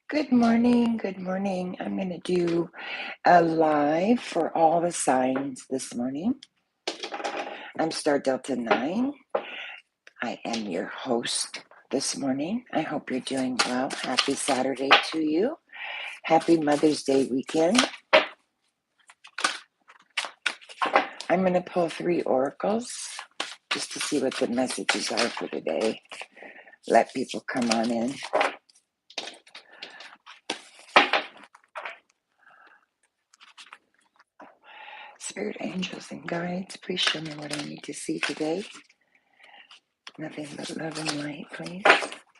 Good morning. Good morning. I'm going to do a live for all the signs this morning. I'm Star Delta 9. I am your host this morning. I hope you're doing well. Happy Saturday to you. Happy Mother's Day weekend. I'm going to pull 3 oracles just to see what the messages are for today. Let people come on in. Spirit angels and guides, please show me what I need to see today. Nothing but love and light, please.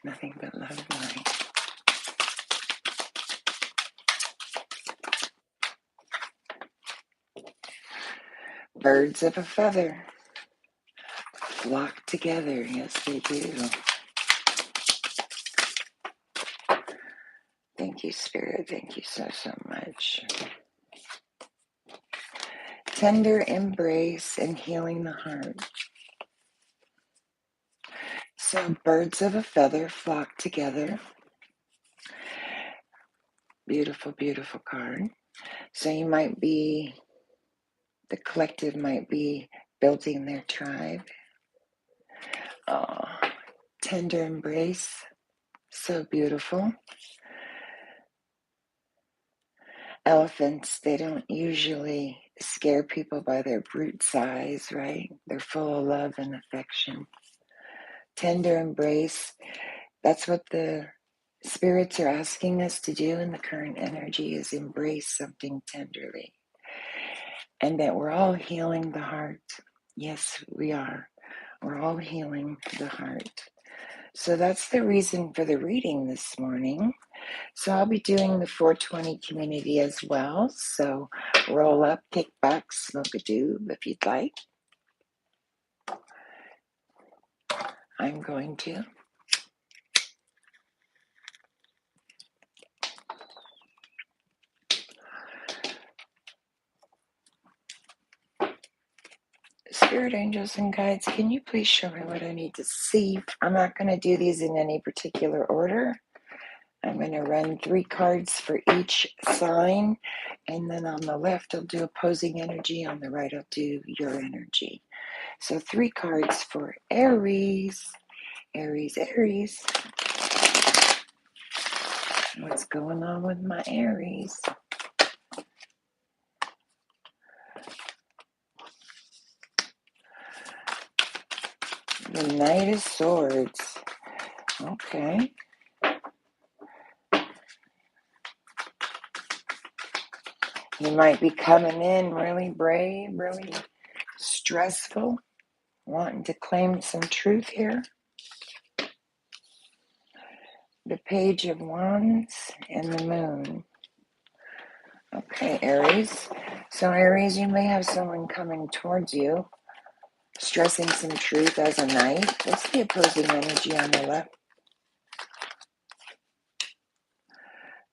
Nothing but love and light. Birds of a feather flock together. Yes, they do. Thank you, Spirit. Thank you so much. Tender embrace and healing the heart. So birds of a feather flock together. Beautiful, beautiful card. So you might be, the collective might be building their tribe. Oh, tender embrace. So beautiful. Elephants, they don't usually scare people by their brute size, right? They're full of love and affection. Tender embrace. That's what the spirits are asking us to do in the current energy, is embrace something tenderly. And that we're all healing the heart. Yes, we are. We're all healing the heart. So that's the reason for the reading this morning. So I'll be doing the 420 community as well. So roll up, kick back, smoke a doob if you'd like. I'm going to. Spirit angels and guides, can you please show me what I need to see? I'm not going to do these in any particular order. I'm going to run 3 cards for each sign, and then on the left I'll do opposing energy, on the right I'll do your energy. So 3 cards for Aries. Aries, Aries. What's going on with my Aries? The Knight of Swords. Okay. You might be coming in really brave, really stressful, wanting to claim some truth here. The Page of Wands and the Moon. Okay, Aries. So, Aries, you may have someone coming towards you, stressing some truth as a knight. What's the opposing energy on the left?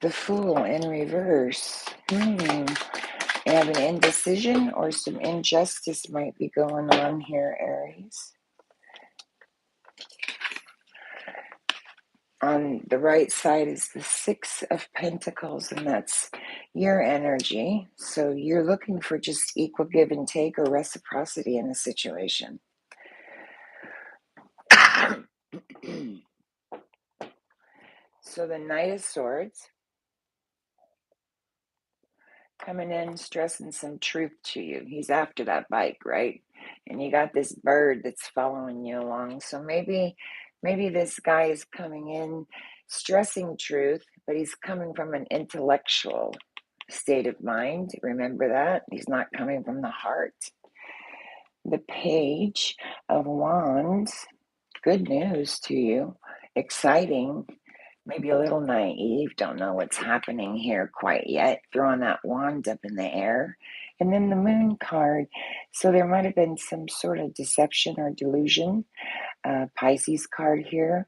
The Fool in reverse. You have an indecision or some injustice might be going on here, Aries. On the right side is the 6 of Pentacles, and that's your energy. So you're looking for just equal give and take or reciprocity in a situation. So the Knight of Swords coming in, stressing some truth to you. He's after that bike, right? And you got this bird that's following you along. So maybe this guy is coming in stressing truth, but he's coming from an intellectual state of mind. Remember that? He's not coming from the heart. The Page of Wands. Good news to you. Exciting. Maybe a little naive, don't know what's happening here quite yet, throwing that wand up in the air. And then the Moon card. So there might have been some sort of deception or delusion. Pisces card here.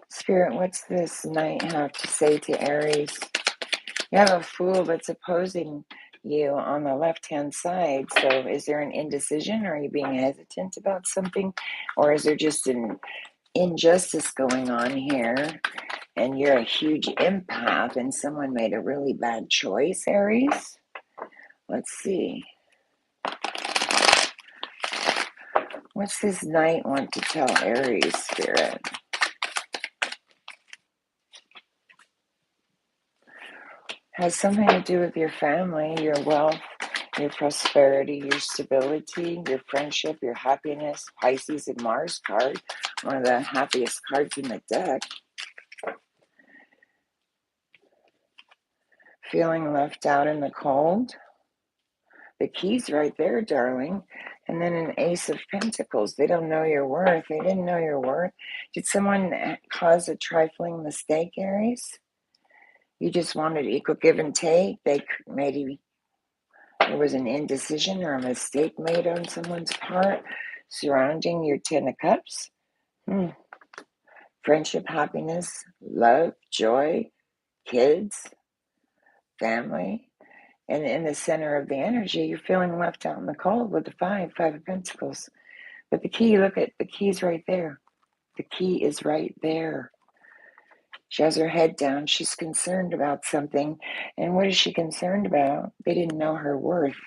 Spirit, what's this Knight have to say to Aries? You have a Fool that's opposing you on the left-hand side. So is there an indecision? Are you being hesitant about something? Or is there just an injustice going on here, and you're a huge empath, and someone made a really bad choice, Aries. Let's see. What's this knight want to tell Aries, Spirit? Has something to do with your family, your wealth, your prosperity, your stability, your friendship, your happiness. Pisces and Mars card, one of the happiest cards in the deck. Feeling left out in the cold. The key's right there, darling. And then an Ace of Pentacles. They don't know your worth. They didn't know your worth. Did someone cause a trifling mistake, Aries? You just wanted equal give and take. Maybe there was an indecision or a mistake made on someone's part surrounding your Ten of Cups. Friendship, happiness, love, joy, kids, family. And in the center of the energy, you're feeling left out in the cold with the Five of Pentacles. But the key, look at the key's right there. The key is right there. She has her head down. She's concerned about something. And what is she concerned about? They didn't know her worth.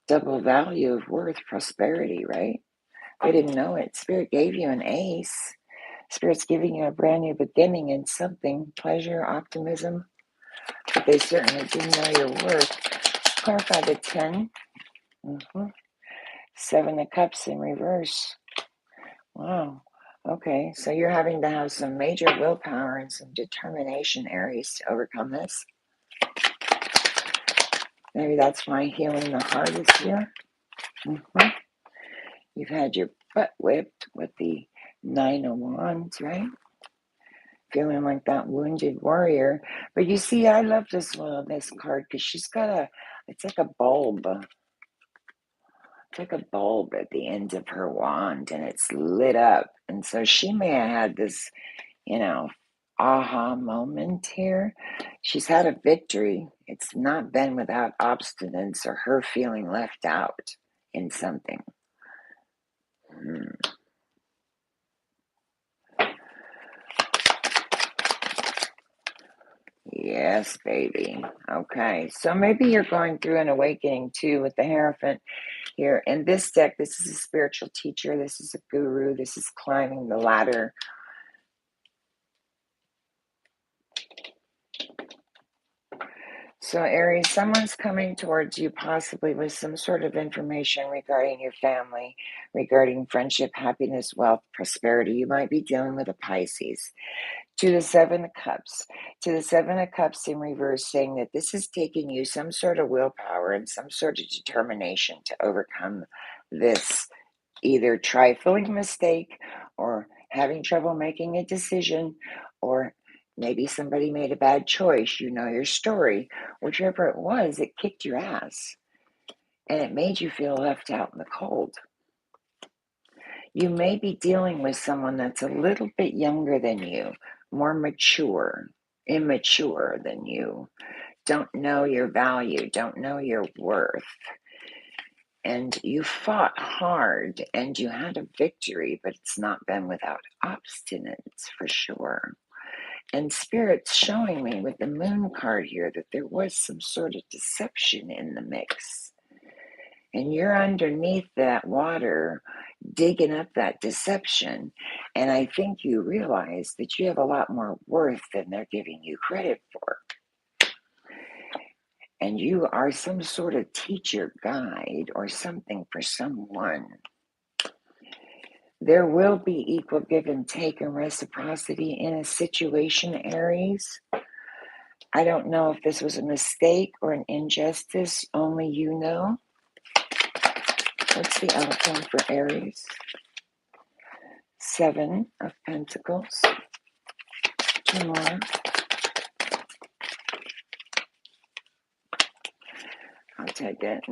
Double value of worth, prosperity, right? They didn't know it. Spirit gave you an ace. Spirit's giving you a brand new beginning in something. Pleasure, optimism. But they certainly didn't know your worth. Clarify the 10. Seven of Cups in reverse. Wow. Okay, so you're having to have some major willpower and some determination, Aries, to overcome this. Maybe that's why healing the heart is here. You've had your butt whipped with the Nine of Wands, right? Feeling like that wounded warrior. But you see, I love this card because she's got it's like a bulb. It's like a bulb at the end of her wand, and it's lit up. And so she may have had this, aha moment here. She's had a victory. It's not been without obstinance or her feeling left out in something. Yes, baby. Okay, so maybe you're going through an awakening too with the Hierophant here. In this deck, this is a spiritual teacher. This is a guru. This is climbing the ladder. So, Aries, someone's coming towards you possibly with some sort of information regarding your family, regarding friendship, happiness, wealth, prosperity. You might be dealing with a Pisces. To the Seven of Cups. To the Seven of Cups in reverse, saying that this is taking you some sort of willpower and some sort of determination to overcome this either trifling mistake or having trouble making a decision, or maybe somebody made a bad choice. You know your story. Whichever it was, it kicked your ass and it made you feel left out in the cold. You may be dealing with someone that's a little bit younger than you, more mature, immature than you, don't know your value, don't know your worth. And you fought hard and you had a victory, but it's not been without obstinance for sure. And Spirit's showing me with the Moon card here that there was some sort of deception in the mix. And you're underneath that water digging up that deception. And I think you realize that you have a lot more worth than they're giving you credit for. And you are some sort of teacher, guide, or something for someone. There will be equal give and take and reciprocity in a situation, Aries. I don't know if this was a mistake or an injustice. Only you know. What's the outcome for Aries? Seven of Pentacles. Two more. I'll take it.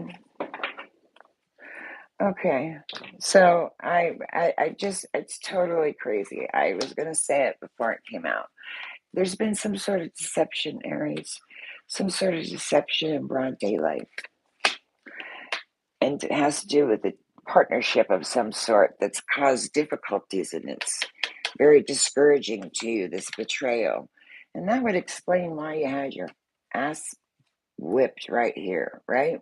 Okay, so I just, it's totally crazy. I was going to say it before it came out. There's been some sort of deception, Aries. Some sort of deception in broad daylight. And it has to do with a partnership of some sort that's caused difficulties, and it's very discouraging to you, this betrayal. And that would explain why you had your ass whipped right here, right?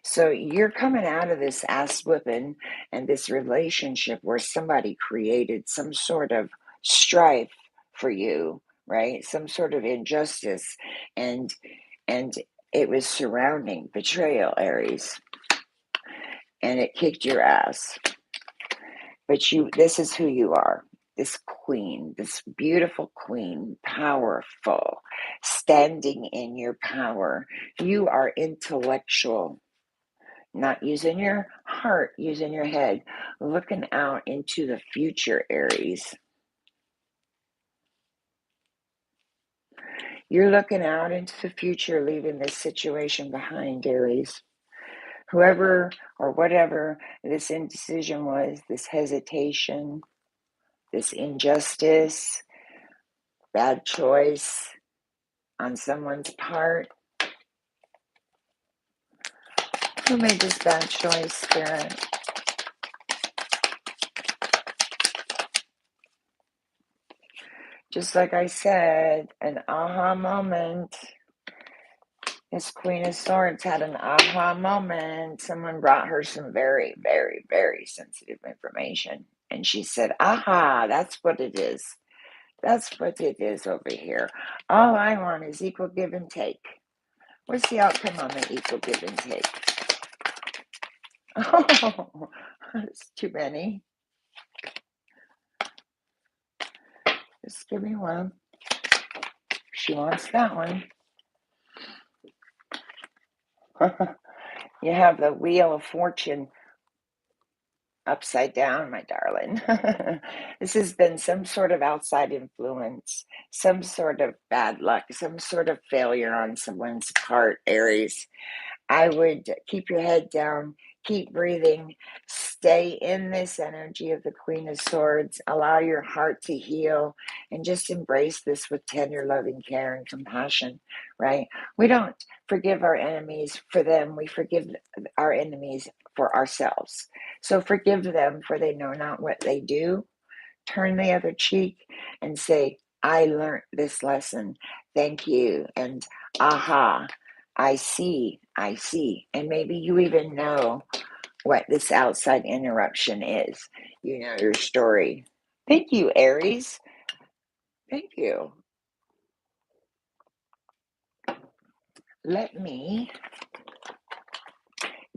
So you're coming out of this ass whipping and this relationship where somebody created some sort of strife for you, right? Some sort of injustice, and and it was surrounding betrayal, Aries, and it kicked your ass. But this is who you are. This queen, this beautiful queen, powerful, standing in your power. You are intellectual, not using your heart, using your head, looking out into the future, Aries. You're looking out into the future, leaving this situation behind, Aries. Whoever or whatever this indecision was, this hesitation, this injustice, bad choice on someone's part. Who made this bad choice, Spirit? Just like I said, an aha moment. This Queen of Swords had an aha moment. Someone brought her some very, very, very sensitive information. And she said, aha, that's what it is. That's what it is over here. All I want is equal give and take. What's the outcome on the equal give and take? Oh, that's too many. Just give me one. She wants that one. You have the Wheel of Fortune upside down, my darling. This has been some sort of outside influence, some sort of bad luck, some sort of failure on someone's part, Aries. I would keep your head down, keep breathing, stay in this energy of the Queen of Swords, allow your heart to heal, and just embrace this with tender, loving care and compassion, right? We don't forgive our enemies for them, we forgive our enemies for ourselves. So forgive them, for they know not what they do. Turn the other cheek and say, I learned this lesson. Thank you. And aha, I see. And maybe you even know what this outside interruption is. You know your story. Thank you, Aries. Thank you. Let me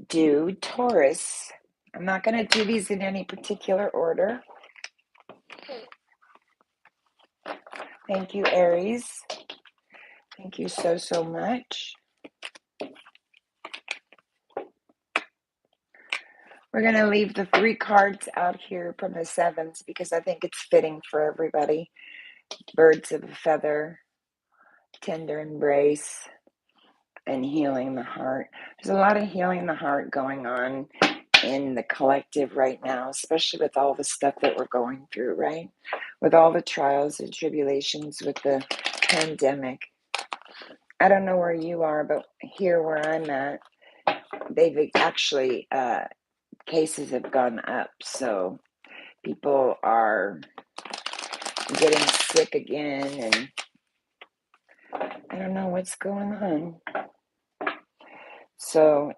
do Taurus. I'm not going to do these in any particular order. Thank you, Aries. Thank you so, so much. We're going to leave the 3 cards out here from the 7s because I think it's fitting for everybody. Birds of a feather, tender embrace, and healing the heart. There's a lot of healing the heart going on in the collective right now, especially with all the stuff that we're going through, right? With all the trials and tribulations with the pandemic. I don't know where you are, but here where I'm at, they've actually, cases have gone up, so people are getting sick again, and I don't know what's going on. So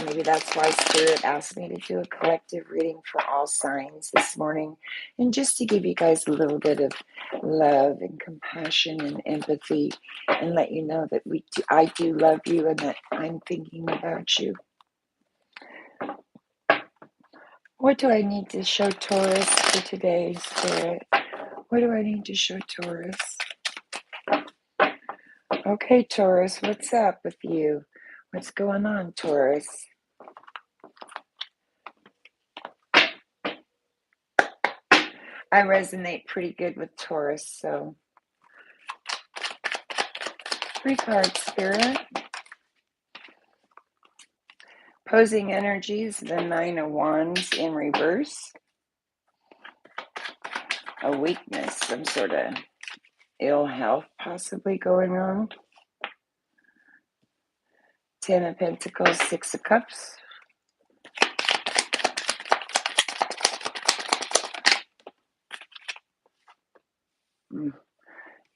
maybe that's why Spirit asked me to do a collective reading for all signs this morning, and just to give you guys a little bit of love and compassion and empathy, and let you know that I do love you, and that I'm thinking about you. What do I need to show Taurus for today, Spirit? What do I need to show Taurus? Okay, Taurus, what's up with you? What's going on, Taurus? I resonate pretty good with Taurus, so 3 cards, Spirit. Opposing energies, the 9 of Wands in reverse. A weakness, some sort of ill health possibly going on. 10 of Pentacles, 6 of Cups.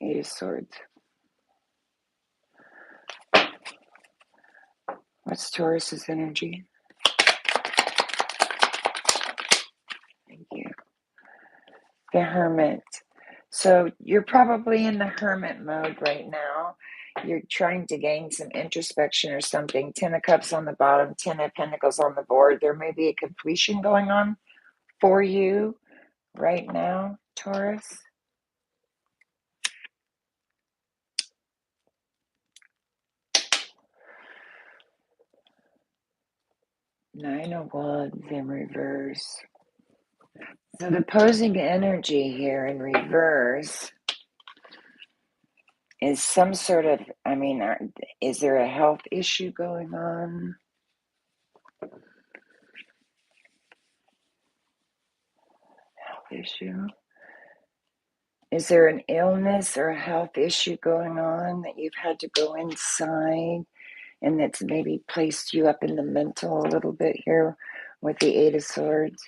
Eight of Swords. What's Taurus's energy? Thank you. The Hermit. So you're probably in the hermit mode right now. You're trying to gain some introspection or something. 10 of Cups on the bottom, 10 of Pentacles on the board. There may be a completion going on for you right now, Taurus. Nine of Wands in reverse. So the opposing energy here in reverse is some sort of, is there a health issue going on? Health issue? Is there an illness or a health issue going on that you've had to go inside and that's maybe placed you up in the mental a little bit here with the Eight of Swords?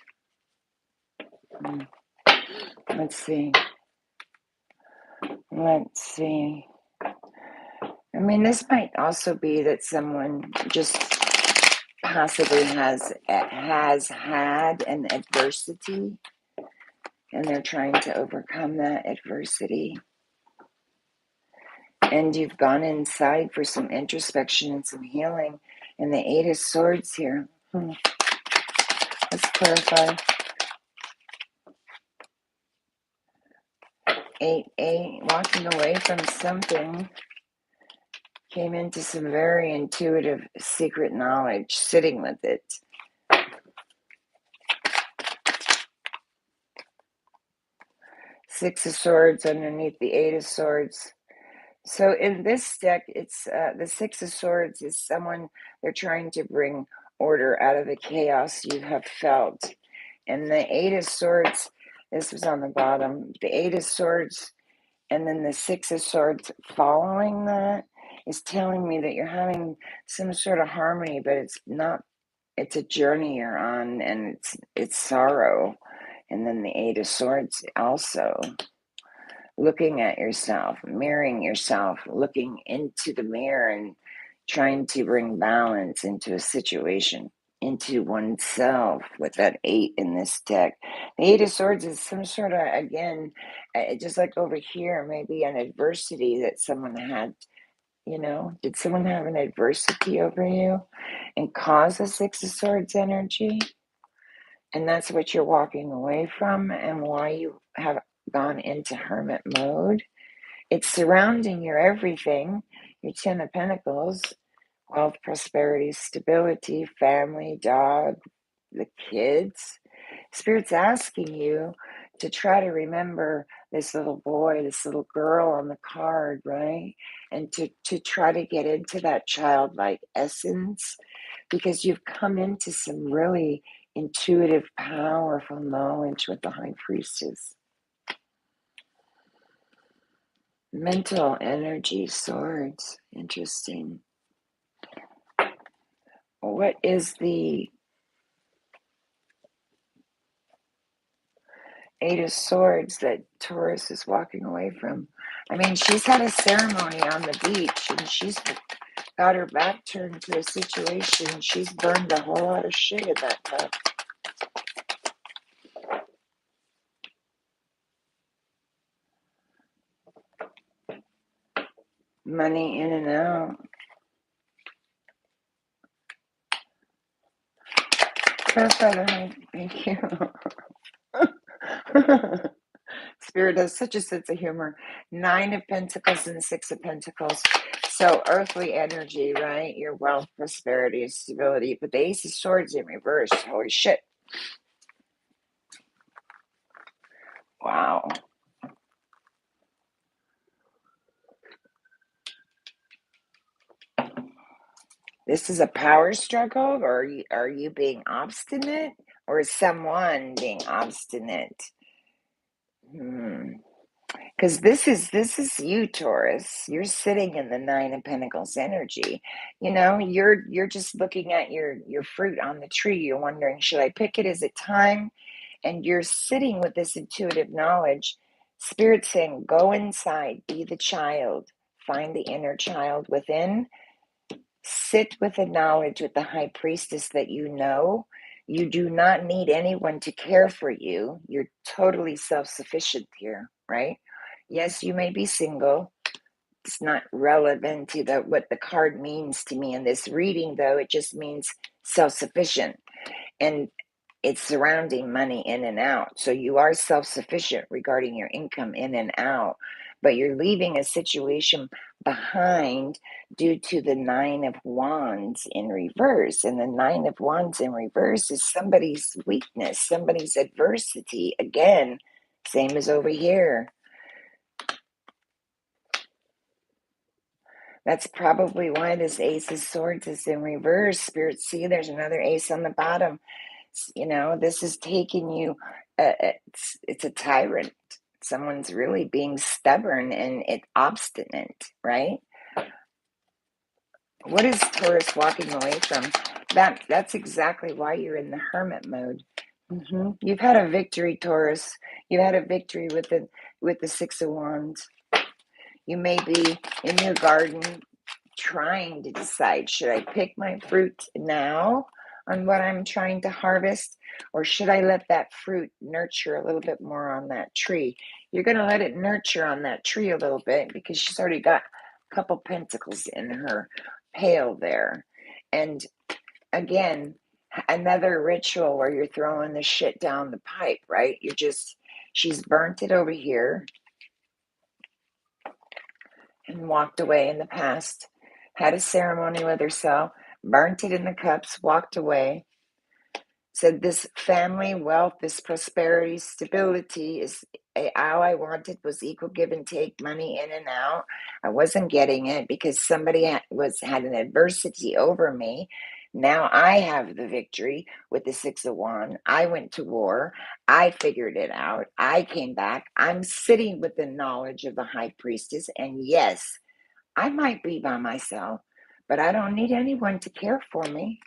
Let's see. This might also be that someone just possibly has had an adversity and they're trying to overcome that adversity. And you've gone inside for some introspection and some healing. And the Eight of Swords here. Let's clarify. 8, walking away from something. Came into some very intuitive secret knowledge, sitting with it. Six of Swords underneath the Eight of Swords. So in this deck, it's the Six of Swords is someone, they're trying to bring order out of the chaos you have felt. And the Eight of Swords, this was on the bottom, the Eight of Swords, and then the Six of Swords following that is telling me that you're having some sort of harmony, but it's not, it's a journey you're on, and it's sorrow. And then the Eight of Swords also. Looking at yourself, mirroring yourself, looking into the mirror and trying to bring balance into a situation, into oneself with that 8 in this deck. The Eight of Swords is some sort of, again, just like over here, maybe an adversity that someone had. Did someone have an adversity over you and cause a Six of Swords energy? And that's what you're walking away from and why you have gone into hermit mode. It's surrounding your everything, your 10 of Pentacles, wealth, prosperity, stability, family, dog, the kids. Spirit's asking you to try to remember this little boy, this little girl on the card, right? And to try to get into that childlike essence, because you've come into some really intuitive, powerful knowledge with the High Priestess. Mental energy, swords. Interesting. What is the Eight of Swords that Taurus is walking away from? She's had a ceremony on the beach and she's got her back turned to a situation. She's burned a whole lot of shit in that tub. Money in and out. Thank you. Spirit has such a sense of humor. 9 of Pentacles and 6 of Pentacles. So earthly energy, right? Your wealth, prosperity, stability. But the Ace of Swords in reverse. Holy shit. Wow. This is a power struggle, or are you being obstinate, or is someone being obstinate? Because this is you, Taurus. You're sitting in the 9 of Pentacles energy. You're just looking at your fruit on the tree. You're wondering, should I pick it? Is it time? And you're sitting with this intuitive knowledge Spirit saying, go inside, be the child, find the inner child within, sit with the knowledge with the high priestess that you know. You do not need anyone to care for you. You're totally self-sufficient here, right? Yes, you may be single. It's not relevant to what the card means to me in this reading, though. It just means self-sufficient. And it's surrounding money in and out. So you are self-sufficient regarding your income in and out, but you're leaving a situation behind due to the Nine of Wands in reverse. And the Nine of Wands in reverse is somebody's weakness, somebody's adversity. Again, same as over here. That's probably why this Ace of Swords is in reverse. Spirit, see, there's another ace on the bottom. You know, this is taking you, it's a tyrant. Someone's really being stubborn and obstinate, right? What is Taurus walking away from? That's exactly why you're in the hermit mode. You've had a victory, Taurus. You had a victory with the Six of Wands. You may be in your garden trying to decide, should I pick my fruit now on what I'm trying to harvest, or should I let that fruit nurture a little bit more on that tree? You're going to let it nurture on that tree a little bit because she's already got a couple pentacles in her pail there. And again, another ritual where you're throwing the shit down the pipe, right? She's burnt it over here and walked away in the past, had a ceremony with herself, burnt it in the cups, walked away, said this family, wealth, this prosperity, stability is all I wanted was equal give and take, money in and out. I wasn't getting it because somebody had an adversity over me. Now I have the victory with the Six of Wands. I went to war. I figured it out. I came back. I'm sitting with the knowledge of the high priestess. And yes, I might be by myself, but I don't need anyone to care for me.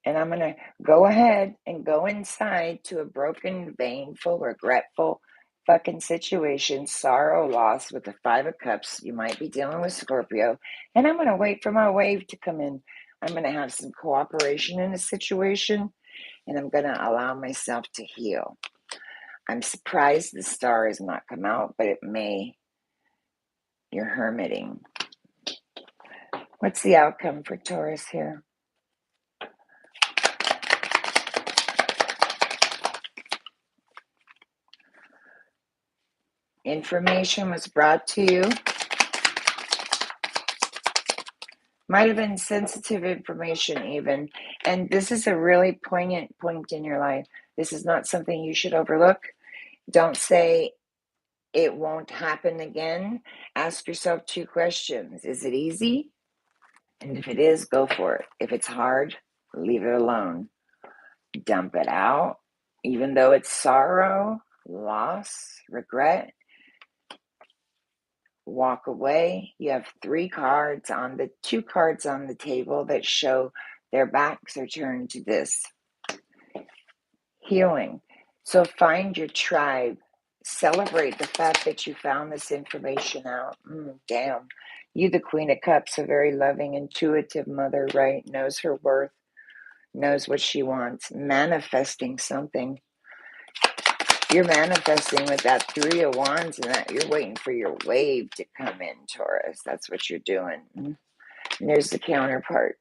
And I'm going to go ahead and go inside to a broken, painful, regretful fucking situation, sorrow, loss with the Five of Cups. You might be dealing with Scorpio. And I'm going to wait for my wave to come in. I'm going to have some cooperation in the situation, and I'm going to allow myself to heal. I'm surprised the star has not come out, but it may. You're hermiting. What's the outcome for Taurus here? Information was brought to you. Might have been sensitive information even. And this is a really poignant point in your life. This is not something you should overlook. Don't say it won't happen again. Ask yourself two questions. Is it easy? And if it is, go for it. If it's hard, leave it alone. Dump it out. Even though it's sorrow, loss, regret, walk away. You have two cards on the table that show their backs are turned to this. Healing. So find your tribe. Celebrate the fact that you found this information out. Damn. You, the Queen of Cups, a very loving, intuitive mother, right? Knows her worth, knows what she wants, manifesting something. You're manifesting with that Three of Wands, and that you're waiting for your wave to come in, Taurus. That's what you're doing. And there's the counterpart.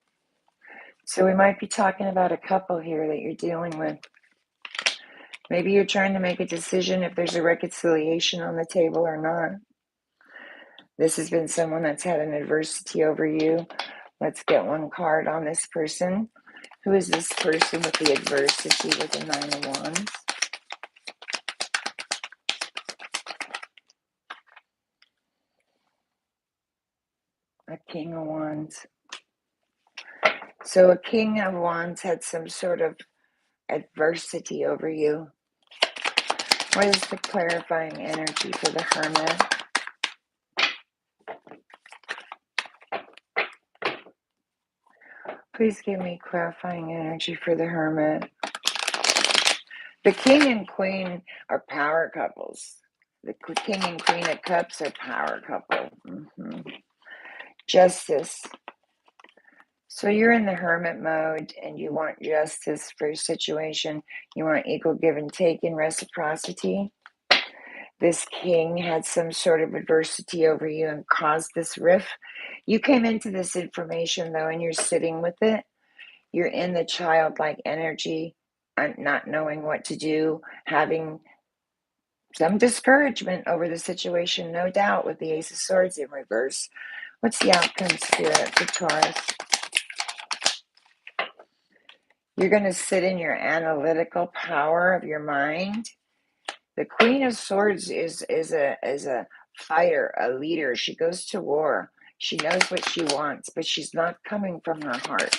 So we might be talking about a couple here that you're dealing with. Maybe you're trying to make a decision if there's a reconciliation on the table or not. This has been someone that's had an adversity over you. Let's get one card on this person. Who is this person with the adversity with the Nine of Wands? A King of Wands. So a King of Wands had some sort of adversity over you. What is the clarifying energy for the Hermit? Please give me clarifying energy for the Hermit. The King and Queen are power couples. The King and Queen of Cups are power couple. Justice. So you're in the hermit mode and you want justice for your situation. You want equal give and take and reciprocity. This king had some sort of adversity over you and caused this rift. You came into this information though, and you're sitting with it. You're in the childlike energy, not knowing what to do, having some discouragement over the situation, no doubt, with the Ace of Swords in reverse. What's the outcome, Spirit, for Taurus? You're going to sit in your analytical power of your mind. The Queen of Swords is a fighter, a leader. She goes to war. She knows what she wants, but she's not coming from her heart.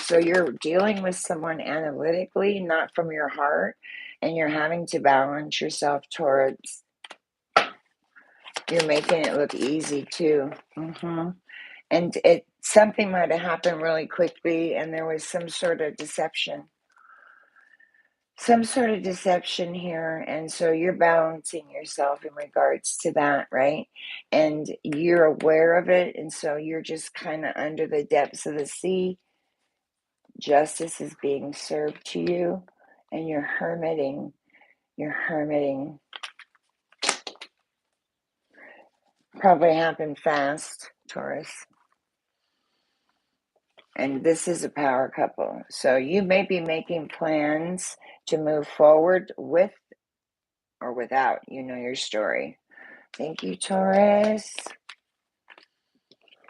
So you're dealing with someone analytically, not from your heart, and you're having to balance yourself towards. You're making it look easy too. And something might have happened really quickly, and there was some sort of deception. Here, and so you're balancing yourself in regards to that, right? And you're aware of it, and so you're just kind of under the depths of the sea. Justice is being served to you, and you're hermiting. Probably happened fast, Taurus. And this is a power couple. So you may be making plans to move forward with or without. You know your story. Thank you, Taurus.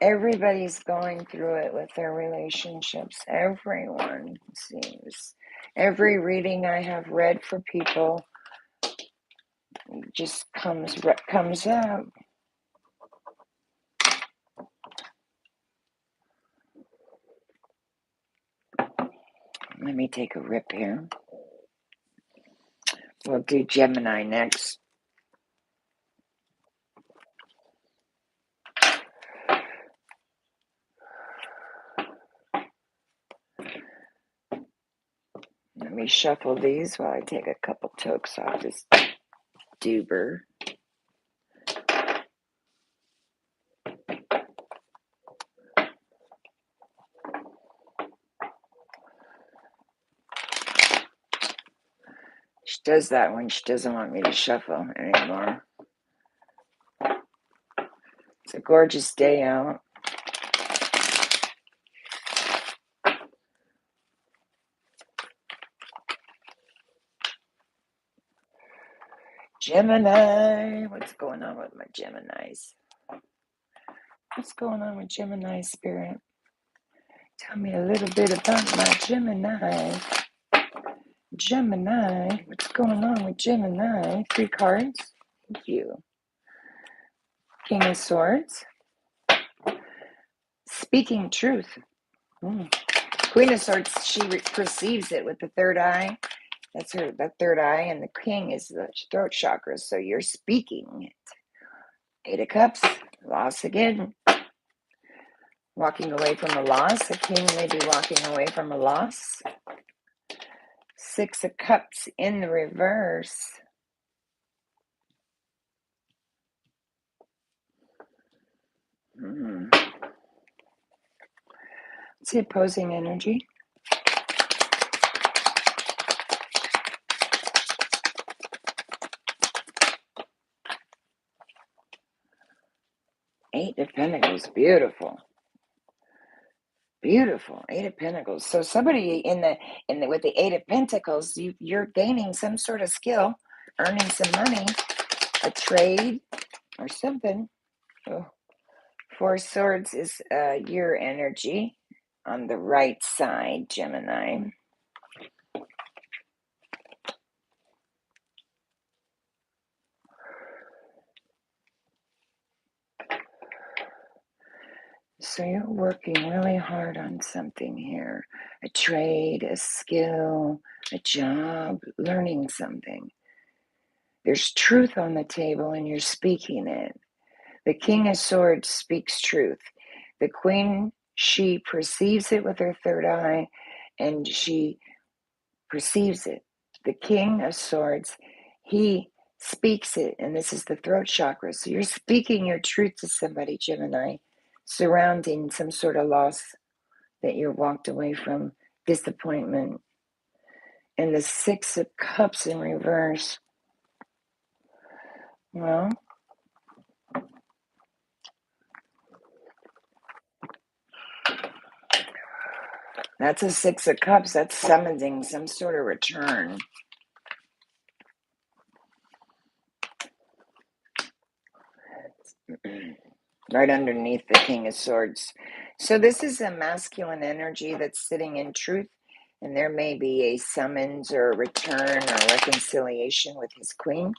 Everybody's going through it with their relationships. Everyone seems. Every reading I have read for people just comes out. Let me take a rip here. We'll do Gemini next. Let me shuffle these while I take a couple tokes off this doober. She does that when she doesn't want me to shuffle anymore. It's a gorgeous day out. Gemini. What's going on with my Geminis? What's going on with Gemini, Spirit? Tell me a little bit about my Gemini. Gemini. What's going on with Gemini? 3 cards. Thank you. King of Swords. Speaking truth. Queen of Swords, she perceives it with the third eye. That's the third eye, and the king is the throat chakra, so you're speaking it. 8 of Cups, loss again. Walking away from a loss. A king may be walking away from a loss. 6 of Cups in the reverse. What's the opposing energy? Eight of Pentacles, beautiful. Beautiful. 8 of Pentacles. So somebody with the 8 of Pentacles, you're gaining some sort of skill, earning some money, a trade or something. 4 Swords is your energy on the right side, Gemini. So you're working really hard on something here. A trade, a skill, a job, learning something. There's truth on the table and you're speaking it. The King of Swords speaks truth. The Queen, she perceives it with her third eye and she perceives it. The King of Swords, he speaks it, and this is the throat chakra. So you're speaking your truth to somebody, Gemini, surrounding some sort of loss that you walked away from, disappointment. And the Six of Cups in reverse. Well, that's a Six of Cups. That's summoning some sort of return. Right underneath the King of Swords. So this is a masculine energy that's sitting in truth, and there may be a summons or a return or reconciliation with his queen.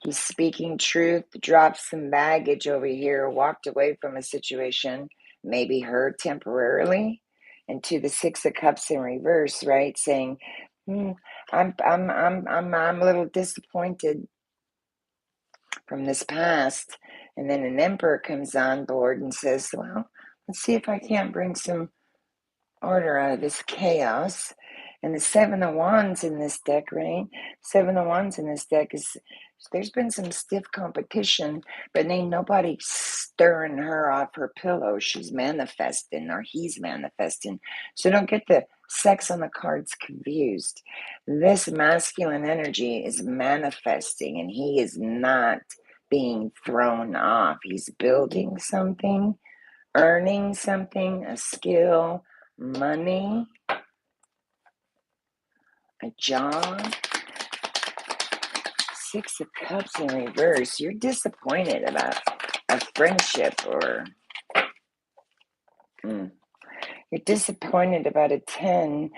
He's speaking truth, dropped some baggage over here, walked away from a situation, maybe hurt temporarily, and to the Six of Cups in reverse, right? Saying, I'm a little disappointed from this past. And then an Emperor comes on board and says, well, let's see if I can't bring some order out of this chaos. And the Seven of Wands in this deck, right? Seven of Wands in this deck is, there's been some stiff competition, but ain't nobody stirring her off her pillow. She's manifesting, or he's manifesting. So don't get the sex on the cards confused. This masculine energy is manifesting, and he is not being thrown off. He's building something, earning something, a skill, money, a job. Six of Cups in reverse. You're disappointed about a friendship, or you're disappointed about a 10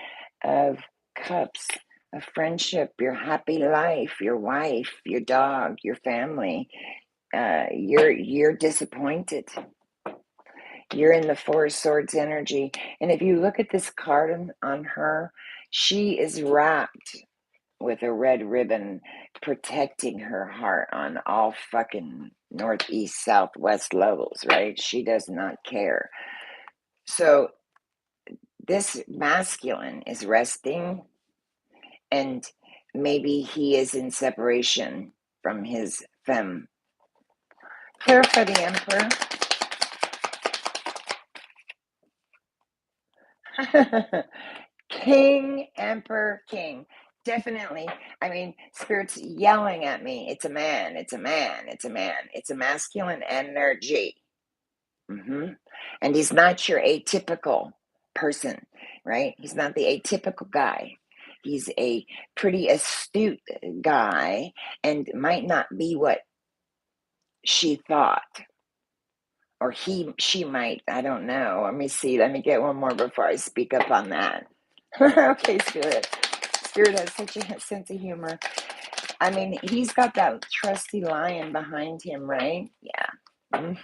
of Cups, a friendship, your happy life, your wife, your dog, your family. You're disappointed. You're in the Four of Swords energy. And if you look at this card on her, she is wrapped with a red ribbon protecting her heart on all fucking north, east, south, west levels, right? She does not care. So this masculine is resting, and maybe he is in separation from his femme. Clarify the Emperor. King, Emperor, King. Definitely. I mean, Spirit's yelling at me. It's a man. It's a man. It's a man. It's a masculine energy. And he's not your atypical person, right? He's not the atypical guy. He's a pretty astute guy, and might not be what she thought. Or she might, I don't know. Let me see. Let me get one more before I speak up on that. Okay, Spirit. Spirit has such a sense of humor. I mean, he's got that trusty lion behind him, right? Yeah.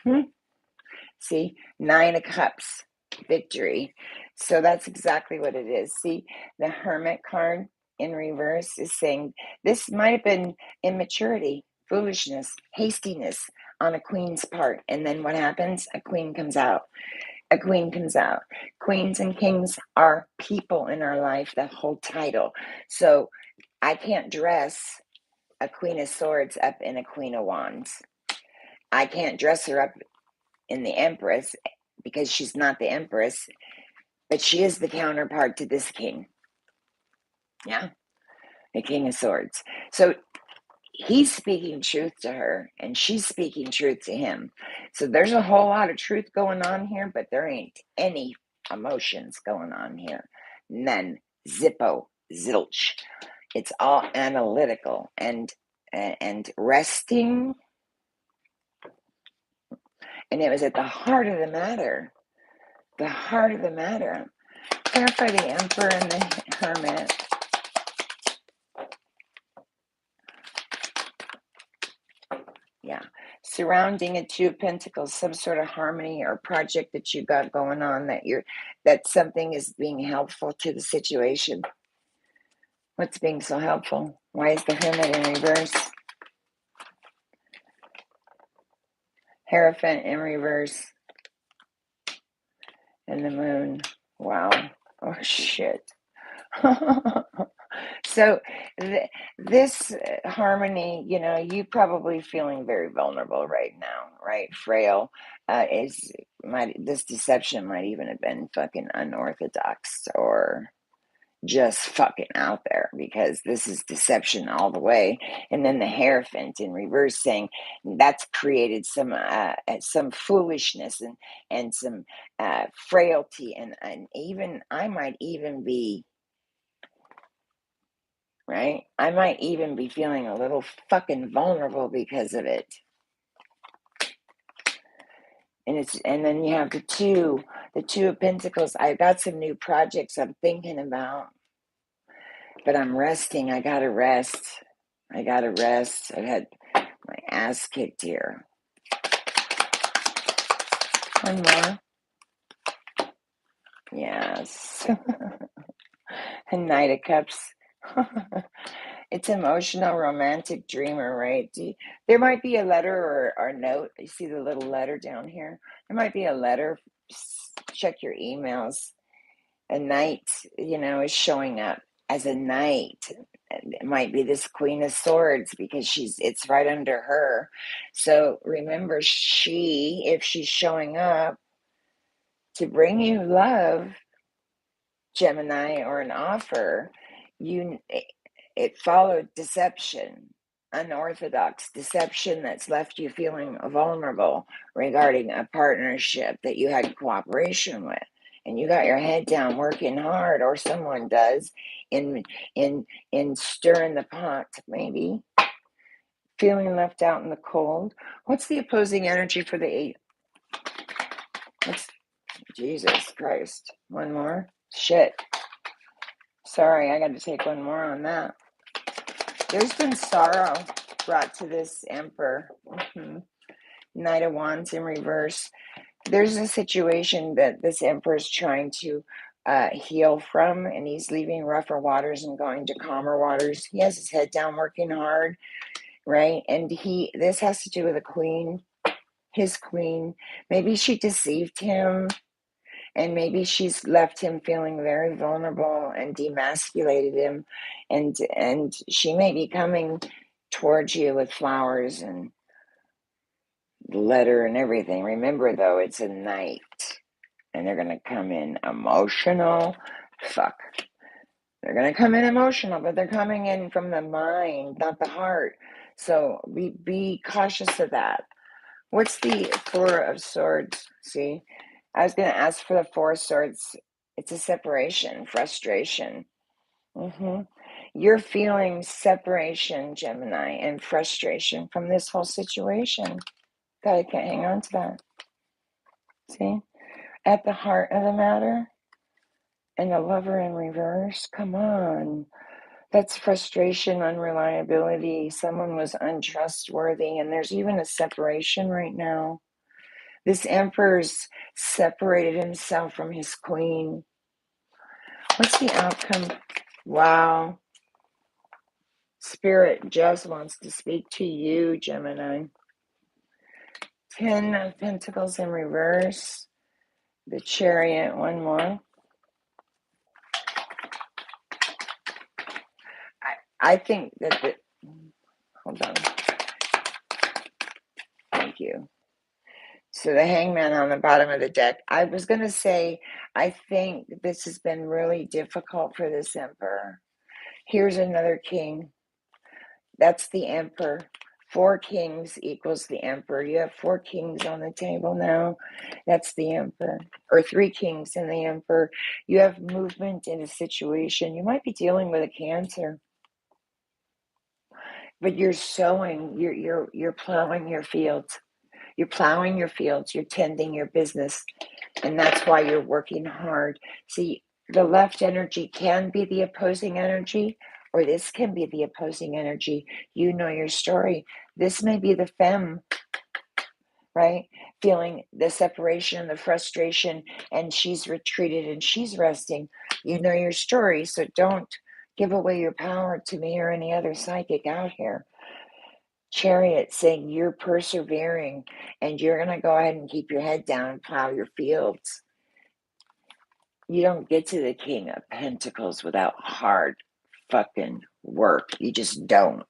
See, Nine of Cups, victory. So that's exactly what it is. See, the Hermit card in reverse is saying this might have been immaturity, foolishness, hastiness on a queen's part. And then what happens? A queen comes out. A queen comes out. Queens and kings are people in our life that hold title. So I can't dress a Queen of Swords up in a Queen of Wands. I can't dress her up in the Empress because she's not the Empress, but she is the counterpart to this king. Yeah, the King of Swords. So he's speaking truth to her, and she's speaking truth to him. So there's a whole lot of truth going on here, but there ain't any emotions going on here. None. Zippo. Zilch. It's all analytical and resting. And it was at the heart of the matter. The heart of the matter. Clarify the Emperor and the Hermit. Yeah. Surrounding a Two of Pentacles, some sort of harmony or project that you got going on, that something is being helpful to the situation. What's being so helpful? Why is the Hermit in reverse? Hierophant in reverse. And the Moon. Wow. Oh, shit. So So this harmony, you probably feeling very vulnerable right now, right? Frail. This deception might even have been fucking unorthodox or just fucking out there, because this is deception all the way. And then the Hierophant in reverse saying that's created some foolishness and some frailty, and even I might even be right. I might even be feeling a little fucking vulnerable because of it. And then you have the two of Pentacles. I've got some new projects I'm thinking about, but I'm resting. I gotta rest. I've had my ass kicked here. One more. Yes. A Knight of Cups. It's emotional, romantic dreamer, right? There might be a letter or note. You see the little letter down here? There might be a letter. Check your emails. A knight, is showing up as a knight. It might be this Queen of Swords because it's right under her. So remember, if she's showing up to bring you love, Gemini, or an offer, it followed deception, unorthodox deception that's left you feeling vulnerable regarding a partnership that you had cooperation with, and you got your head down working hard, or someone does, in stirring the pot, maybe feeling left out in the cold. What's the opposing energy for the 8? Jesus Christ. One more. Shit. Sorry, I got to take one more on that. There's been sorrow brought to this Emperor. Knight of Wands in reverse. There's a situation that this Emperor is trying to heal from, and he's leaving rougher waters and going to calmer waters. He has his head down working hard, right? And this has to do with a queen, his queen. Maybe she deceived him, and maybe she's left him feeling very vulnerable and demasculated him, and she may be coming towards you with flowers and letter and everything. Remember, though, it's a knight, and they're going to come in emotional. They're going to come in emotional, but they're coming in from the mind, not the heart. So be cautious of that. What's the Four of Swords? See, I was going to ask for the Four of Swords. It's a separation, frustration. You're feeling separation, Gemini, and frustration from this whole situation. God, I can't hang on to that. See? At the heart of the matter, and the Lover in reverse. Come on. That's frustration, unreliability. Someone was untrustworthy, and there's even a separation right now. This Emperor's separated himself from his queen. What's the outcome? Wow. Spirit just wants to speak to you, Gemini. 10 of Pentacles in reverse. The Chariot, one more. I think that hold on. Thank you. So the Hangman on the bottom of the deck. I was going to say, I think this has been really difficult for this Emperor. Here's another king. That's the Emperor. 4 kings equals the Emperor. You have 4 kings on the table now. That's the Emperor. Or 3 kings and the Emperor. You have movement in a situation. You might be dealing with a Cancer. But you're sowing, you're plowing your fields. You're plowing your fields, you're tending your business, and that's why you're working hard. See, the left energy can be the opposing energy, or this can be the opposing energy. You know your story. This may be the femme, right? Feeling the separation, the frustration, and she's retreated and she's resting. You know your story, so don't give away your power to me or any other psychic out here. Chariot saying you're persevering and you're going to go ahead and keep your head down and plow your fields. You don't get to the King of Pentacles without hard fucking work. You just don't.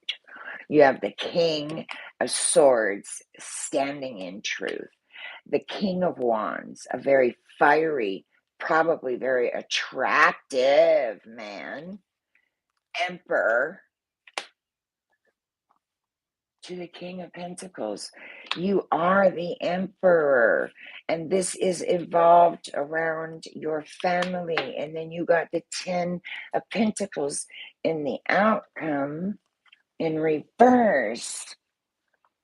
You have the King of Swords standing in truth. The King of Wands, a very fiery, probably very attractive man. Emperor to the King of Pentacles. You are the Emperor, and this is evolved around your family. And then you got the 10 of Pentacles in the outcome in reverse.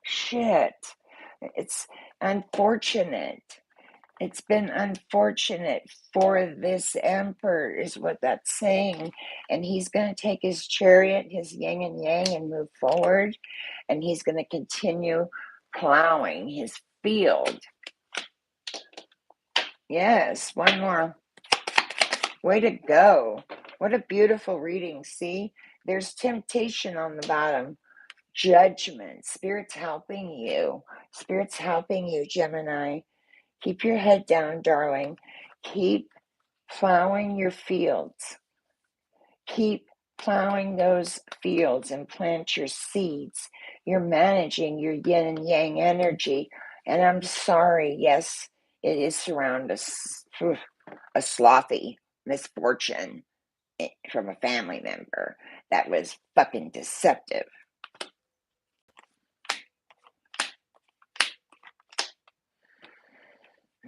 Shit. It's unfortunate. It's been unfortunate for this emperor, is what that's saying. And he's going to take his chariot, his yin and yang, and move forward. And he's going to continue plowing his field. Yes, one more. Way to go. What a beautiful reading. See, there's temptation on the bottom. Judgment. Spirit's helping you. Spirit's helping you, Gemini. Keep your head down, darling. Keep plowing your fields. Keep plowing those fields and plant your seeds. You're managing your yin and yang energy. And I'm sorry, yes, it is surrounded a slothy misfortune from a family member that was fucking deceptive.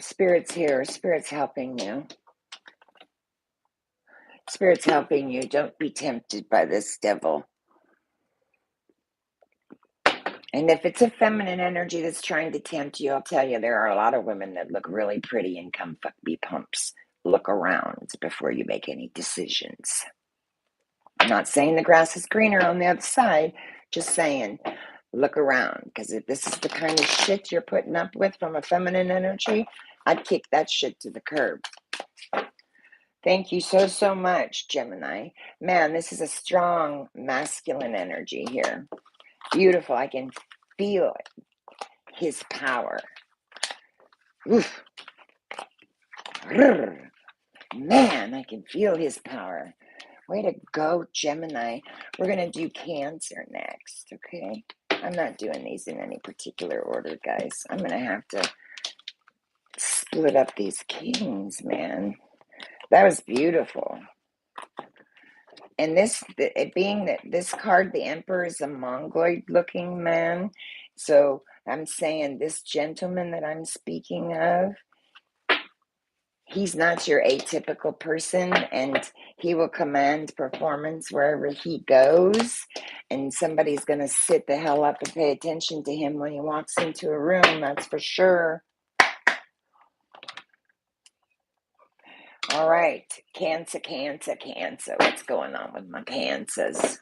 Spirit's here. Spirit's helping you. Spirit's helping you. Don't be tempted by this devil. And if it's a feminine energy that's trying to tempt you, I'll tell you, there are a lot of women that look really pretty and come fuck me pumps. Look around before you make any decisions. I'm not saying the grass is greener on the other side, just saying look around. Because if this is the kind of shit you're putting up with from a feminine energy, I'd kick that shit to the curb. Thank you so much, Gemini. Man, this is a strong masculine energy here. Beautiful. I can feel it. His power. Oof. Man, I can feel his power. Way to go, Gemini. We're going to do Cancer next, okay? I'm not doing these in any particular order, guys. I'm going to have to split up these kings, man. That was beautiful. And this, it being that this card, the Emperor, is a mongoloid-looking man. So I'm saying this gentleman that I'm speaking of, he's not your atypical person, and he will command performance wherever he goes. And somebody's going to sit the hell up and pay attention to him when he walks into a room, that's for sure. All right, Cancer. What's going on with my Cancers?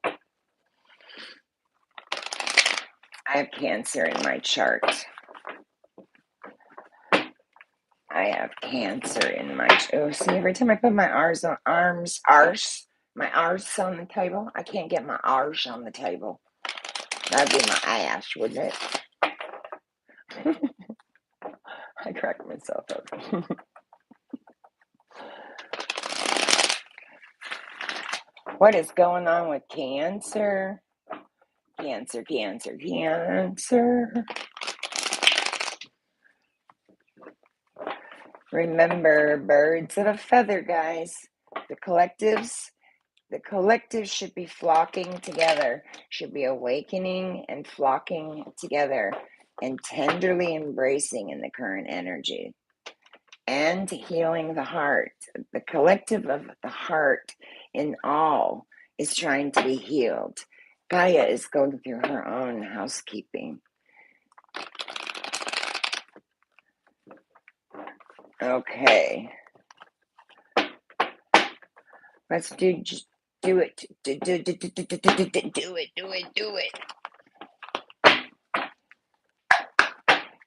I have Cancer in my chart. I have Cancer in my... Oh, see, every time I put my arse on the table, I can't get my arse on the table. That'd be my ass, wouldn't it? I cracked myself up. What is going on with Cancer? Cancer. Remember, birds of a feather, guys. The collective should be flocking together, should be awakening and flocking together and tenderly embracing in the current energy and healing the heart. The collective of the heart in all is trying to be healed. Gaia is going through her own housekeeping. Okay. Let's do it. Do it.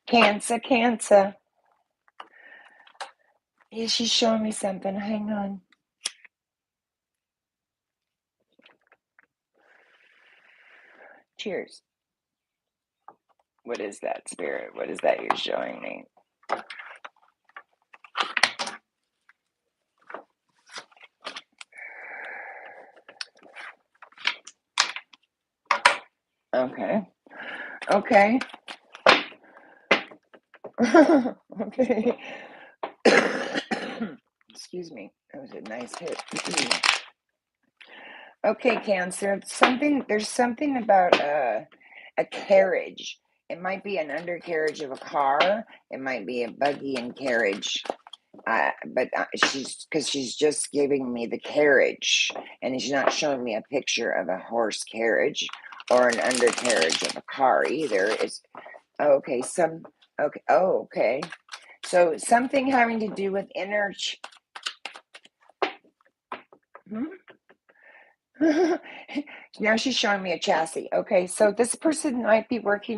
Cancer. Yeah, she's showing me something. Hang on. Cheers. What is that, Spirit? What is that you're showing me? Okay. Okay. Okay. Excuse me. That was a nice hit. Okay, Cancer. There's something about a carriage. It might be an undercarriage of a car. It might be a buggy and carriage. But she's just giving me the carriage, and she's not showing me a picture of a horse carriage or an undercarriage of a car either. It's okay. Okay. Oh, okay. So something having to do with inner. Now she's showing me a chassis. Okay, so this person might be works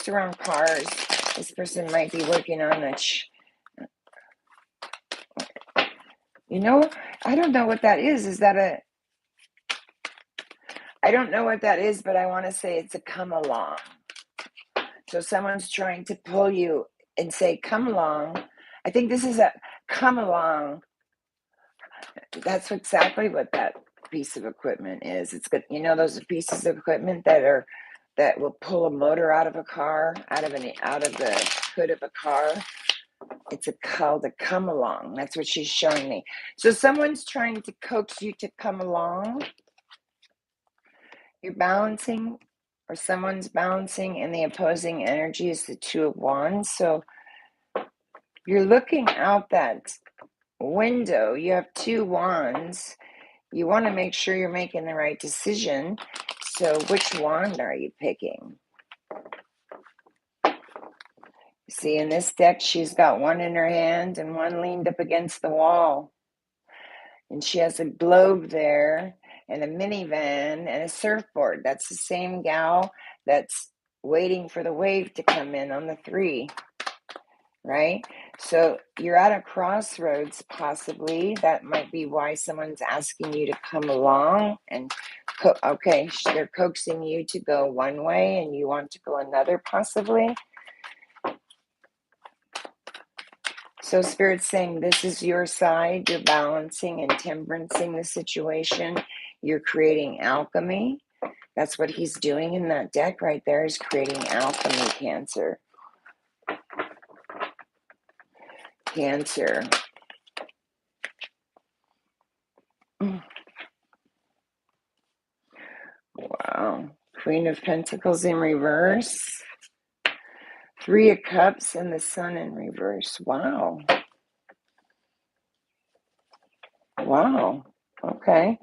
around cars. This person might be working on I don't know what that is. Is that I don't know what that is, but I want to say it's a come along. So someone's trying to pull you and say, come along. I think this is a come along. That's exactly what that piece of equipment is. It's good. Those pieces of equipment that will pull a motor out of a car, out of the hood of a car. It's called a come along. That's what she's showing me. So someone's trying to coax you to come along. You're balancing, or someone's balancing, and the opposing energy is the Two of Wands. So you're looking out that window. You have two wands. You want to make sure you're making the right decision. So which wand are you picking? See, in this deck, she's got one in her hand and one leaned up against the wall. And she has a globe there and a minivan and a surfboard. That's the same gal that's waiting for the wave to come in on the 3, right? So you're at a crossroads, possibly. That might be why someone's asking you to come along. And okay, they're coaxing you to go one way and you want to go another, possibly. So Spirit's saying this is your side. You're balancing and temperancing the situation. You're creating alchemy. That's what he's doing in that deck right there, is creating alchemy, Cancer. Cancer. Wow. Queen of Pentacles in reverse. 3 of Cups and the Sun in reverse. Wow. Wow. Okay.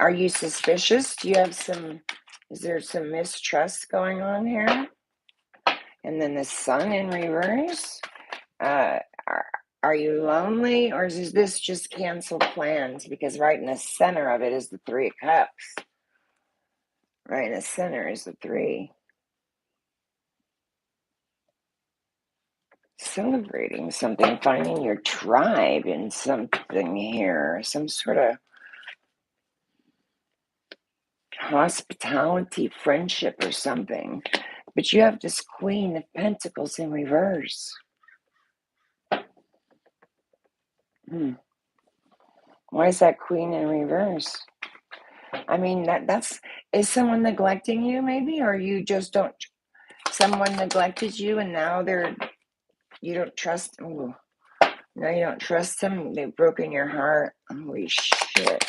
Are you suspicious? Is there some mistrust going on here? And then the Sun in reverse. Are you lonely, or is this just canceled plans? Because right in the center of it is the 3 of Cups. Right in the center is the 3. Celebrating something, finding your tribe in something here, some sort of hospitality, friendship, or something. But you have this Queen of Pentacles in reverse. Why is that Queen in reverse? I mean, is someone neglecting you, maybe, or you just don't? Someone neglected you, and now you don't trust. Ooh, no, you don't trust them. They've broken your heart. Holy shit!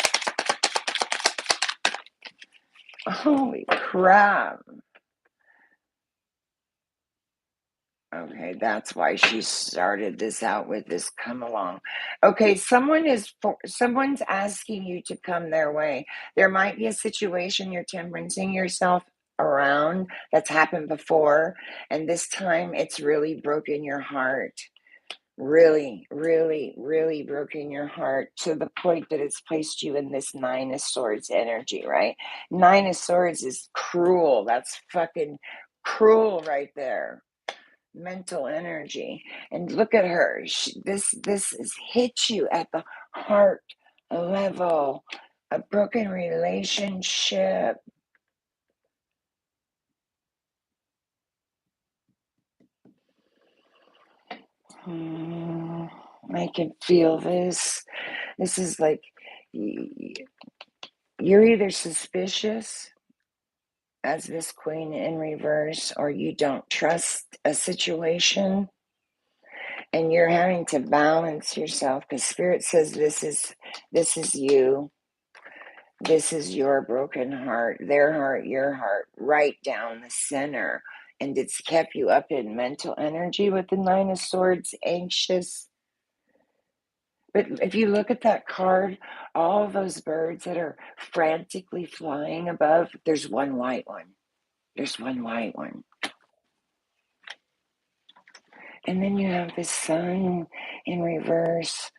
Holy crap! Okay, that's why she started this out with this come along. Okay, someone's asking you to come their way. There might be a situation you're temperancing yourself around that's happened before, and this time it's really broken your heart. Really, really, really broken your heart to the point that it's placed you in this 9 of Swords energy, right? 9 of Swords is cruel. That's fucking cruel right there. Mental energy. And look at her. This has hit you at the heart level. A broken relationship. I can feel this. This is like you're either suspicious as this Queen in reverse, or you don't trust a situation and you're having to balance yourself, because Spirit says this is you. This is your broken heart, their heart, your heart, right down the center. And it's kept you up in mental energy with the Nine of Swords, anxious. But if you look at that card, all those birds that are frantically flying above, there's one white one. There's one white one. And then you have the sun in reverse,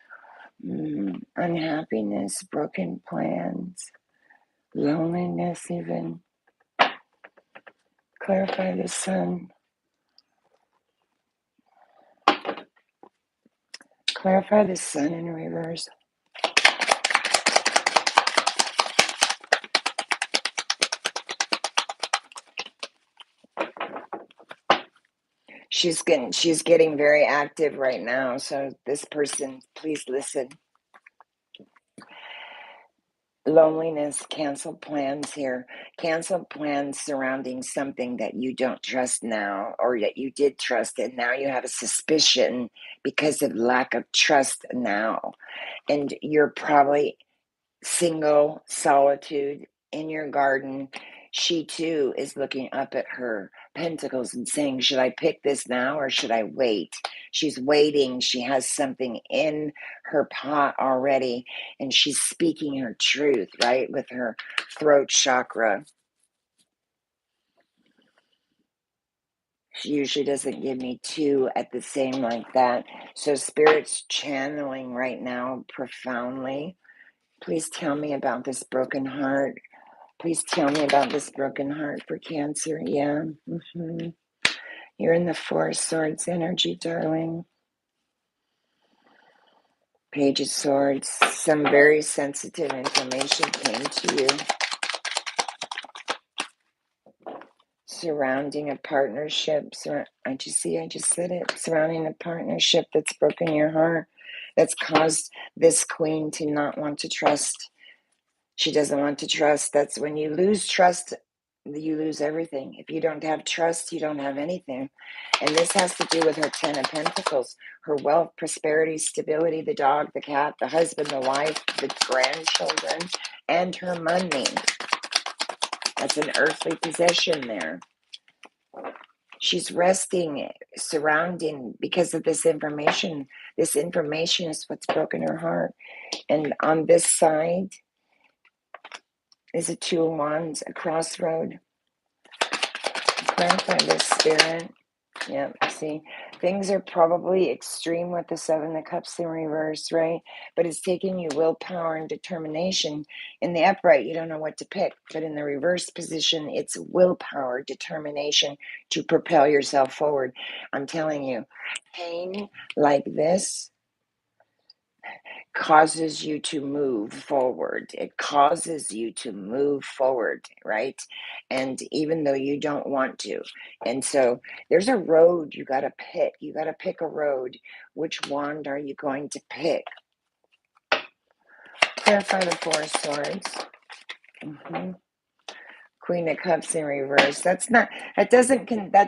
unhappiness, broken plans, loneliness even. Clarify the sun. Clarify the sun in reverse. She's getting very active right now. So this person, please listen. Loneliness, cancel plans here. Cancel plans surrounding something that you don't trust now, or that you did trust, and now you have a suspicion because of lack of trust now. And you're probably single, solitude in your garden. She too is looking up at her pentacles and saying, should I pick this now or should I wait? She's waiting. She has something in her pot already, and she's speaking her truth, right? With her throat chakra. She usually doesn't give me two at the same like that. So Spirit's channeling right now profoundly. Please tell me about this broken heart. Please tell me about this broken heart for Cancer. Yeah. You're in the Four of Swords energy, darling. Page of Swords. Some very sensitive information came to you. Surrounding a partnership. I just said it. Surrounding a partnership that's broken your heart. That's caused this Queen to not want to trust. She doesn't want to trust. That's when you lose trust, you lose everything. If you don't have trust, you don't have anything. And this has to do with her Ten of Pentacles, her wealth, prosperity, stability, the dog, the cat, the husband, the wife, the grandchildren, and her money. That's an earthly possession there. She's resting, surrounding, because of this information. This information is what's broken her heart. And on this side is a Two of Wands, a crossroad. Clarify this, Spirit. Yeah, see, things are probably extreme with the Seven of Cups in reverse, right? But it's taking you willpower and determination. In the upright, you don't know what to pick. But in the reverse position, it's willpower, determination to propel yourself forward. I'm telling you, pain like this causes you to move forward. It causes you to move forward, right? And even though you don't want to. And so there's a road you got to pick. You got to pick a road. Which wand are you going to pick? Clarify the Four of Swords. Queen of Cups in reverse. That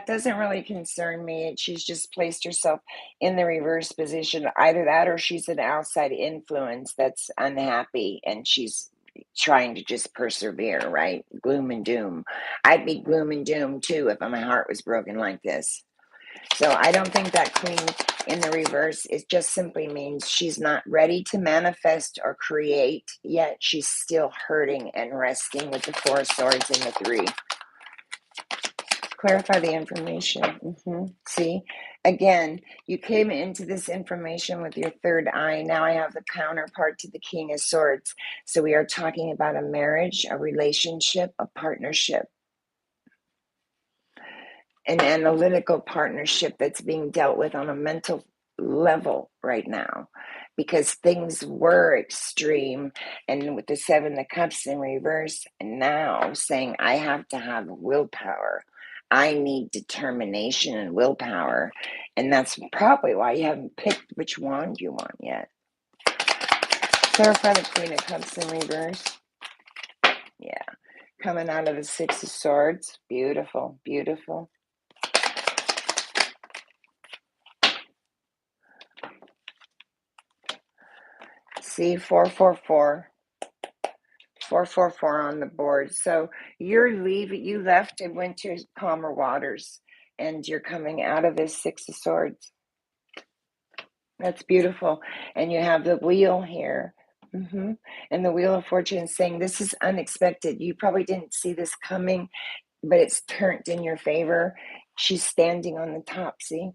doesn't really concern me. She's just placed herself in the reverse position. Either that or she's an outside influence that's unhappy and she's trying to just persevere, right? Gloom and doom. I'd be gloom and doom too if my heart was broken like this. So I don't think that Queen in the reverse, it just simply means she's not ready to manifest or create yet. She's still hurting and resting with the Four of Swords and the Three. Clarify the information. See, again, you came into this information with your third eye. Now I have the counterpart to the King of Swords. So we are talking about a marriage, a relationship, a partnership. An analytical partnership that's being dealt with on a mental level right now, because things were extreme, and with the Seven of Cups in reverse, and now saying I have to have willpower, I need determination and willpower, and that's probably why you haven't picked which wand you want yet. Clarify the Queen of Cups in reverse. Yeah. coming out of the Six of Swords. Beautiful, beautiful. See, 444. 444 on the board. So you left and went to calmer waters, and you're coming out of this Six of Swords. That's beautiful. And you have the wheel here. And the Wheel of Fortune is saying this is unexpected. You probably didn't see this coming, but it's turned in your favor. She's standing on the top, see?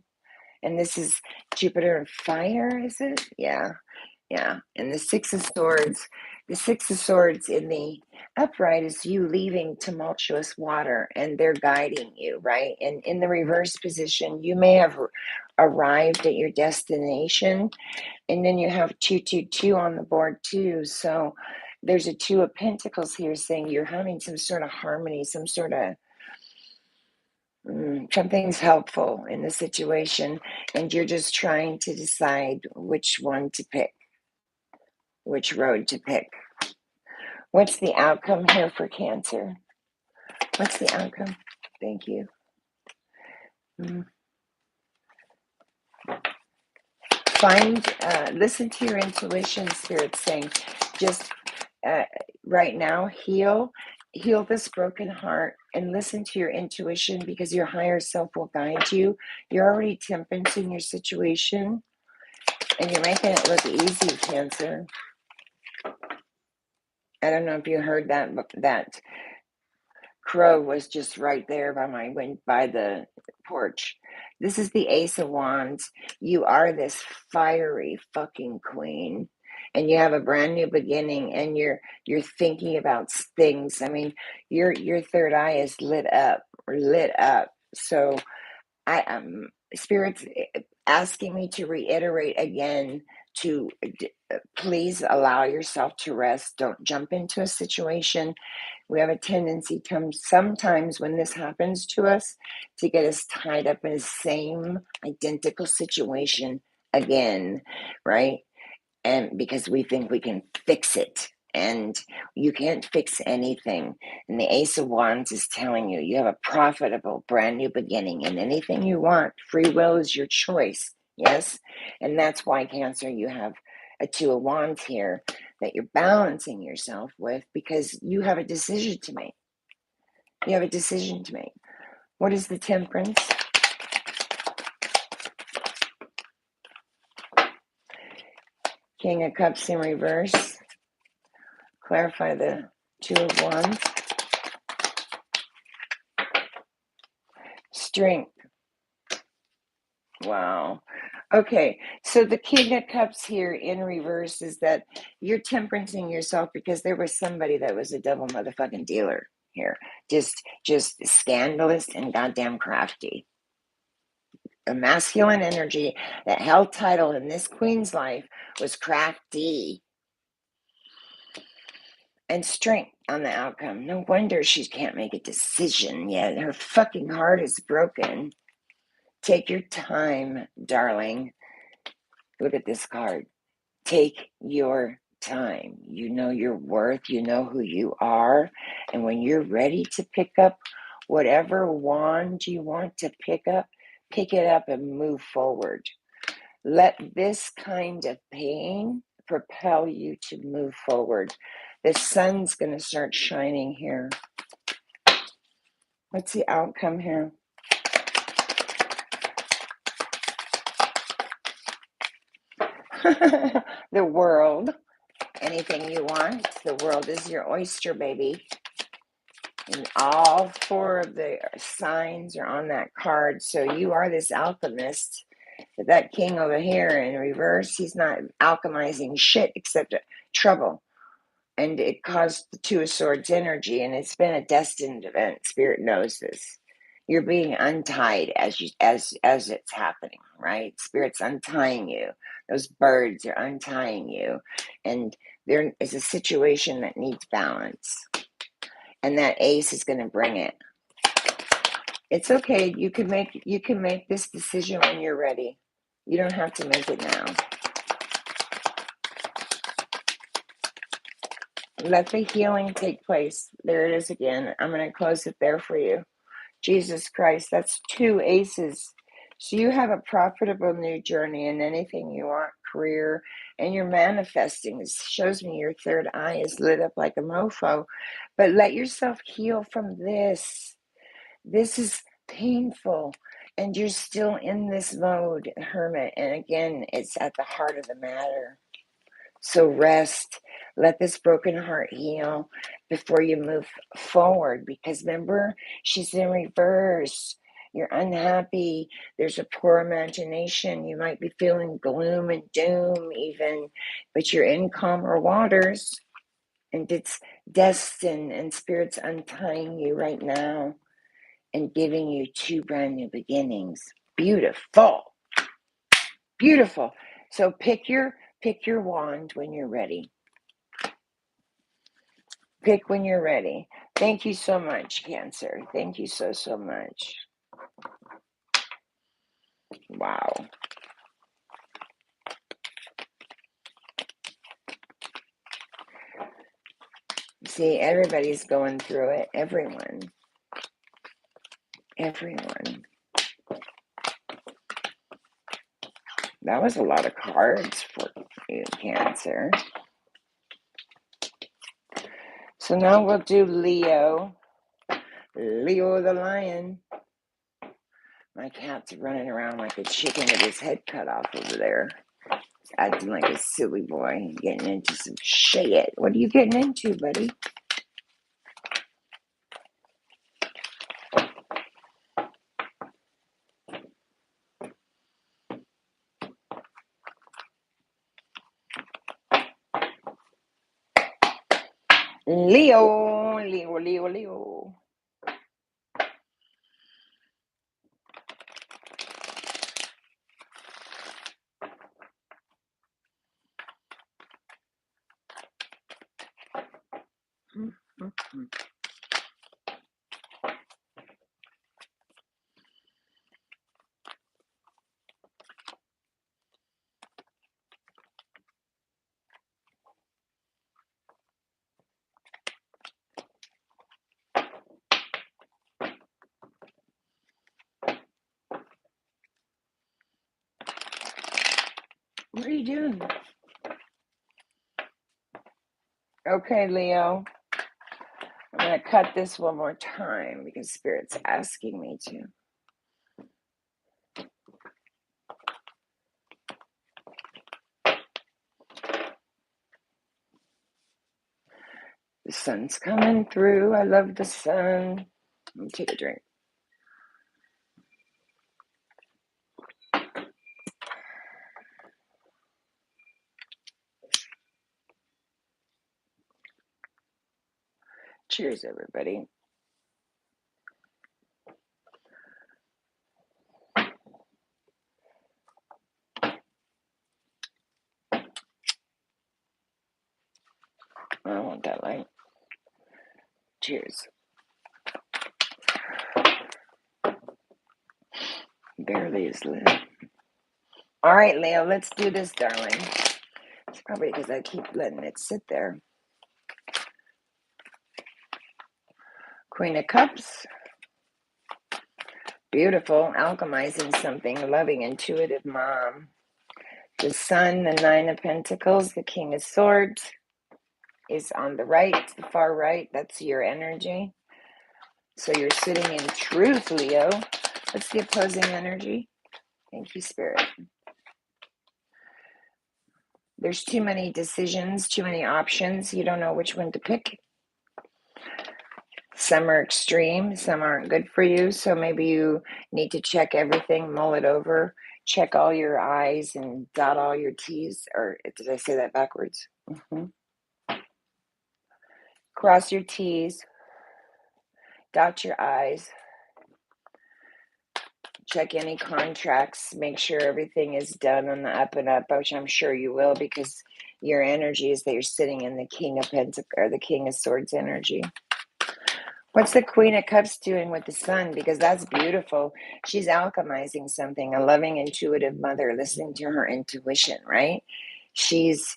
And this is Jupiter and fire, is it? Yeah. Yeah. And the Six of Swords in the upright is you leaving tumultuous water, and they're guiding you, right? And in the reverse position, you may have arrived at your destination. And then you have 222 on the board too. So there's a Two of Pentacles here saying you're having some sort of harmony, some sort of something's helpful in the situation, and you're just trying to decide which one to pick, which road to pick. What's the outcome here for Cancer? What's the outcome? Thank you. Listen to your intuition, Spirit saying, just right now, heal this broken heart and listen to your intuition, because your higher self will guide you. You're already temperancing your situation, and you're making it look easy, Cancer. I don't know if you heard that, but that crow was just right there by the porch. This is the Ace of Wands. You are this fiery fucking queen, and you have a brand new beginning, and you're thinking about things. I mean, your third eye is lit up. So I Spirit's asking me to reiterate again to please allow yourself to rest. Don't jump into a situation. We have a tendency sometimes when this happens to us to get us tied up in the same identical situation again, right? And because we think we can fix it, and you can't fix anything. And the Ace of Wands is telling you you have a profitable brand new beginning, and anything you want. Free will is your choice. Yes. And that's why, Cancer, you have a Two of Wands here that you're balancing yourself with, because you have a decision to make. You have a decision to make. What is the Temperance? King of Cups in reverse. Clarify the Two of Wands. Strength. Wow. Okay, so the King of Cups here in reverse is that you're temperancing yourself because there was somebody that was a double motherfucking dealer here. Just scandalous and goddamn crafty. A masculine energy that held title in this queen's life was crafty. And strength on the outcome. No wonder she can't make a decision yet. Her fucking heart is broken. Take your time, darling. Look at this card. Take your time. You know your worth. You know who you are. And when you're ready to pick up whatever wand you want to pick it up and move forward. Let this kind of pain propel you to move forward. The sun's going to start shining here. What's the outcome here? The world. Anything you want. The world is your oyster, baby. And all four of the signs are on that card. So you are this alchemist. But that king over here in reverse, he's not alchemizing shit except trouble. And it caused the Two of Swords energy, and it's been a destined event. Spirit knows this. You're being untied as it's happening, right? Spirit's untying you. Those birds are untying you, and there is a situation that needs balance, and that ace is going to bring it. It's okay. You can make this decision when you're ready. You don't have to make it now. Let the healing take place. There it is again. I'm going to close it there for you. Jesus Christ, that's 2 aces. So you have a profitable new journey in anything you want, career, and you're manifesting. It shows me your third eye is lit up like a mofo. But let yourself heal from this. This is painful. And you're still in this mode, hermit. And again, it's at the heart of the matter. So rest, let this broken heart heal before you move forward. Because remember, she's in reverse. You're unhappy. There's a poor imagination. You might be feeling gloom and doom even, but you're in calmer waters. And it's destined, and Spirit's untying you right now and giving you 2 brand new beginnings. Beautiful. Beautiful. So pick your wand when you're ready. Pick when you're ready. Thank you so much, Cancer. Thank you so, so much. Wow. See, everybody's going through it. Everyone. That was a lot of cards for you, Cancer. So now we'll do Leo. Leo the lion. My cat's running around like a chicken with his head cut off over there. Acting like a silly boy, getting into some shit. What are you getting into, buddy? Leo, Leo, Leo, Leo. What are you doing? Okay, Leo. I'm going to cut this one more time because Spirit's asking me to. The sun's coming through. I love the sun. Let me take a drink. Cheers, everybody. I don't want that light. Cheers. Barely is lit. All right, Leo, let's do this, darling. It's probably because I keep letting it sit there. Queen of Cups. Beautiful. Alchemizing something. Loving, intuitive mom. The Sun, the 9 of Pentacles, the King of Swords is on the right, the far right. That's your energy. So you're sitting in truth, Leo. What's the opposing energy? Thank you, Spirit. There's too many decisions, too many options. You don't know which one to pick. Some are extreme, some aren't good for you. So maybe you need to check everything, mull it over, check all your I's and dot all your T's. Or did I say that backwards? Cross your T's, dot your I's, check any contracts, make sure everything is done on the up and up, which I'm sure you will because your energy is that you're sitting in the King of Pentacles or the King of Swords energy. What's the Queen of Cups doing with the Sun? Because that's beautiful. She's alchemizing something, a loving, intuitive mother, listening to her intuition, right? She's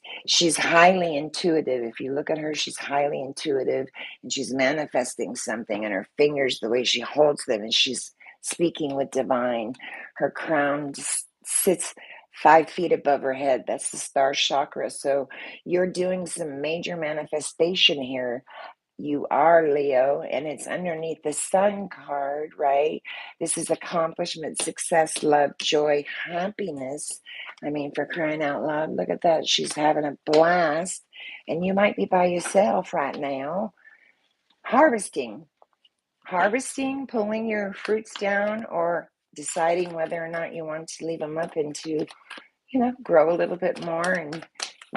highly intuitive. If you look at her, she's highly intuitive, and she's manifesting something, and her fingers, the way she holds them, and she's speaking with divine. Her crown sits 5 feet above her head. That's the star chakra. So you're doing some major manifestation here. You are Leo, and it's underneath the Sun card, right? This is accomplishment, success, love, joy, happiness. I mean, for crying out loud, look at that. She's having a blast, and you might be by yourself right now, harvesting, pulling your fruits down, or deciding whether or not you want to leave them up and to, grow a little bit more and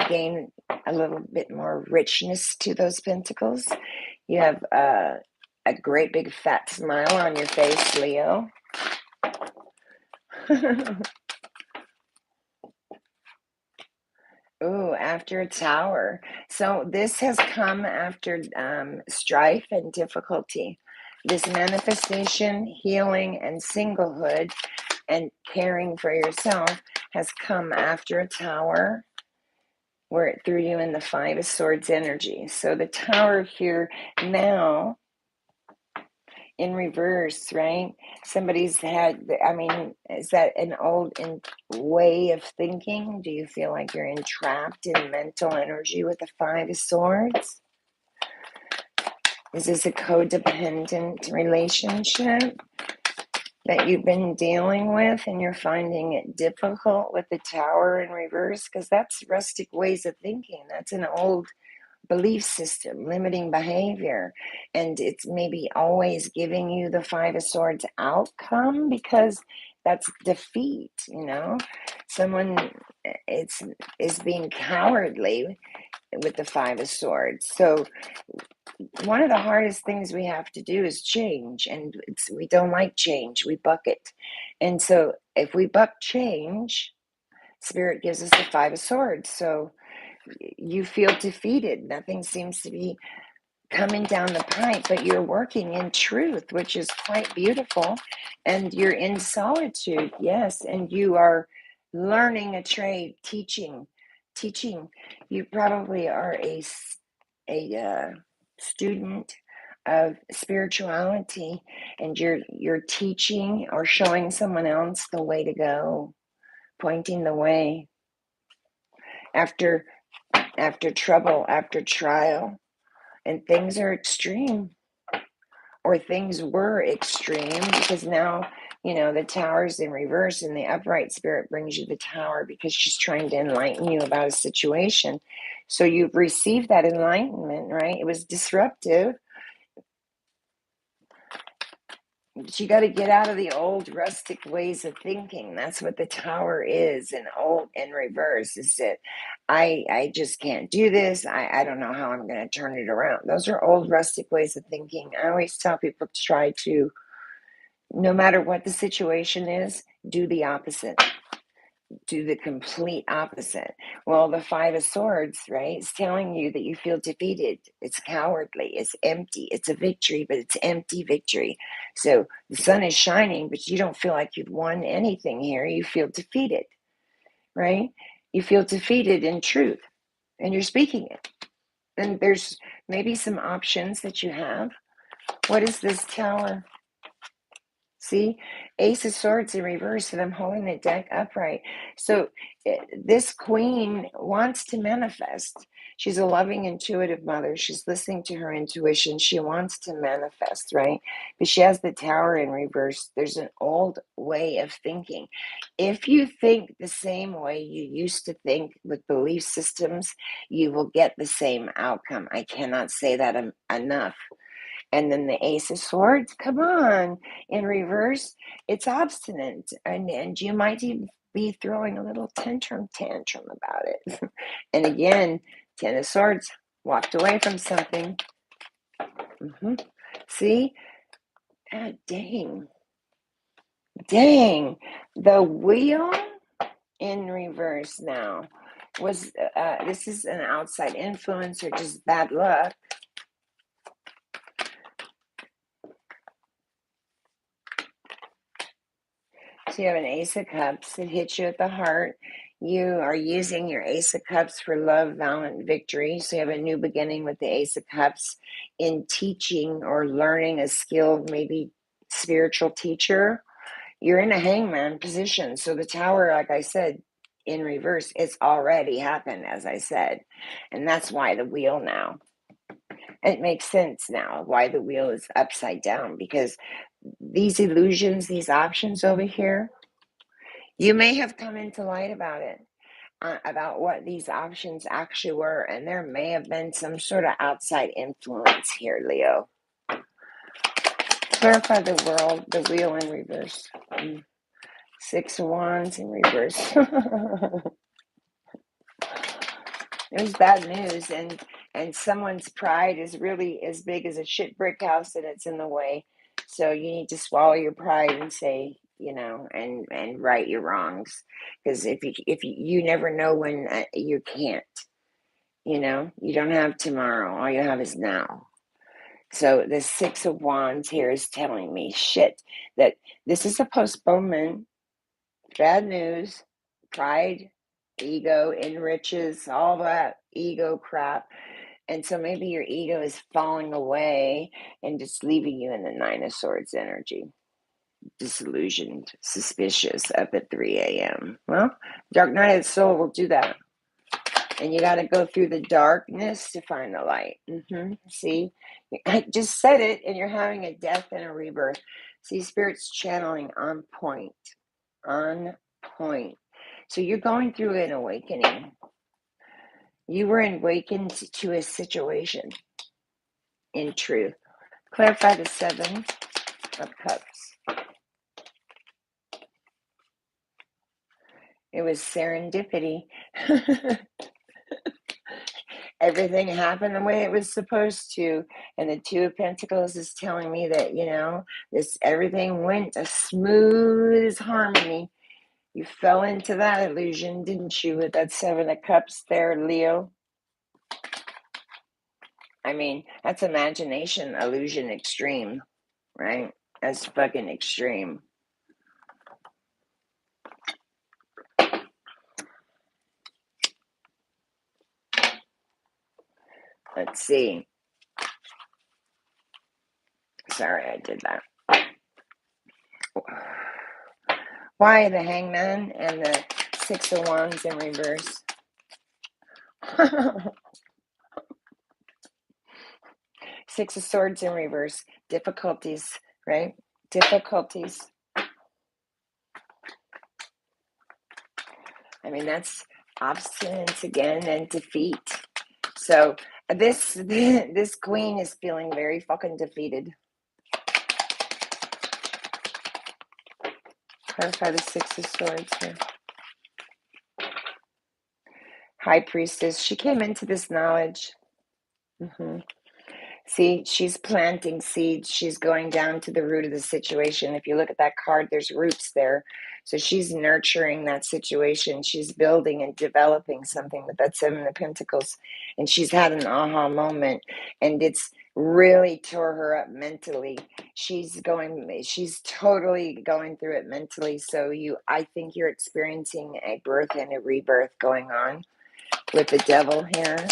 gain a little bit more richness to those pentacles. You have a great big fat smile on your face, Leo. Ooh, after a tower. So this has come after strife and difficulty. This manifestation, healing, and singlehood and caring for yourself has come after a tower, where it threw you in the Five of Swords energy. So the tower here now in reverse, right? Somebody's had, I mean, is that an old way of thinking? Do you feel like you're entrapped in mental energy with the Five of Swords? Is this a codependent relationship that you've been dealing with and you're finding it difficult with the tower in reverse? Because that's rustic ways of thinking. That's an old belief system, limiting behavior, and it's maybe always giving you the Five of Swords outcome because that's defeat. Someone is being cowardly with the Five of Swords. So one of the hardest things we have to do is change, and we don't like change. We buck it, and so if we buck change, Spirit gives us the Five of Swords. So you feel defeated. Nothing seems to be coming down the pipe, but you're working in truth, which is quite beautiful. And you're in solitude, yes, and you are learning a trade, teaching. You probably are a student of spirituality, and you're teaching or showing someone else the way to go, pointing the way after trouble, after trial, and things are extreme, or things were extreme, because now, the tower's in reverse, and the upright Spirit brings you the tower because she's trying to enlighten you about a situation. So you've received that enlightenment, right? It was disruptive. But you got to get out of the old rustic ways of thinking. That's what the tower is, and old and reverse is that I just can't do this. I don't know how I'm going to turn it around. Those are old rustic ways of thinking. I always tell people to try to, no matter what the situation is, do the opposite. Do the complete opposite. Well, the Five of Swords, right? It's telling you that you feel defeated. It's cowardly. It's empty. It's a victory, but it's empty victory. So the sun is shining, but you don't feel like you've won anything here. You feel defeated, right? You feel defeated in truth, and you're speaking it. And there's maybe some options that you have. What is this tower? See, Ace of Swords in reverse, and I'm holding the deck upright. So this queen wants to manifest. She's a loving, intuitive mother. She's listening to her intuition. She wants to manifest, right? But she has the tower in reverse. There's an old way of thinking. If you think the same way you used to think with belief systems, you will get the same outcome. I cannot say that enough. And then the Ace of Swords, come on, in reverse, it's obstinate. And you might even be throwing a little tantrum about it. And again, Ten of Swords, walked away from something. See? Ah, dang. The wheel in reverse now was, this is an outside influence or just bad luck. So you have an Ace of Cups that hits you at the heart. You are using your Ace of Cups for love, valiant, victory. So you have a new beginning with the Ace of Cups in teaching or learning a skill, maybe spiritual teacher. You're in a hangman position. So the Tower, like I said, in reverse, it's already happened, as I said. And that's why the wheel now. It makes sense now why the wheel is upside down, because these illusions, these options over here, you may have come into light about it, about what these options actually were, and there may have been some sort of outside influence here, Leo. Clarify the world, the wheel in reverse. 6 of Wands in reverse. It was bad news, and someone's pride is really as big as a shit brick house, and it's in the way. So you need to swallow your pride and say, and right your wrongs, because if you never know when you can't, you don't have tomorrow. All you have is now. So the 6 of Wands here is telling me shit, that this is a postponement, bad news, pride, ego enriches, all that ego crap. And so maybe your ego is falling away and just leaving you in the 9 of Swords energy. Disillusioned, suspicious, up at 3 a.m. Well, dark night of the soul will do that. And you got to go through the darkness to find the light. See, I just said it, and you're having a death and a rebirth. See, Spirit's channeling on point. On point. So you're going through an awakening. You were awakened to a situation, in truth. Clarify the 7 of Cups. It was serendipity. Everything happened the way it was supposed to. And the 2 of Pentacles is telling me that, everything went as smooth as harmony. You fell into that illusion, didn't you, with that 7 of Cups there, Leo? I mean, that's imagination, illusion extreme, right? That's fucking extreme. Let's see. Sorry, I did that. Why the Hangman and the 6 of Wands in reverse? 6 of Swords in reverse. Difficulties, right? Difficulties. I mean, that's obstinance again and defeat. So this queen is feeling very fucking defeated. Clarify the 6 of Swords here. High Priestess. She came into this knowledge. See, she's planting seeds. She's going down to the root of the situation. If you look at that card, there's roots there. So she's nurturing that situation. She's building and developing something with that 7 of Pentacles. And she's had an aha moment. And it's really tore her up mentally. She's totally going through it mentally. So I think you're experiencing a birth and a rebirth going on with the Devil here.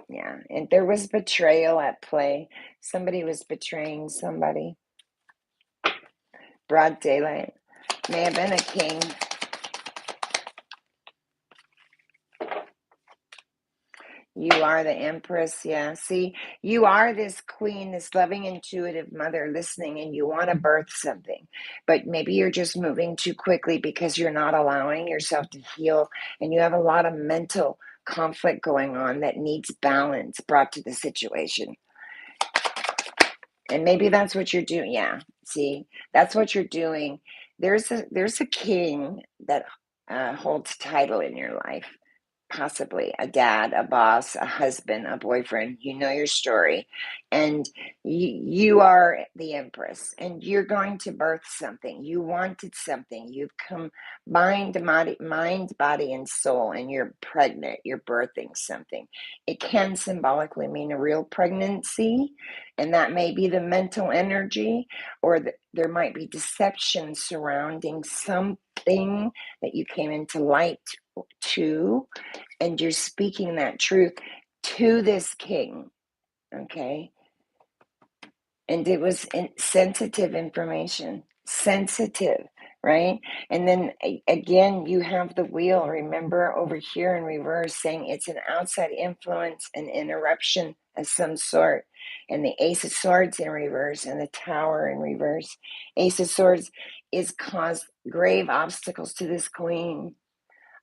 Yeah, and there was betrayal at play. Somebody was betraying somebody. Broad daylight. May have been a king. You are the Empress, yeah. See, you are this queen, this loving, intuitive mother listening, and you want to birth something. But maybe you're just moving too quickly because you're not allowing yourself to heal, and you have a lot of mental conflict going on that needs balance brought to the situation. And maybe that's what you're doing. Yeah, see, that's what you're doing. There's a king that holds title in your life. possibly a dad, a boss, a husband, a boyfriend. You know your story, and you are the Empress, and you're going to birth something. You wanted something. You've combined mind, body, and soul, and you're pregnant. You're birthing something. It can symbolically mean a real pregnancy, and that may be the mental energy, or there might be deception surrounding something that you came into light to, and you're speaking that truth to this king, okay? And it was sensitive information, sensitive, right? And then again, you have the wheel, remember, over here in reverse, saying it's an outside influence, an interruption of some sort. And the Ace of Swords in reverse and the Tower in reverse. Ace of Swords is caused grave obstacles to this queen.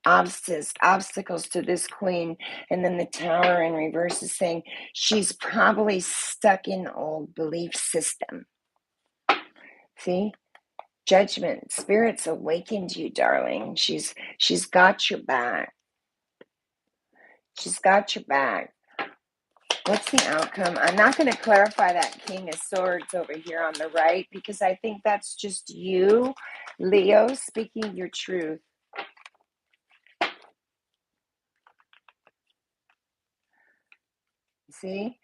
Obstacles to this queen. And then the Tower in reverse is saying she's probably stuck in old belief system. See? Judgment. Spirit's awakened you, darling. She's got your back. She's got your back. What's the outcome? I'm not going to clarify that King of Swords over here on the right, because I think that's just you, Leo, speaking your truth. See?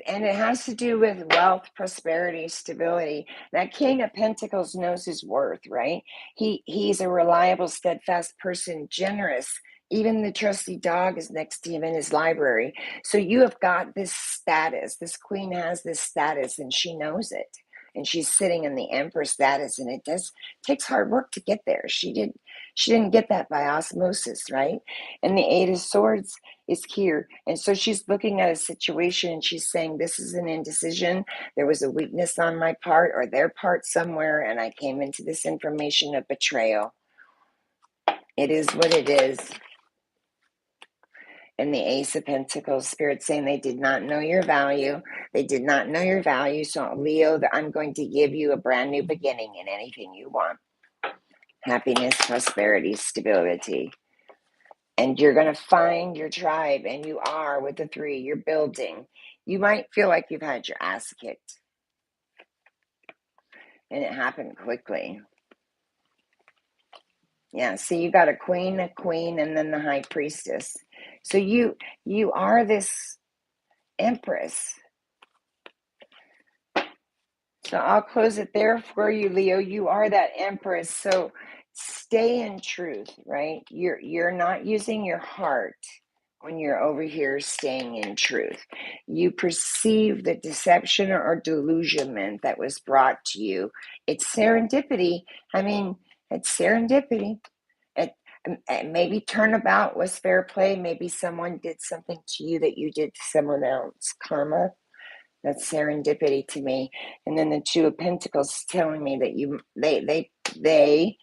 And it has to do with wealth, prosperity, stability. That King of Pentacles knows his worth, right? He's a reliable, steadfast person, generous. Even the trusty dog is next to him in his library. So you have got this status. This queen has this status, and she knows it. And she's sitting in the Empress status, and it takes hard work to get there. She didn't get that by osmosis, right? And the Eight of Swords is here. And so she's looking at a situation and she's saying, this is an indecision. There was a weakness on my part or their part somewhere, and I came into this information of betrayal. It is what it is. And the Ace of Pentacles, Spirit saying they did not know your value. They did not know your value. So Leo, I'm going to give you a brand new beginning in anything you want. Happiness, prosperity, stability. And you're going to find your tribe, and you are with the 3. You're building. You might feel like you've had your ass kicked, and it happened quickly. Yeah, see, you got a queen, and then the high priestess. So you are this Empress. So I'll close it there for you, Leo. You are that Empress. So stay in truth, right? You're not using your heart when you're over here staying in truth. You perceive the deception or delusionment that was brought to you. It's serendipity. I mean, it's serendipity. It maybe turnabout was fair play. Maybe someone did something to you that you did to someone else. Karma. That's serendipity to me. And then the Two of Pentacles telling me that they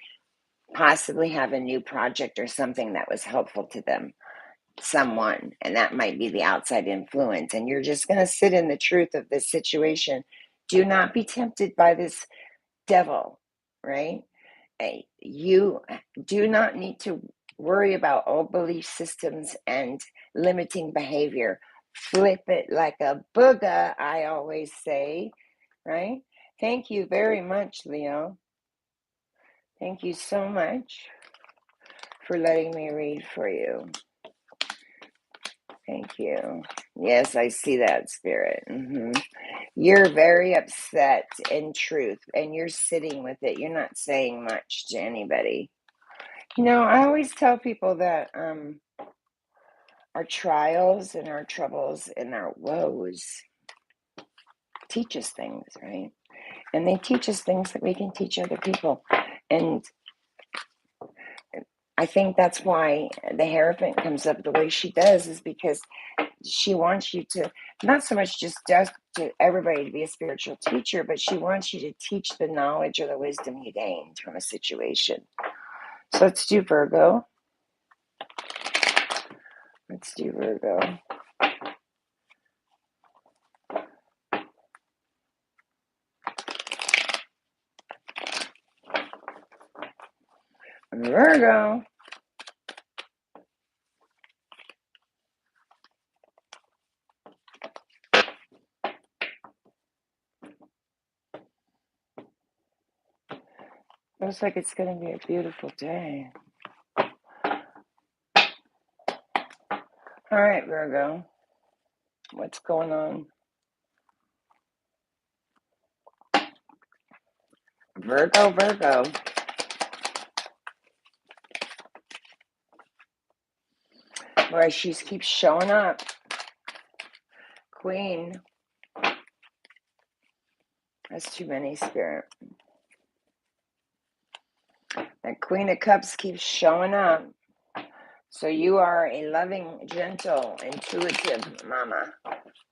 possibly have a new project or something that was helpful to them. Someone, and that might be the outside influence, and you're just going to sit in the truth of this situation. Do not be tempted by this devil, right? You do not need to worry about old belief systems and limiting behavior. Flip it like a booger, I always say, right? Thank you very much, Leo. Thank you so much for letting me read for you. Thank you. Yes, I see that, Spirit. You're very upset in truth, and you're sitting with it. You're not saying much to anybody. You know, I always tell people that our trials and our troubles and our woes teach us things, right? And they teach us things that we can teach other people. And I think that's why the Hierophant comes up the way she does, is because she wants you to, not so much just to everybody to be a spiritual teacher, but she wants you to teach the knowledge or the wisdom you gained from a situation. So let's do Virgo. Let's do Virgo. Virgo. Looks like it's going to be a beautiful day. All right, Virgo. What's going on? Virgo. Boy, she keeps showing up. Queen. That's too many, Spirit. That Queen of Cups keeps showing up. So you are a loving, gentle, intuitive mama,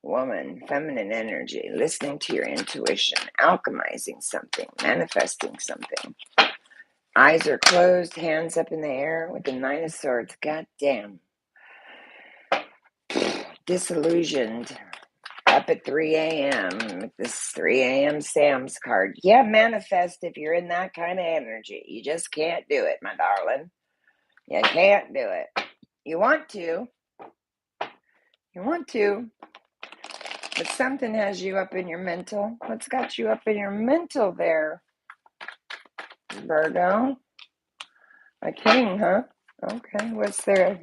woman, feminine energy, listening to your intuition, alchemizing something, manifesting something. Eyes are closed, hands up in the air with the Nine of Swords. God damn. Disillusioned. Up at 3 a.m. with this 3 a.m. Sam's card. Yeah, manifest if you're in that kind of energy. You just can't do it, my darling. You can't do it. You want to. You want to. But something has you up in your mental. What's got you up in your mental there, Virgo? A king, huh? Okay, what's there?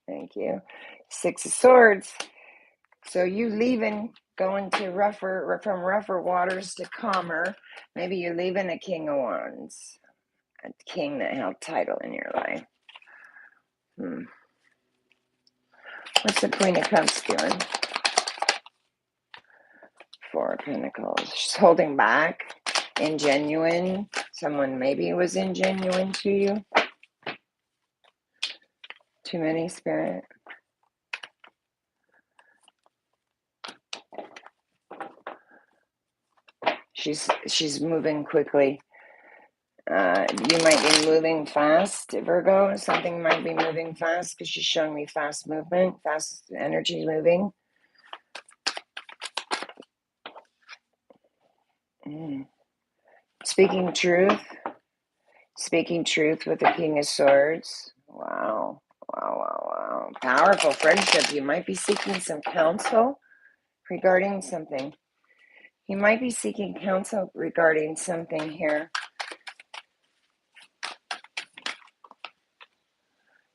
Thank you. Six of Swords. So you leaving, going to from rougher waters to calmer. Maybe you're leaving a King of Wands, a king that held title in your life. What's the Queen of Cups doing? Four of Pentacles. She's holding back, ingenuine. Someone maybe was ingenuine to you. Too many, Spirit. She's moving quickly. You might be moving fast, Virgo. Something might be moving fast because she's showing me fast movement, fast energy moving. Speaking truth with the King of Swords. Wow. Powerful friendship. You might be seeking some counsel regarding something. You might be seeking counsel regarding something here.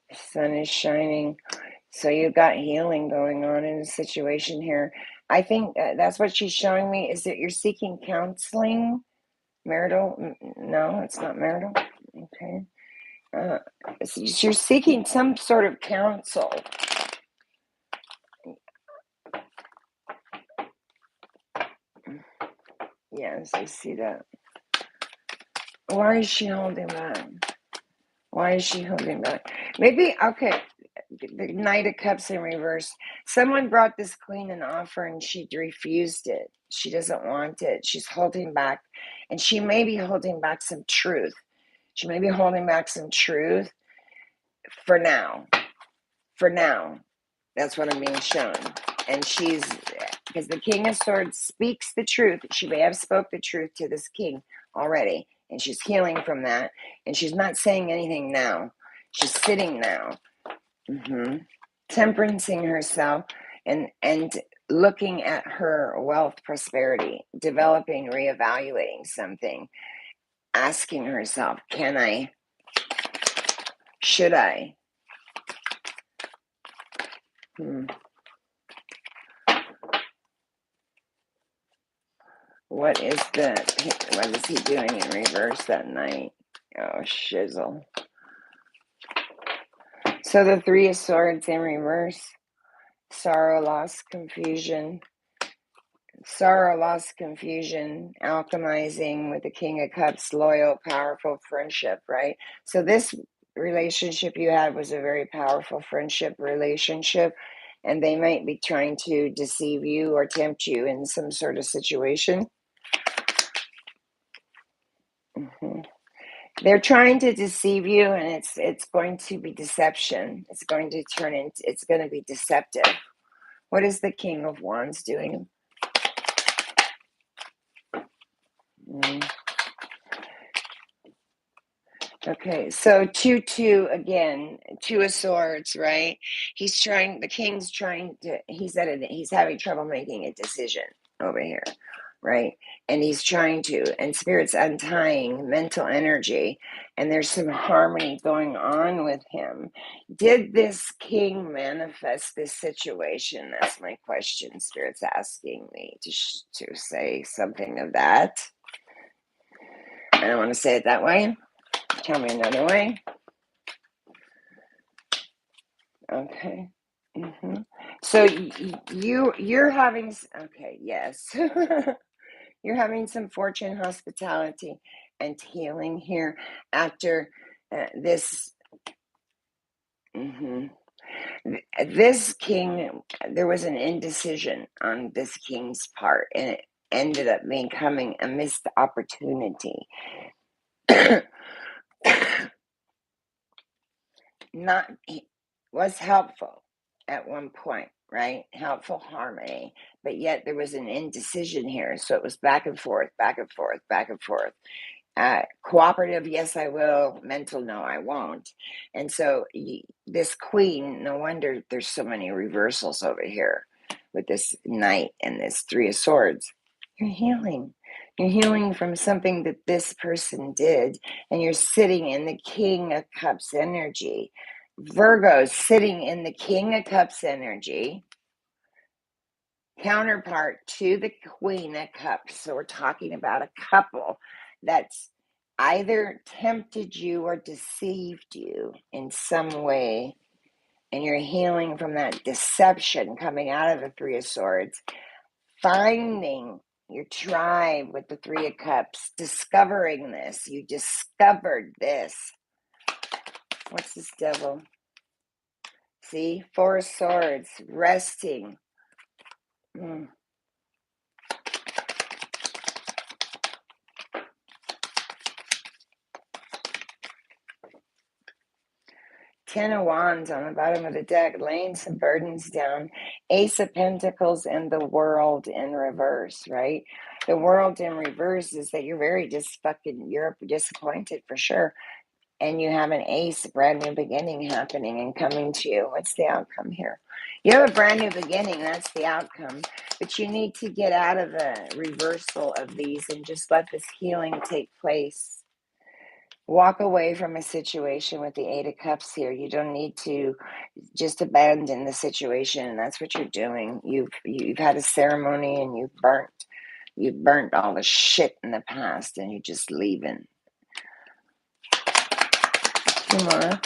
The sun is shining. So you've got healing going on in a situation here. I think that's what she's showing me, is that you're seeking counseling. Marital? No, it's not marital. Okay. So you're seeking some sort of counsel. Yes, I see that. Why is she holding back? Why is she holding back? Maybe, okay, the Knight of Cups in reverse. Someone brought this queen an offer and she refused it. She doesn't want it. She's holding back. And she may be holding back some truth. She may be holding back some truth for now. For now. That's what I'm being shown. And she's, because the King of Swords speaks the truth. She may have spoke the truth to this king already. And she's healing from that. And she's not saying anything now. She's sitting now. Temperancing herself and looking at her wealth, prosperity, developing, reevaluating something, asking herself, can I? Should I? What is he doing in reverse that night? Oh, shizzle. So the Three of Swords in reverse. Sorrow, loss, confusion. Sorrow, loss, confusion. Alchemizing with the King of Cups. Loyal, powerful friendship, right? So this relationship you had was a very powerful friendship relationship. And they might be trying to deceive you or tempt you in some sort of situation. They're trying to deceive you, and it's going to be deception. It's going to be deceptive. What is the King of Wands doing? Okay, so 2-2 again, Two of Swords, right? He's having trouble making a decision over here. right? And he's trying to, and Spirit's untying mental energy, and there's some harmony going on with him. Did this king manifest this situation? That's my question. Spirit's asking me to say something of that. I don't want to say it that way. Tell me another way. Okay. So you're having, okay, yes. You're having some fortune, hospitality, and healing here after this. This king, there was an indecision on this king's part, and it ended up becoming a missed opportunity. Not was helpful at one point, right? Helpful harmony, but yet there was an indecision here, so it was back and forth, back and forth, back and forth. Cooperative, yes, I will. Mental, no, I won't. And so this queen, no wonder there's so many reversals over here with this knight and this three of swords. You're healing. You're healing from something that this person did, and you're sitting in the King of Cups energy. Virgo sitting in the King of Cups energy, counterpart to the Queen of Cups. So we're talking about a couple that's either tempted you or deceived you in some way, and you're healing from that deception coming out of the Three of Swords, finding your tribe with the Three of Cups, discovering this. You discovered this. What's this devil? See? Four of Swords, resting. 10 of Wands on the bottom of the deck, laying some burdens down. Ace of Pentacles and the World in reverse, right? The World in reverse is that you're very you're disappointed for sure. And you have an ace, a brand new beginning happening and coming to you. What's the outcome here? You have a brand new beginning. That's the outcome. But you need to get out of the reversal of these and just let this healing take place. Walk away from a situation with the Eight of Cups here. You don't need to just abandon the situation. That's what you're doing. You've had a ceremony and you've burnt all the shit in the past, and you're just leaving. Two more.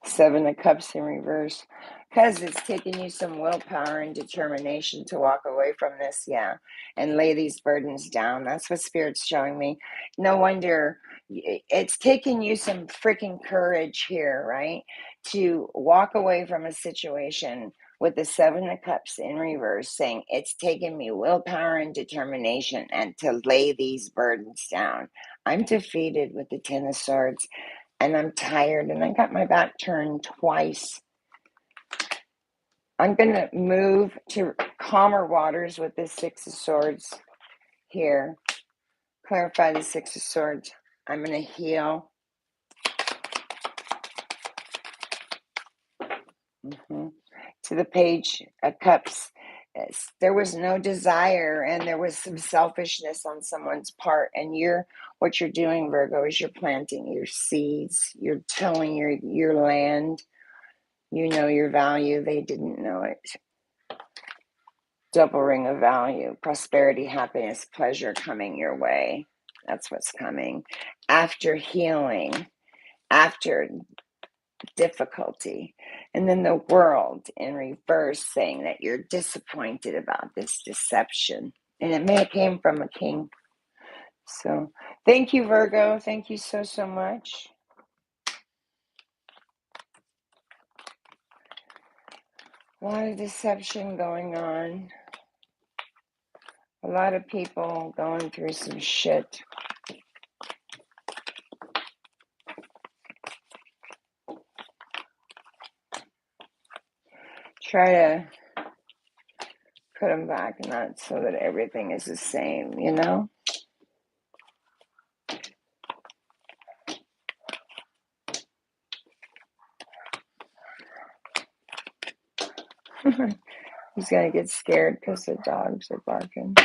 Seven of Cups in reverse, because it's taking you some willpower and determination to walk away from this, yeah, and lay these burdens down. That's what Spirit's showing me. No wonder it's taking you some freaking courage here, right, to walk away from a situation with the Seven of Cups in reverse, saying it's taken me willpower and determination and to lay these burdens down. I'm defeated with the Ten of Swords. And I'm tired, and I got my back turned twice. I'm going to move to calmer waters with this Six of Swords here. Clarify the Six of Swords. I'm going to heal. To the Page of Cups. There was no desire, and there was some selfishness on someone's part. And what you're doing, Virgo, is you're planting your seeds. You're tilling your land. You know your value. They didn't know it. Double ring of value, prosperity, happiness, pleasure coming your way. That's what's coming. After healing, after difficulty. And then the World in reverse saying that you're disappointed about this deception. And it may have came from a king. So thank you, Virgo. Thank you so, so much. A lot of deception going on. A lot of people going through some shit. Try to put them back, not so that everything is the same, you know? He's going to get scared because the dogs are barking.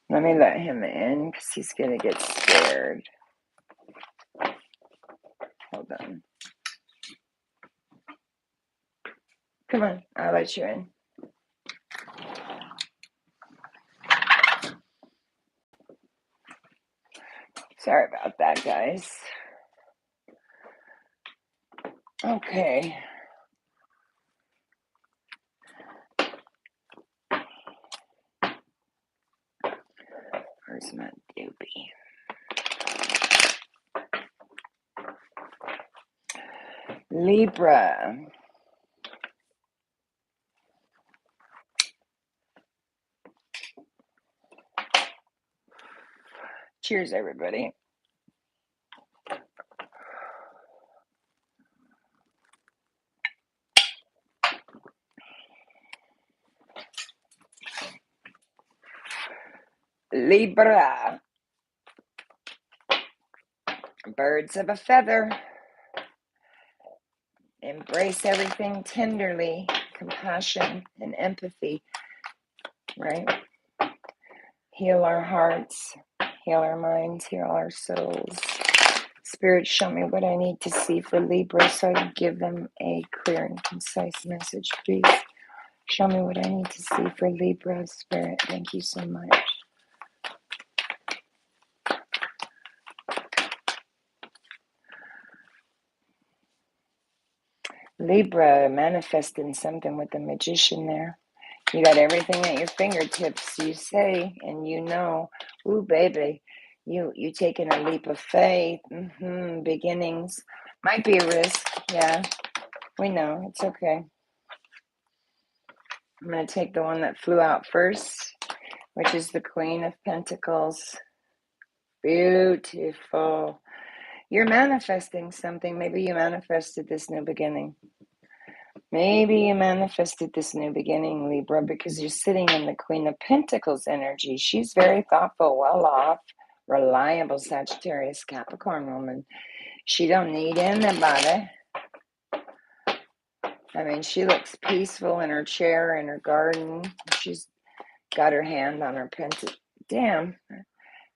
Let me let him in because he's going to get scared. Hold on. Come on, I'll let you in. Sorry about that, guys. Okay. Where's my doobie? Libra. Cheers, everybody. Libra. Birds of a feather. Embrace everything tenderly, compassion and empathy, right? Heal our hearts, heal our minds, heal our souls. Spirit, show me what I need to see for Libra so I can give them a clear and concise message, please. Show me what I need to see for Libra, Spirit. Thank you so much. Libra, manifesting something with the magician there. You got everything at your fingertips, you say, and you know. Ooh, baby, you taking a leap of faith. Beginnings. Might be a risk, yeah. We know, it's okay. I'm going to take the one that flew out first, which is the Queen of Pentacles. Beautiful. You're manifesting something. Maybe you manifested this new beginning. Maybe you manifested this new beginning, Libra, because you're sitting in the Queen of Pentacles energy. She's very thoughtful, well-off, reliable Sagittarius Capricorn woman. She don't need anybody. I mean, she looks peaceful in her chair, in her garden. She's got her hand on her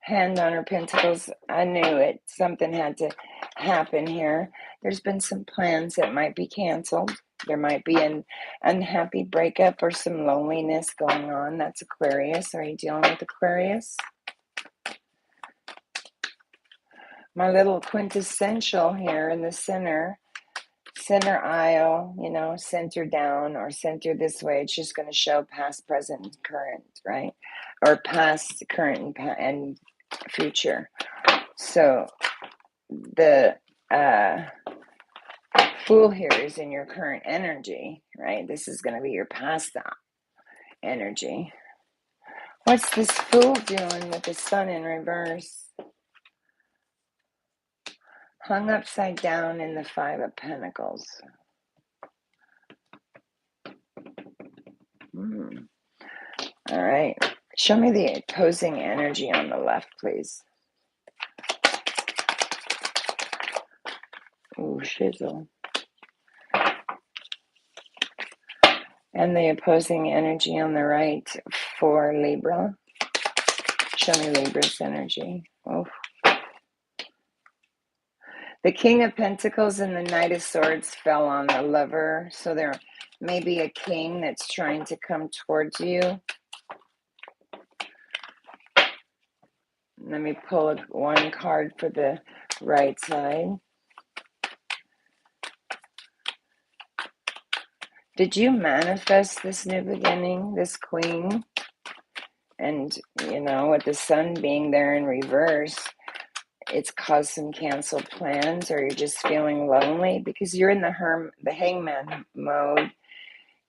hand on her pentacles. I knew it. Something had to happen here. There's been some plans that might be canceled. There might be an unhappy breakup or some loneliness going on. That's Aquarius. Are you dealing with Aquarius? My little quintessential here in the center aisle, you know, center down or center this way. It's just going to show past, present, and current, right? Or past, current, and future. So the Fool here is in your current energy, right? This is going to be your past energy. What's this Fool doing with the Sun in reverse? Hung upside down in the Five of Pentacles. All right. Show me the opposing energy on the left, please. Ooh, shizzle. And the opposing energy on the right for Libra. Show me Libra's energy. Oh. The King of Pentacles and the Knight of Swords fell on the Lover. So there may be a king that's trying to come towards you. Let me pull one card for the right side. Did you manifest this new beginning, this queen? And, you know, with the Sun being there in reverse, it's caused some canceled plans, or you're just feeling lonely because you're in the hangman mode.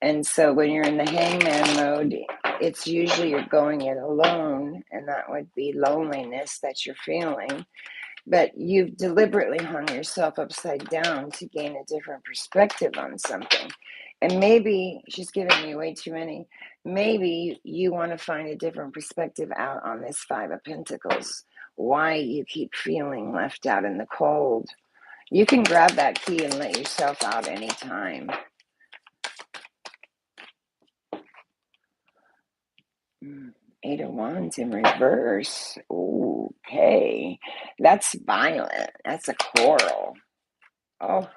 And so when you're in the hangman mode, it's usually you're going it alone, and that would be loneliness that you're feeling. But you've deliberately hung yourself upside down to gain a different perspective on something. And maybe she's giving me way too many. Maybe you want to find a different perspective out on this Five of Pentacles. Why you keep feeling left out in the cold. You can grab that key and let yourself out anytime. Eight of Wands in reverse. Okay. That's violent. That's a quarrel. Oh,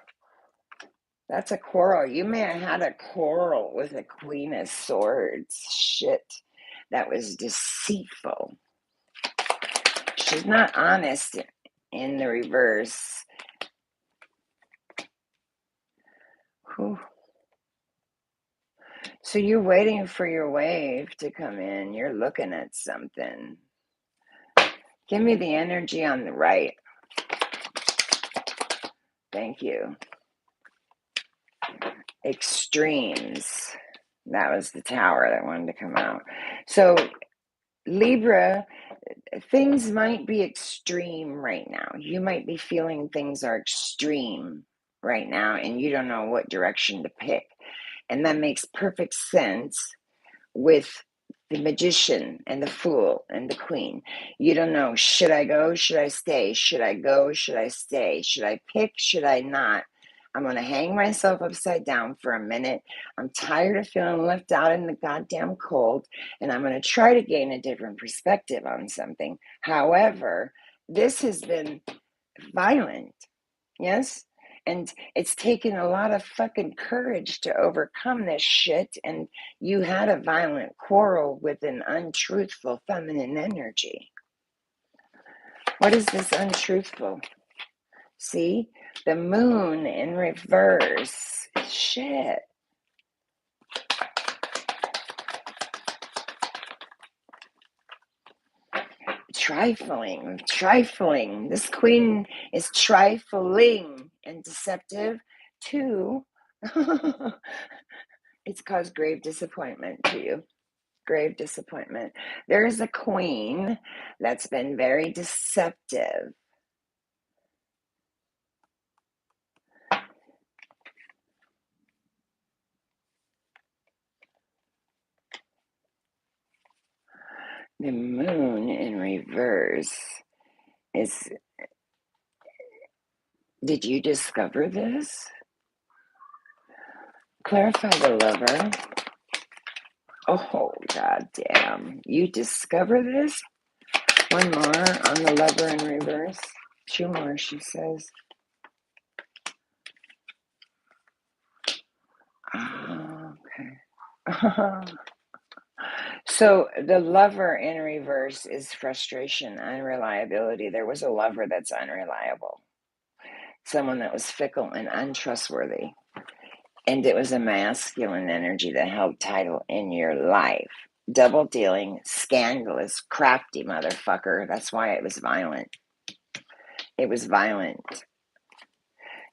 that's a quarrel. You may have had a quarrel with a Queen of Swords. Shit. That was deceitful. She's not honest in the reverse. Whew. So you're waiting for your wave to come in. You're looking at something. Give me the energy on the right. Thank you. Extremes. That was the tower that wanted to come out. So Libra, things might be extreme right now. You might be feeling things are extreme right now and you don't know what direction to pick. And that makes perfect sense with the Magician and the Fool and the Queen. You don't know, should I go? Should I stay? Should I go? Should I stay? Should I pick? Should I not? I'm going to hang myself upside down for a minute. I'm tired of feeling left out in the goddamn cold, and I'm going to try to gain a different perspective on something. However, this has been violent, yes? And it's taken a lot of fucking courage to overcome this shit, and you had a violent quarrel with an untruthful feminine energy. What is this untruthful? See? The moon in reverse. Shit. Trifling. This queen is trifling and deceptive too. It's caused grave disappointment to you. Grave disappointment. There is a queen that's been very deceptive. The moon in reverse is... Did you discover this? Clarify the Lover. Oh, goddamn. You discover this? One more on the Lover in reverse. Two more, she says. Oh, okay. So the Lover in reverse is frustration, unreliability. There was a lover that's unreliable. Someone that was fickle and untrustworthy. And it was a masculine energy that held title in your life. Double dealing, scandalous, crafty motherfucker. That's why it was violent. It was violent.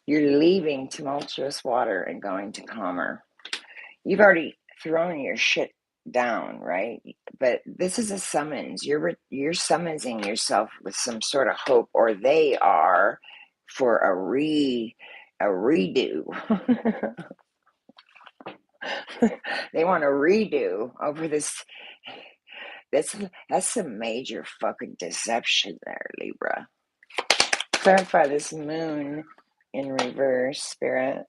You're leaving tumultuous water and going to calmer. You've already thrown your shit down, right? But this is a summons. You're summoning yourself with some sort of hope, or they are, for a redo. They want a redo over this. That's some major fucking deception there, Libra. Clarify this moon in reverse, Spirit.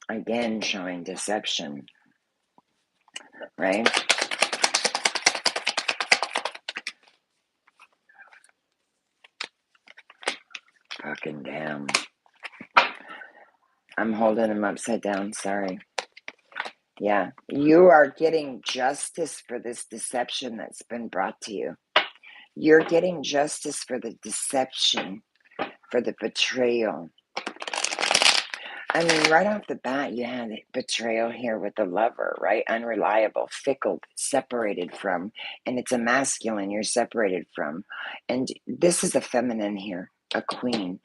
Again, showing deception, right? Fucking damn. I'm holding him upside down, sorry. Yeah, you are getting justice for this deception that's been brought to you. You're getting justice for the deception, for the betrayal. I mean, right off the bat, you had betrayal here with the Lover, right? Unreliable, fickle, separated from, and it's a masculine you're separated from. And this is a feminine here, a Queen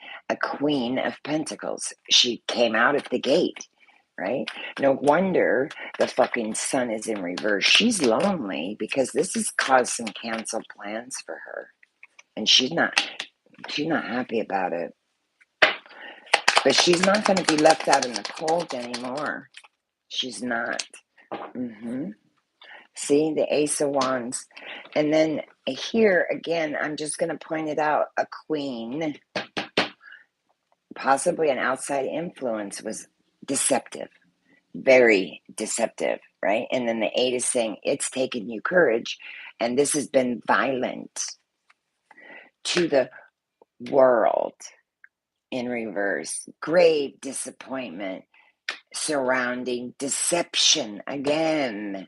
of Pentacles. She came out at the gate, right? No wonder the fucking Sun is in reverse. She's lonely because this has caused some canceled plans for her. And she's not happy about it. But she's not going to be left out in the cold anymore. She's not. See, the Ace of Wands. And then here, again, I'm just going to point it out, a queen, possibly an outside influence, was deceptive, very deceptive, right? And then the 8 is saying, it's taken you courage, and this has been violent to the world in reverse. Grave disappointment surrounding deception again.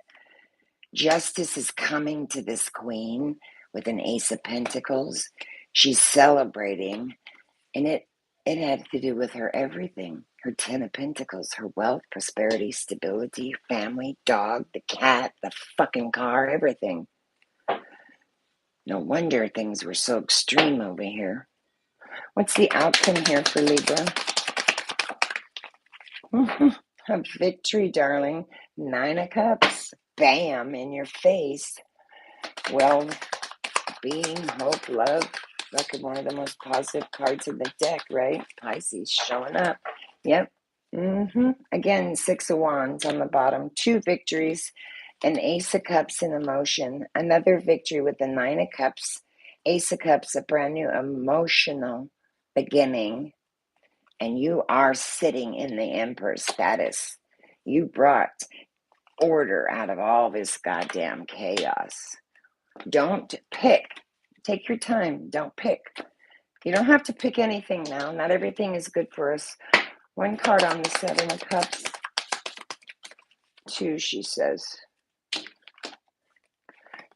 Justice is coming to this queen with an Ace of Pentacles. She's celebrating, and it had to do with her everything. Her 10 of Pentacles, her wealth, prosperity, stability, family, dog, the cat, the fucking car, everything. No wonder things were so extreme over here. What's the outcome here for Libra? A victory, darling. 9 of Cups. Bam, in your face. Well, being, hope, love. Look at one of the most positive cards in the deck, right? Pisces showing up. Yep. Again, 6 of Wands on the bottom. 2 victories. An Ace of Cups in emotion. Another victory with the 9 of Cups. Ace of Cups, a brand new emotional beginning. And you are sitting in the Emperor status. You brought order out of all this goddamn chaos. Don't pick. Take your time. Don't pick. You don't have to pick anything now. Not everything is good for us. One card on the 7 of Cups. 2, she says.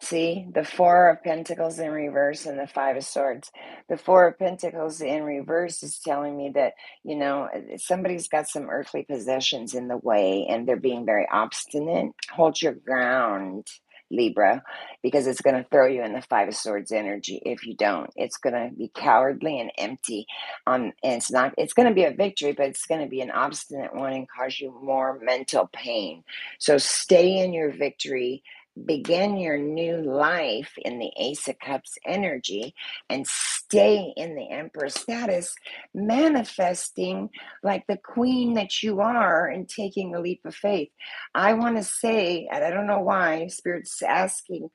See, the 4 of Pentacles in reverse and the 5 of Swords. The 4 of Pentacles in reverse is telling me that, you know, somebody's got some earthly possessions in the way and they're being very obstinate. Hold your ground, Libra, because it's going to throw you in the 5 of Swords energy if you don't. It's going to be cowardly and empty. And it's going to be a victory, but it's going to be an obstinate one and cause you more mental pain. So stay in your victory. Begin your new life in the Ace of Cups energy and stay in the Emperor status, manifesting like the queen that you are and taking a leap of faith. I want to say, and I don't know why, Spirit's asking,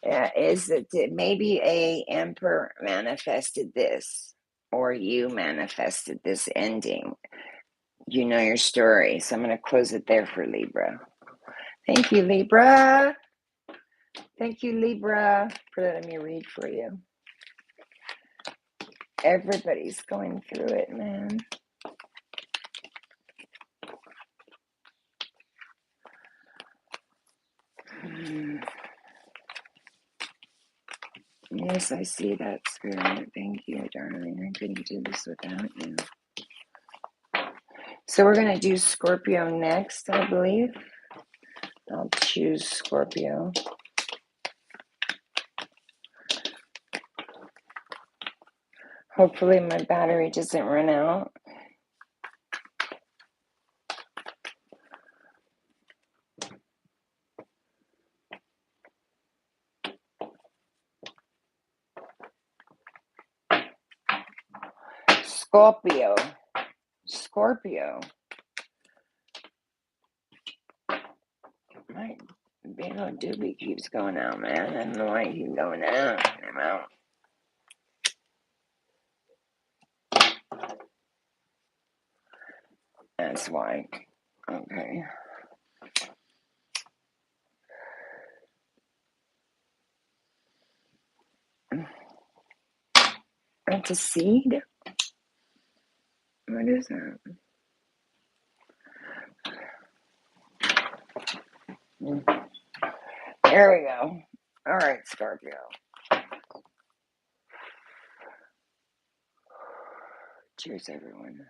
is that maybe a Emperor manifested this or you manifested this ending. You know your story. So I'm going to close it there for Libra. Thank you, Libra. Thank you, Libra, for letting me read for you. Everybody's going through it, man. Yes, I see that, Spirit. Thank you, darling. I couldn't do this without you. So we're going to do Scorpio next, I believe. I'll choose Scorpio. Hopefully my battery doesn't run out. Scorpio. My big old doobie keeps going out, man. I don't know why he keeps going out. I'm out. That's why. Okay. That's a seed? What is that? There we go. All right, Scorpio. Cheers, everyone.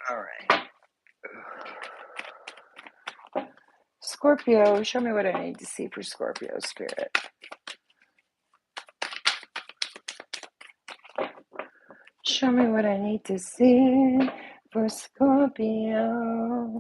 All right. Scorpio, show me what I need to see for Scorpio, Spirit. Show me what I need to see for Scorpio.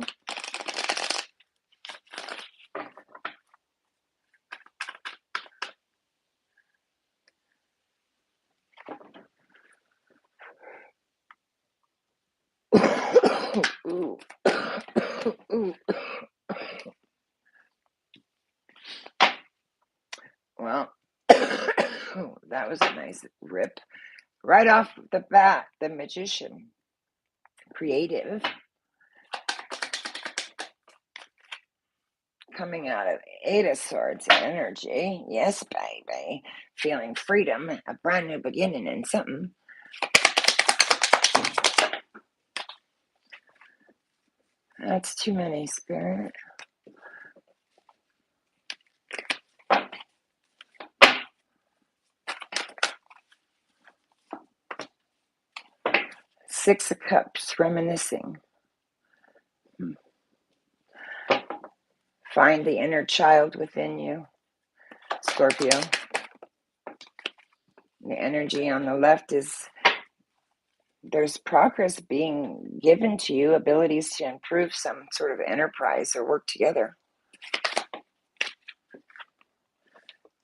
was a nice rip. Right off the bat, the Magician. Creative. Coming out of Eight of Swords energy. Yes, baby. Feeling freedom, a brand new beginning in something. That's too many, Spirit. Six of Cups, reminiscing. Find the inner child within you, Scorpio. The energy on the left is there's progress being given to you, abilities to improve some sort of enterprise or work together.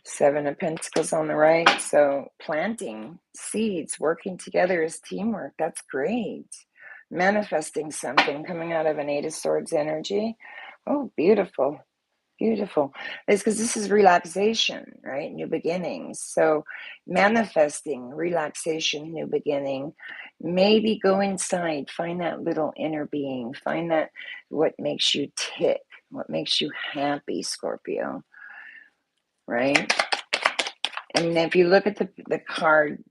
Seven of Pentacles on the right. So planting seeds, working together is teamwork. That's great. Manifesting something coming out of an Eight of Swords energy. Oh, beautiful. Beautiful. It's because this is relaxation, right? New beginnings. So manifesting, relaxation, new beginning. Maybe go inside, find that little inner being, find that what makes you tick, what makes you happy, Scorpio, right? And if you look at the card,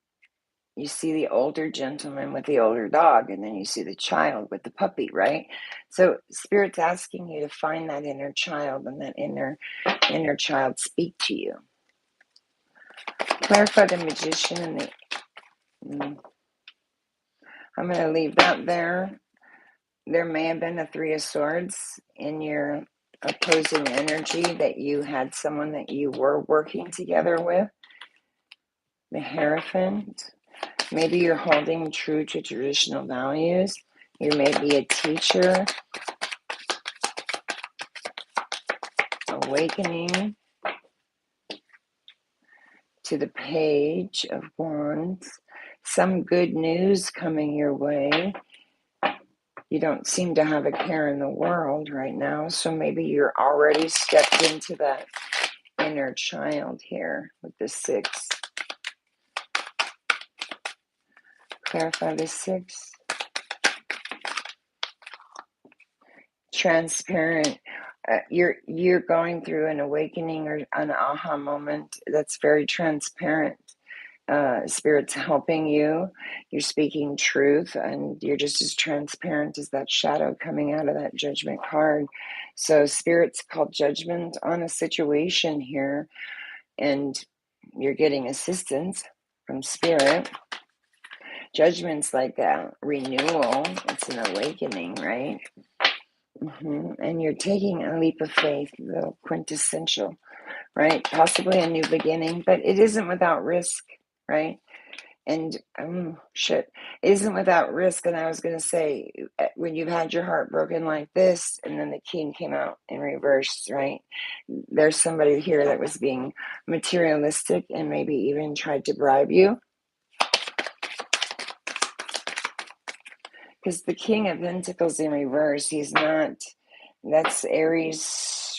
you see the older gentleman with the older dog, and then you see the child with the puppy, right? So Spirit's asking you to find that inner child and that inner child speak to you. Clarify the Magician and the... I'm going to leave that there. There may have been a Three of Swords in your opposing energy that you had someone that you were working together with. The Hierophant. Maybe you're holding true to traditional values. You may be a teacher. Awakening to the Page of Wands. Some good news coming your way. You don't seem to have a care in the world right now, so maybe you're already stepped into that inner child here with the Six. Clarify the Six. Transparent. You're going through an awakening or an aha moment that's very transparent. Spirit's helping you. You're speaking truth, and you're just as transparent as that shadow coming out of that Judgment card. So Spirit's called judgment on a situation here, and you're getting assistance from Spirit. Judgment's like a renewal. It's an awakening, right? And you're taking a leap of faith, the quintessential, right? Possibly a new beginning, but it isn't without risk, right? And it isn't without risk. And I was going to say, when you've had your heart broken like this, and then the King came out in reverse, right? There's somebody here that was being materialistic and maybe even tried to bribe you. Because the King of Pentacles in reverse, he's not, that's Aries,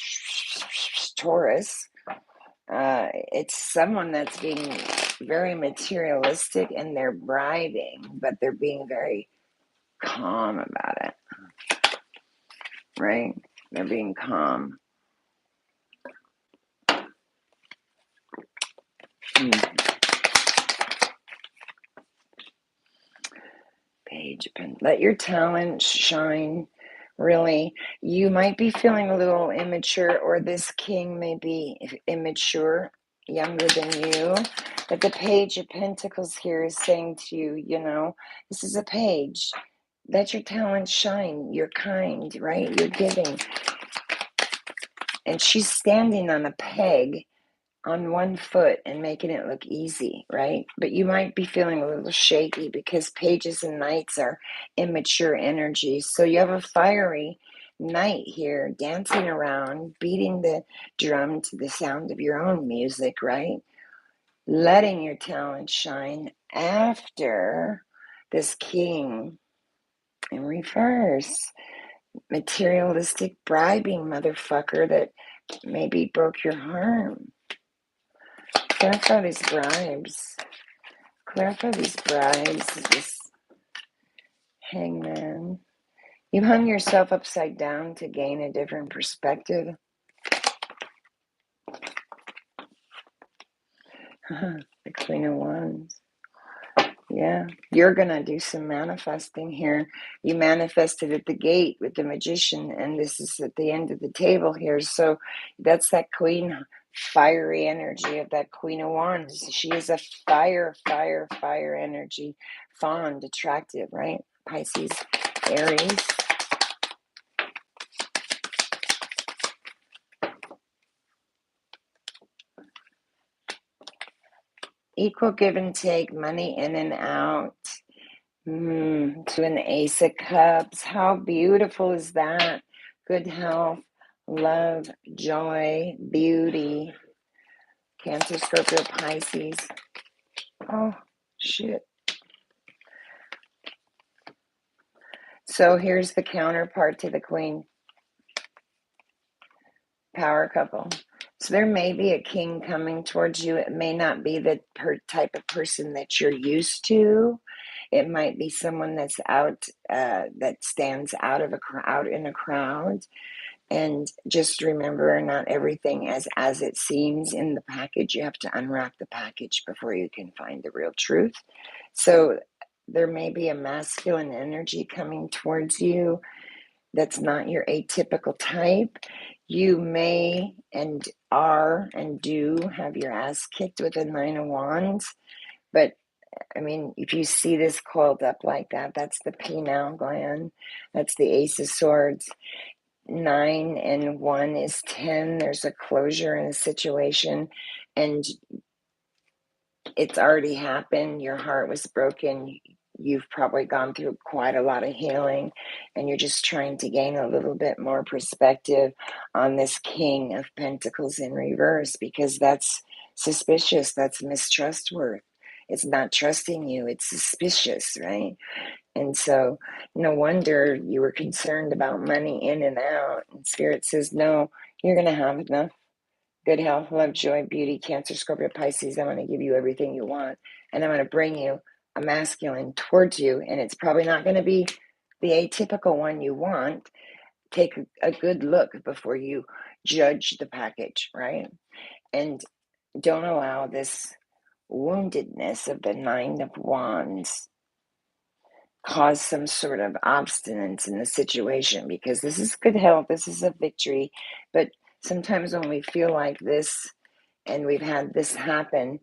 Taurus. It's someone that's being very materialistic and they're bribing, but they're being very calm about it, right? They're being calm. Page of Pentacles. Let your talent shine. Really, you might be feeling a little immature, or this King may be immature, younger than you. But the Page of Pentacles here is saying to you, you know, this is a page. Let your talent shine. You're kind, right? You're giving. And she's standing on a peg on one foot and making it look easy, right? But you might be feeling a little shaky because pages and knights are immature energies. So you have a fiery knight here dancing around, beating the drum to the sound of your own music, right? Letting your talent shine after this King in reverse. Materialistic bribing motherfucker that maybe broke your heart. Clarify these bribes. Clarify these bribes. This hangman. You hung yourself upside down to gain a different perspective. The Queen of Wands. Yeah, you're going to do some manifesting here. You manifested at the gate with the Magician, and this is at the end of the table here. So that's that Queen, fiery energy of that Queen of Wands. She is a fire energy, fond, attractive, right? Pisces, Aries. Equal give and take, money in and out. To an Ace of Cups. How beautiful is that? Good health, love, joy, beauty. Cancer, Scorpio, Pisces. Oh, shit. So here's the counterpart to the Queen. Power couple. So there may be a king coming towards you. It may not be the type of person that you're used to. It might be someone that's out, that stands out in a crowd. And just remember, not everything as it seems in the package. You have to unwrap the package before you can find the real truth. So there may be a masculine energy coming towards you that's not your atypical type. You may and are and do have your ass kicked with a 9 of Wands. But, I mean, if you see this coiled up like that, that's the pineal gland. That's the Ace of Swords. 9 and 1 is 10. There's a closure in a situation, and it's already happened. Your heart was broken. You've probably gone through quite a lot of healing, and you're just trying to gain a little bit more perspective on this King of Pentacles in reverse, because that's suspicious. That's mistrustworthy. It's not trusting you. It's suspicious, right? And so, no wonder you were concerned about money in and out. And Spirit says, no, you're going to have enough. Good health, love, joy, beauty, Cancer, Scorpio, Pisces. I'm going to give you everything you want. And I'm going to bring you a masculine towards you. And it's probably not going to be the atypical one you want. Take a good look before you judge the package, right? And don't allow this woundedness of the 9 of Wands cause some sort of obstinance in the situation, because this is good health, this is a victory. But sometimes when we feel like this and we've had this happen,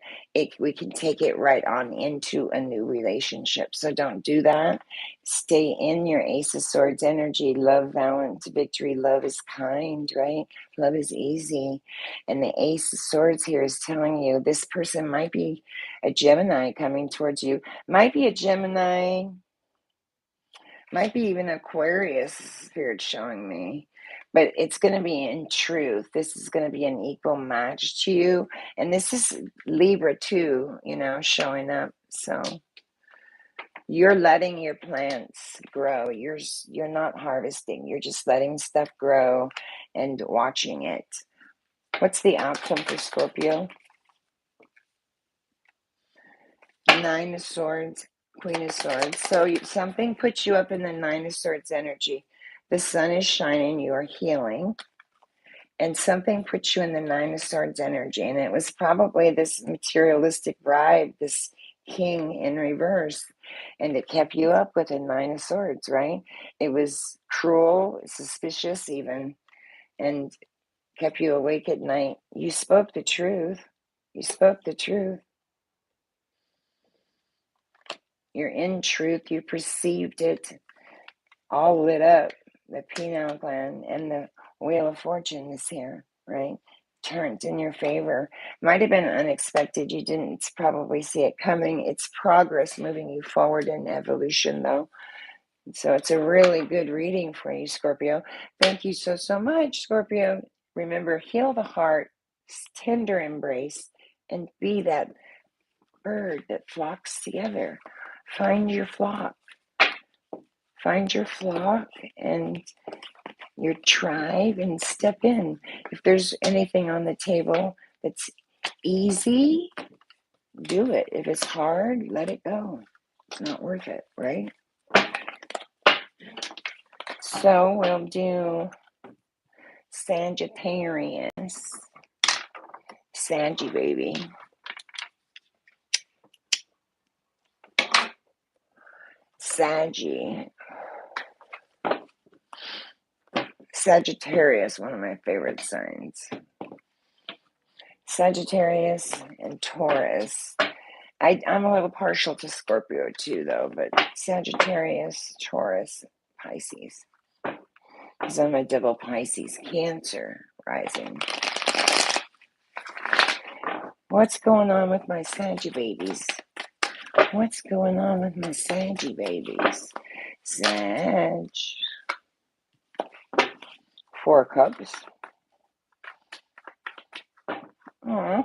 we can take it right on into a new relationship. So don't do that. Stay in your Ace of Swords energy. Love, balance, victory. Love is kind, right? Love is easy. And the Ace of Swords here is telling you this person might be a Gemini coming towards you, might be a Gemini, might be even Aquarius, Spirit showing me. But it's going to be in truth. This is going to be an equal match to you. And this is Libra too, showing up. So you're letting your plants grow. You're not harvesting. You're just letting stuff grow and watching it. What's the outcome for Scorpio? 9 of Swords, Queen of Swords. So something puts you up in the 9 of Swords energy. The sun is shining, you are healing. And something puts you in the 9 of Swords energy. And it was probably this materialistic bride, this king in reverse. And it kept you up with a 9 of Swords, right? It was cruel, suspicious even, and kept you awake at night. You spoke the truth. You spoke the truth. You're in truth. You perceived it all lit up. The pineal gland and the Wheel of Fortune is here, right? Turned in your favor. Might have been unexpected. You didn't probably see it coming. It's progress moving you forward in evolution, though. So it's a really good reading for you, Scorpio. Thank you so much, Scorpio. Remember, heal the heart, tender embrace, and be that bird that flocks together. Find your flock. Find your flock and your tribe and step in. If there's anything on the table that's easy, do it. If it's hard, let it go. It's not worth it, right? So we'll do Sagittarius. Saggy baby. Sagittarius, one of my favorite signs. Sagittarius and Taurus. I'm a little partial to Scorpio too, though, but Sagittarius, Taurus, Pisces. Because I'm a double Pisces, Cancer rising. What's going on with my Saggy babies? What's going on with my Saggy babies? Sag. 4 cups. Oh,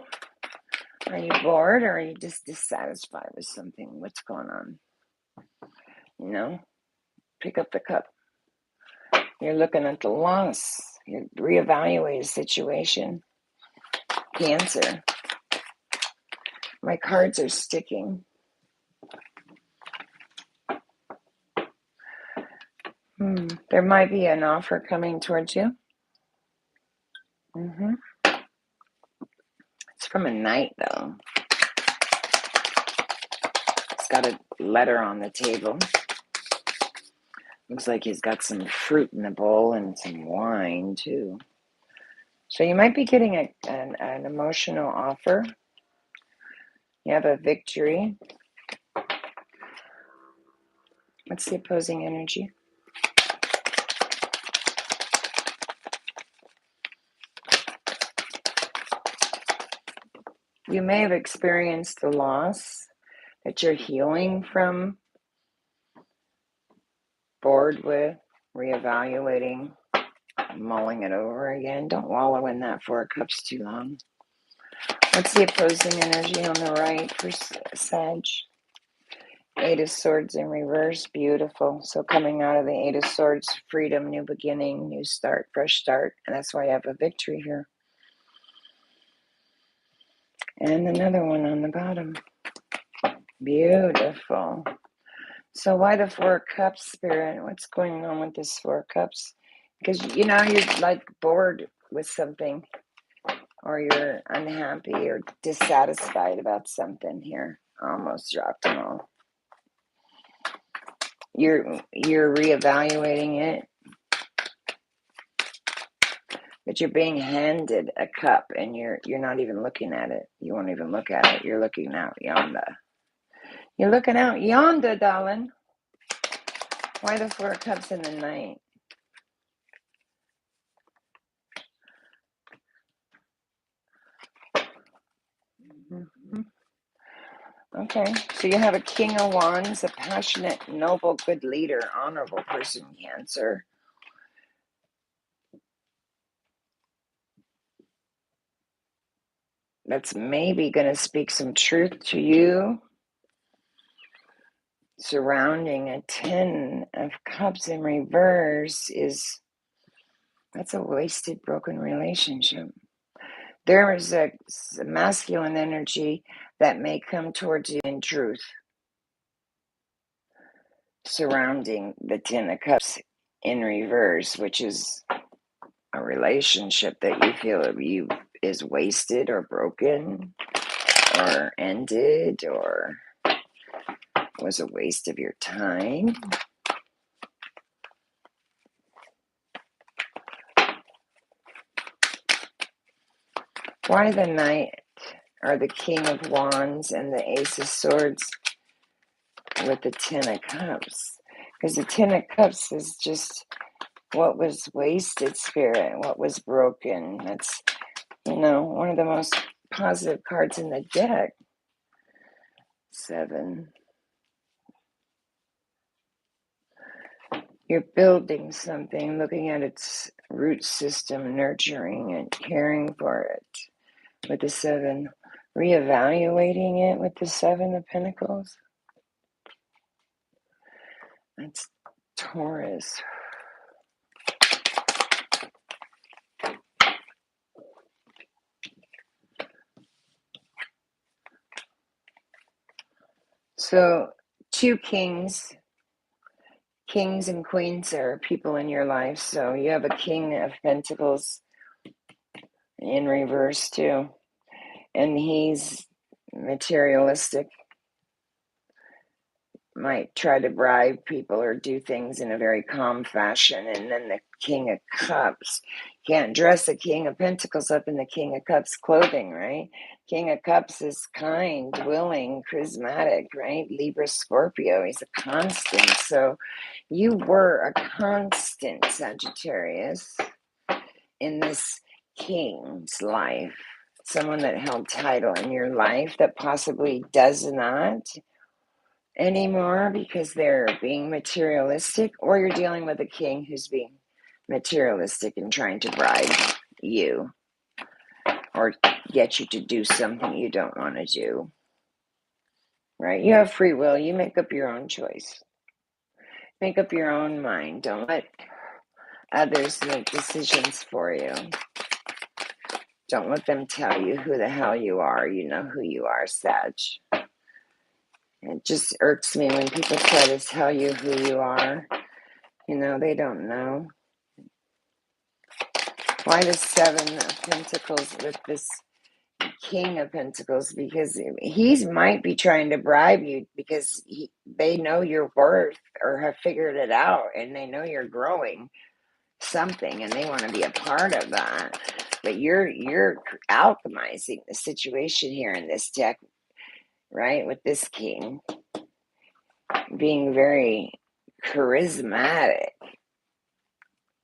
are you bored or are you just dissatisfied with something? What's going on? You know, pick up the cup. You're looking at the loss. You reevaluate a situation. Cancer. My cards are sticking. There might be an offer coming towards you. It's from a knight, though. It's got a letter on the table. Looks like he's got some fruit in the bowl and some wine, too. So you might be getting an emotional offer. You have a victory. What's the opposing energy? You may have experienced a loss that you're healing from, bored with, reevaluating, mulling it over again. Don't wallow in that 4 cups too long. What's the opposing energy on the right for Sag? 8 of Swords in reverse. Beautiful. So coming out of the 8 of Swords, freedom, new beginning, new start, fresh start. And that's why I have a victory here. And another one on the bottom. Beautiful. So why the 4 cups, Spirit? What's going on with this 4 cups? Because, you're like bored with something, or you're unhappy or dissatisfied about something here. Almost dropped them all. You're reevaluating it, but you're being handed a cup and you're not even looking at it. You won't even look at it. You're looking out yonder. You're looking out yonder, darling. Why the 4 cups in the night? Okay, so you have a King of Wands, a passionate, noble, good leader, honorable person, Cancer. That's maybe going to speak some truth to you. Surrounding a 10 of Cups in reverse that's a wasted, broken relationship. There is a masculine energy that may come towards you in truth. Surrounding the 10 of Cups in reverse, which is a relationship that you feel is wasted or broken or ended or was a waste of your time. Why the Knight or the King of Wands and the Ace of Swords with the 10 of Cups? Because the 10 of Cups is just what was wasted, Spirit, what was broken. That's, one of the most positive cards in the deck. 7. You're building something, looking at its root system, nurturing and caring for it with the 7. Reevaluating it with the 7 of Pentacles. That's Taurus. So, two kings and queens are people in your life. So you have a King of Pentacles in reverse too. And he's materialistic, might try to bribe people or do things in a very calm fashion. And then the King of Cups, can't dress a King of Pentacles up in the King of Cups clothing, right? King of Cups is kind, willing, charismatic, right? Libra, Scorpio, he's a constant. So you were a constant, Sagittarius, in this king's life. Someone that held title in your life that possibly does not anymore because they're being materialistic, or you're dealing with a king who's being materialistic and trying to bribe you or get you to do something you don't want to do, right? You have free will. You make up your own choice. Make up your own mind. Don't let others make decisions for you. Don't let them tell you who the hell you are. You know who you are, Sag. It just irks me when people try to tell you who you are. You know, they don't know. Why the Seven of Pentacles with this King of Pentacles? Because he might be trying to bribe you because they know your worth or have figured it out, and they know you're growing something and they want to be a part of that. But you're alchemizing the situation here in this deck, right? With this king being very charismatic,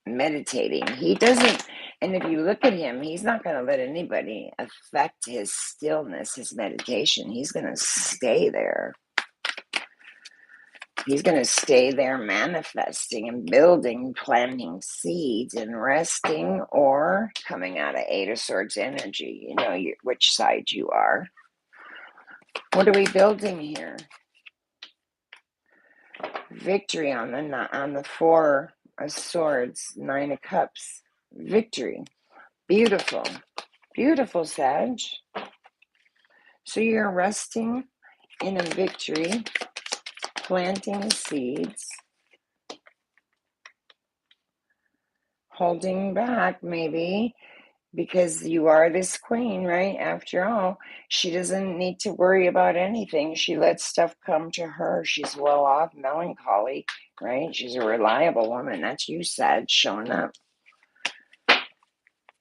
meditating. He doesn't, and if you look at him, he's not going to let anybody affect his stillness, his meditation. He's going to stay there. He's going to stay there manifesting and building, planting seeds and resting, or coming out of Eight of Swords energy. You know which side you are. What are we building here? Victory on the Four of Swords, Nine of Cups. Victory. Beautiful. Beautiful, Sag. So you're resting in a victory, planting seeds, holding back maybe because you are this queen, right? After all, she doesn't need to worry about anything. She lets stuff come to her. She's well off, melancholy, right? She's a reliable woman. That's you, Sag, showing up.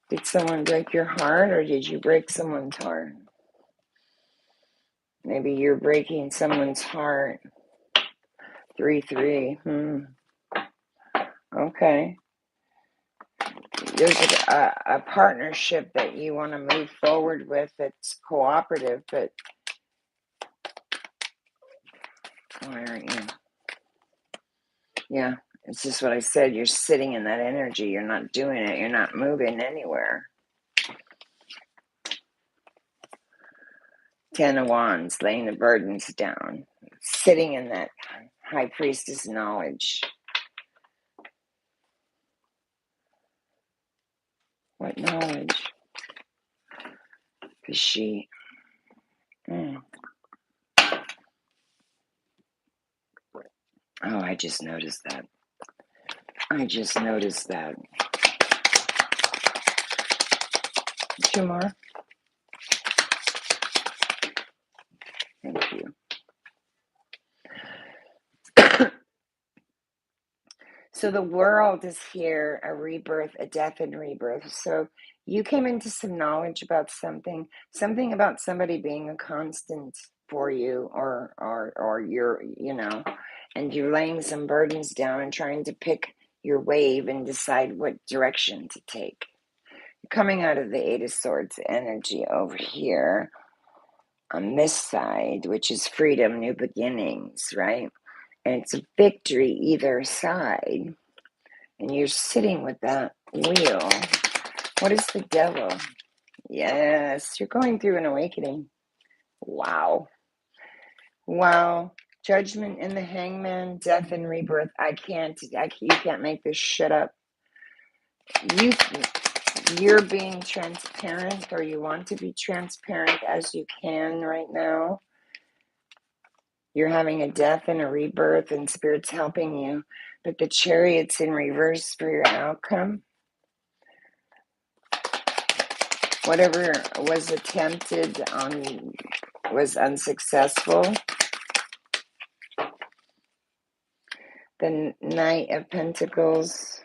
Did someone break your heart, or did you break someone's heart? Maybe you're breaking someone's heart. 3-3. Okay. There's a partnership that you want to move forward with that's cooperative, but why aren't you? Yeah, it's just what I said. You're sitting in that energy. You're not doing it. You're not moving anywhere. 10 of Wands, laying the burdens down. Sitting in that high priestess knowledge. What knowledge? Because she... Oh, I just noticed that. Two more. Thank you. So the world is here, a rebirth, a death and rebirth. So you came into some knowledge about something about somebody being a constant for you, or you're, and you're laying some burdens down and trying to pick your wave and decide what direction to take. You're coming out of the Eight of Swords energy over here on this side, which is freedom, new beginnings, right? And it's a victory either side. And you're sitting with that wheel. What is the Devil? Yes, you're going through an awakening. Wow. Judgment in the Hangman, death and rebirth. You can't make this shit up. You're being transparent, or you want to be transparent as you can right now. You're having a death and a rebirth, and Spirit's helping you. But the Chariot's in reverse for your outcome. Whatever was attempted on was unsuccessful. The Knight of Pentacles.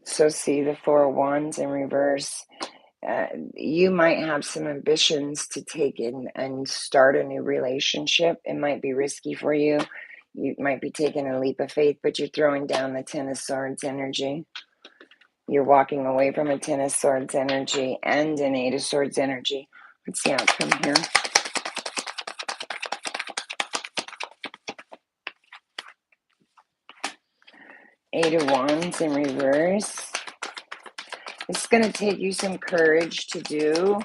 So see the Four of Wands in reverse. You might have some ambitions to take in and start a new relationship. It might be risky for you. You might be taking a leap of faith, but you're throwing down the Ten of Swords energy. You're walking away from a Ten of Swords energy and an Eight of Swords energy. What's the outcome here? Eight of Wands in reverse. It's going to take you some courage to do.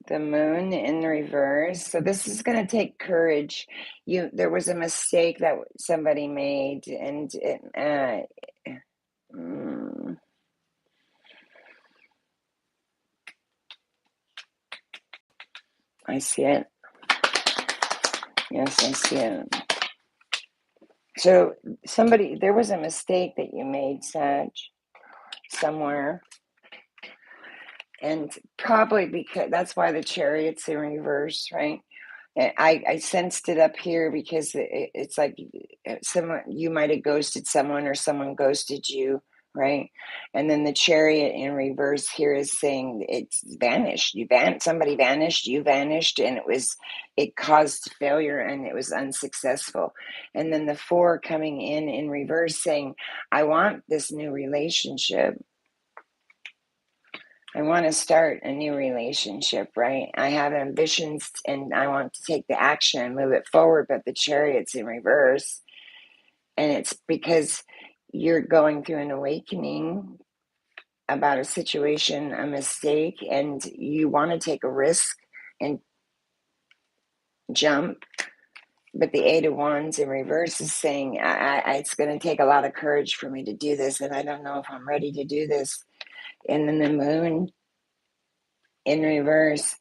The Moon in reverse. So this is going to take courage. There was a mistake that somebody made, and I see it. Yes, I see it. So there was a mistake that you made, Sag, somewhere. And probably because that's why the Chariot's in reverse, right? I sensed it up here because it's like you might have ghosted someone or someone ghosted you, right? And then the Chariot in reverse here is saying it's vanished. Somebody vanished, you vanished, and it caused failure and it was unsuccessful. And then the Four coming in reverse saying, I want this new relationship. I want to start a new relationship, right? I have ambitions and I want to take the action and move it forward, but the Chariot's in reverse. And it's because you're going through an awakening about a situation, a mistake, and you want to take a risk and jump. But the Eight of Wands in reverse is saying, it's going to take a lot of courage for me to do this, and I don't know if I'm ready to do this. And then the Moon in reverse,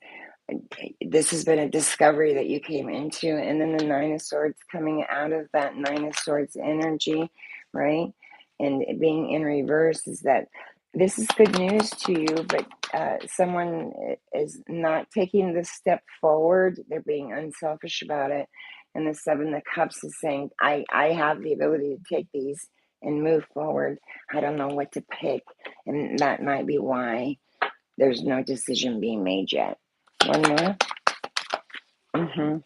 this has been a discovery that you came into. And then the Nine of Swords coming out of that Nine of Swords energy, right? And being in reverse is that this is good news to you, but someone is not taking the step forward. They're being unselfish about it. And the Seven of Cups is saying, I have the ability to take these and move forward. I don't know what to pick. And that might be why there's no decision being made yet. One more.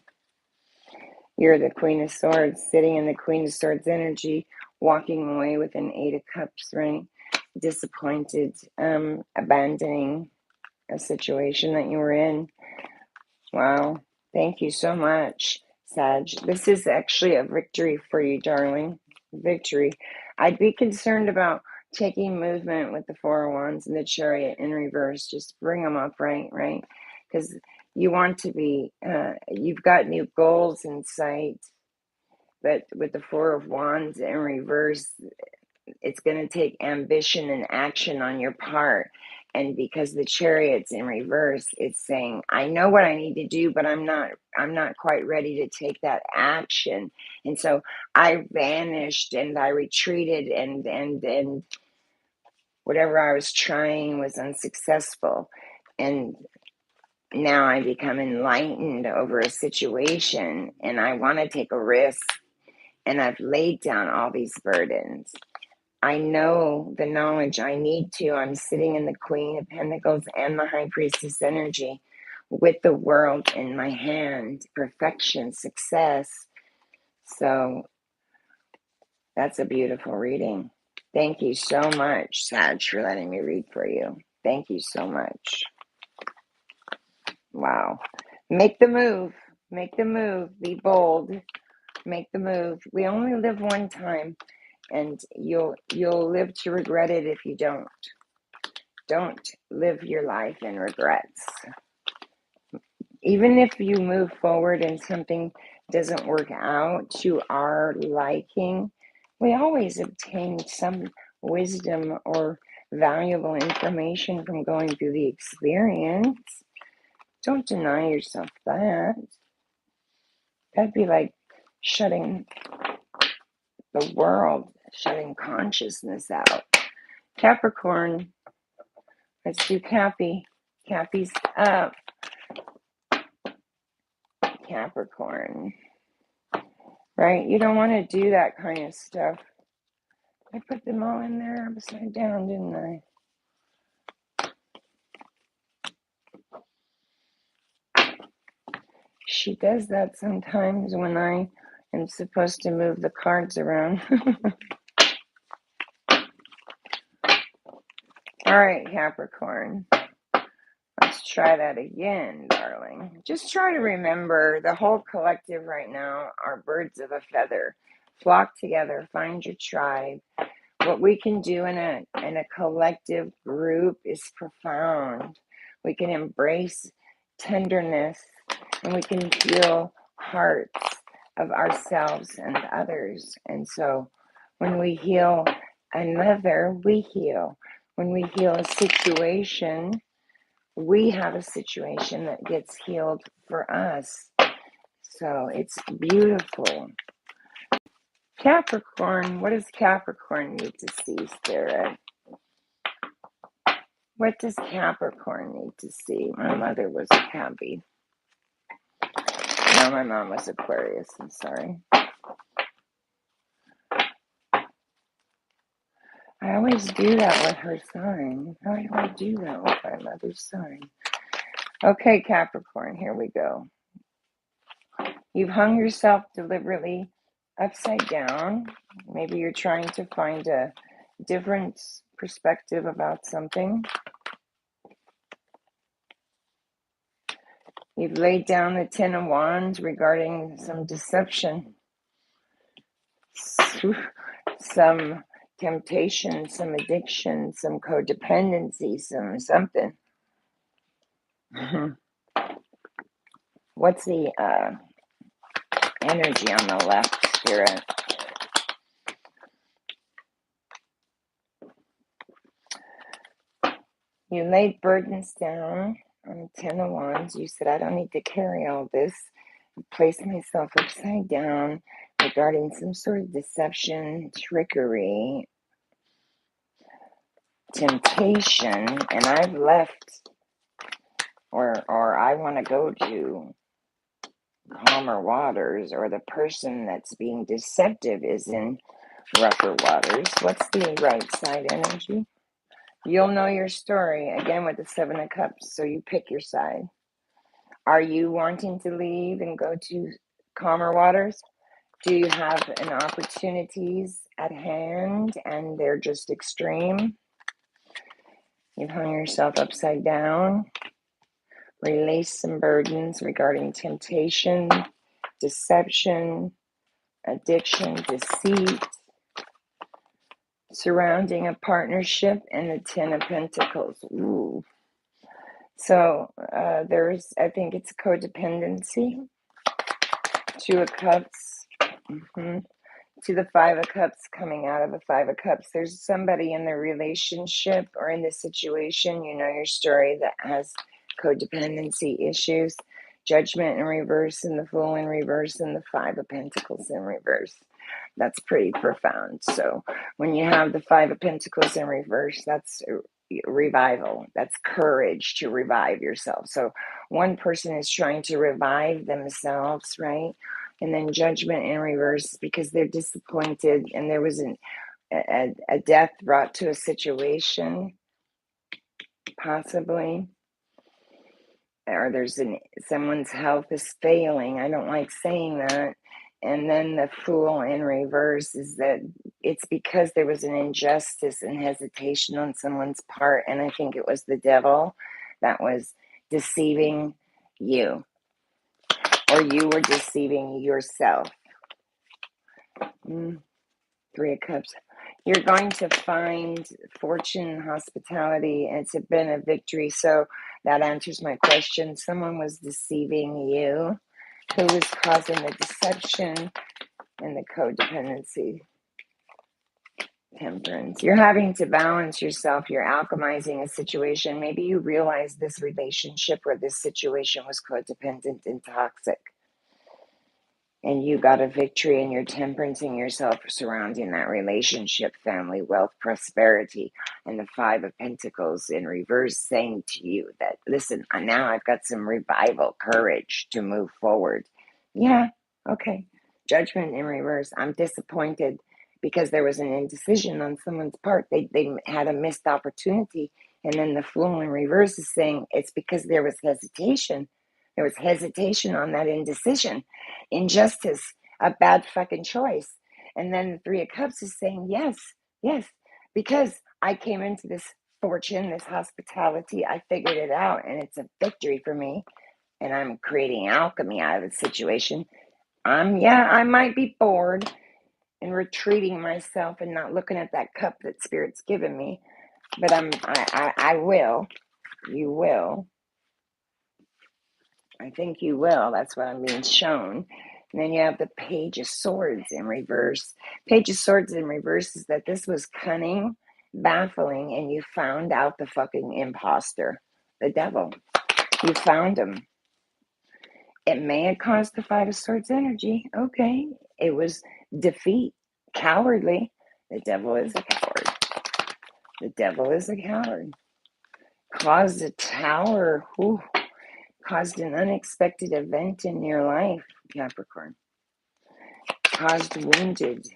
You're the Queen of Swords, sitting in the Queen of Swords energy, walking away with an Eight of Cups, right? Disappointed, abandoning a situation that you were in. Wow. Thank you so much, Sag. This is actually a victory for you, darling. Victory. I'd be concerned about taking movement with the Four of Wands and the Chariot in reverse. Just bring them up, right? Because you want to be, you've got new goals in sight, but with the Four of Wands in reverse, it's going to take ambition and action on your part. And because the Chariot's in reverse, it's saying, I know what I need to do, but I'm not quite ready to take that action. And so I vanished and I retreated, and whatever I was trying was unsuccessful. And now I become enlightened over a situation, and I want to take a risk, and I've laid down all these burdens. I know the knowledge I need to. I'm sitting in the Queen of Pentacles and the High Priestess energy with the world in my hand, perfection, success. So that's a beautiful reading. Thank you so much, Sag, for letting me read for you. Thank you so much. Wow. Make the move. Make the move. Be bold. Make the move. We only live one time, and you'll live to regret it if you don't. Don't live your life in regrets. Even if you move forward and something doesn't work out to our liking, we always obtain some wisdom or valuable information from going through the experience. Don't deny yourself that. That'd be like shutting the world, shutting consciousness out. Capricorn, let's do Cappy. Cappy's up. Capricorn. Right? You don't want to do that kind of stuff. I put them all in there upside down, didn't I? She does that sometimes when I am supposed to move the cards around. All right, Capricorn. Let's try that again, darling. Just try to remember the whole collective right now are birds of a feather. Flock together, find your tribe. What we can do in a collective group is profound. We can embrace tenderness and we can feel hearts of ourselves and others. And so when we heal another, we heal. When we heal a situation, we have a situation that gets healed for us. So it's beautiful. Capricorn, what does Capricorn need to see, Spirit? What does Capricorn need to see? My mother was a Cappy. No, my mom was Aquarius, I'm sorry. I always do that with her sign. How do I do that with my mother's sign? Okay, Capricorn, here we go. You've hung yourself deliberately upside down. Maybe you're trying to find a different perspective about something. You've laid down the Ten of Wands regarding some deception, some temptation, some addiction, some codependency, some something. What's the energy on the left, Spirit? You laid burdens down on the Ten of Wands. You said, I don't need to carry all this. I placed myself upside down regarding some sort of deception, trickery, temptation, and I've left, or I want to go to calmer waters, or the person that's being deceptive is in rougher waters. What's the right side energy? You'll know your story, again with the Seven of Cups, so you pick your side. Are you wanting to leave and go to calmer waters? Do you have an opportunities at hand and they're just extreme? You've hung yourself upside down. Release some burdens regarding temptation, deception, addiction, deceit, surrounding a partnership, and the Ten of Pentacles. Ooh. So there's, I think it's codependency. Two of Cups. To the Five of Cups, coming out of the Five of Cups. There's somebody in the relationship or in the situation, you know your story, that has codependency issues. Judgment in reverse, and the Fool in reverse, and the Five of Pentacles in reverse. That's pretty profound. So when you have the Five of Pentacles in reverse, that's revival. That's courage to revive yourself. So one person is trying to revive themselves, right? And then Judgment in reverse because they're disappointed and there was a death brought to a situation, possibly. Or there's someone's health is failing. I don't like saying that. And then the Fool in reverse is that it's because there was an injustice and hesitation on someone's part. And I think it was the devil that was deceiving you. Or you were deceiving yourself. Three of Cups. You're going to find fortune and hospitality, and it's been a victory. So that answers my question. Someone was deceiving you. Who was causing the deception and the codependency? Temperance. You're having to balance yourself. You're alchemizing a situation. Maybe you realize this relationship or this situation was codependent and toxic. And you got a victory and you're temperancing yourself surrounding that relationship, family, wealth, prosperity, and the Five of Pentacles in reverse saying to you that, listen, now I've got some revival, courage to move forward. Yeah, okay. Judgment in reverse. I'm disappointed because there was an indecision on someone's part. They had a missed opportunity. And then the Fool in reverse is saying it's because there was hesitation. There was hesitation on that indecision. Injustice, a bad fucking choice. And then the Three of Cups is saying, yes, yes, because I came into this fortune, this hospitality, I figured it out, and it's a victory for me, and I'm creating alchemy out of the situation. I might be bored and retreating myself and not looking at that cup that Spirit's given me, but I will. You will. I think you will. That's what I'm being shown. And then you have the Page of Swords in reverse. Page of Swords in reverse is that this was cunning, baffling, and you found out the fucking imposter, the devil. You found him. It may have caused the Five of Swords energy. Okay. It was defeat, cowardly. The devil is a coward. The devil is a coward. Caused a tower. Whew. Caused an unexpected event in your life, Capricorn. Caused wounded.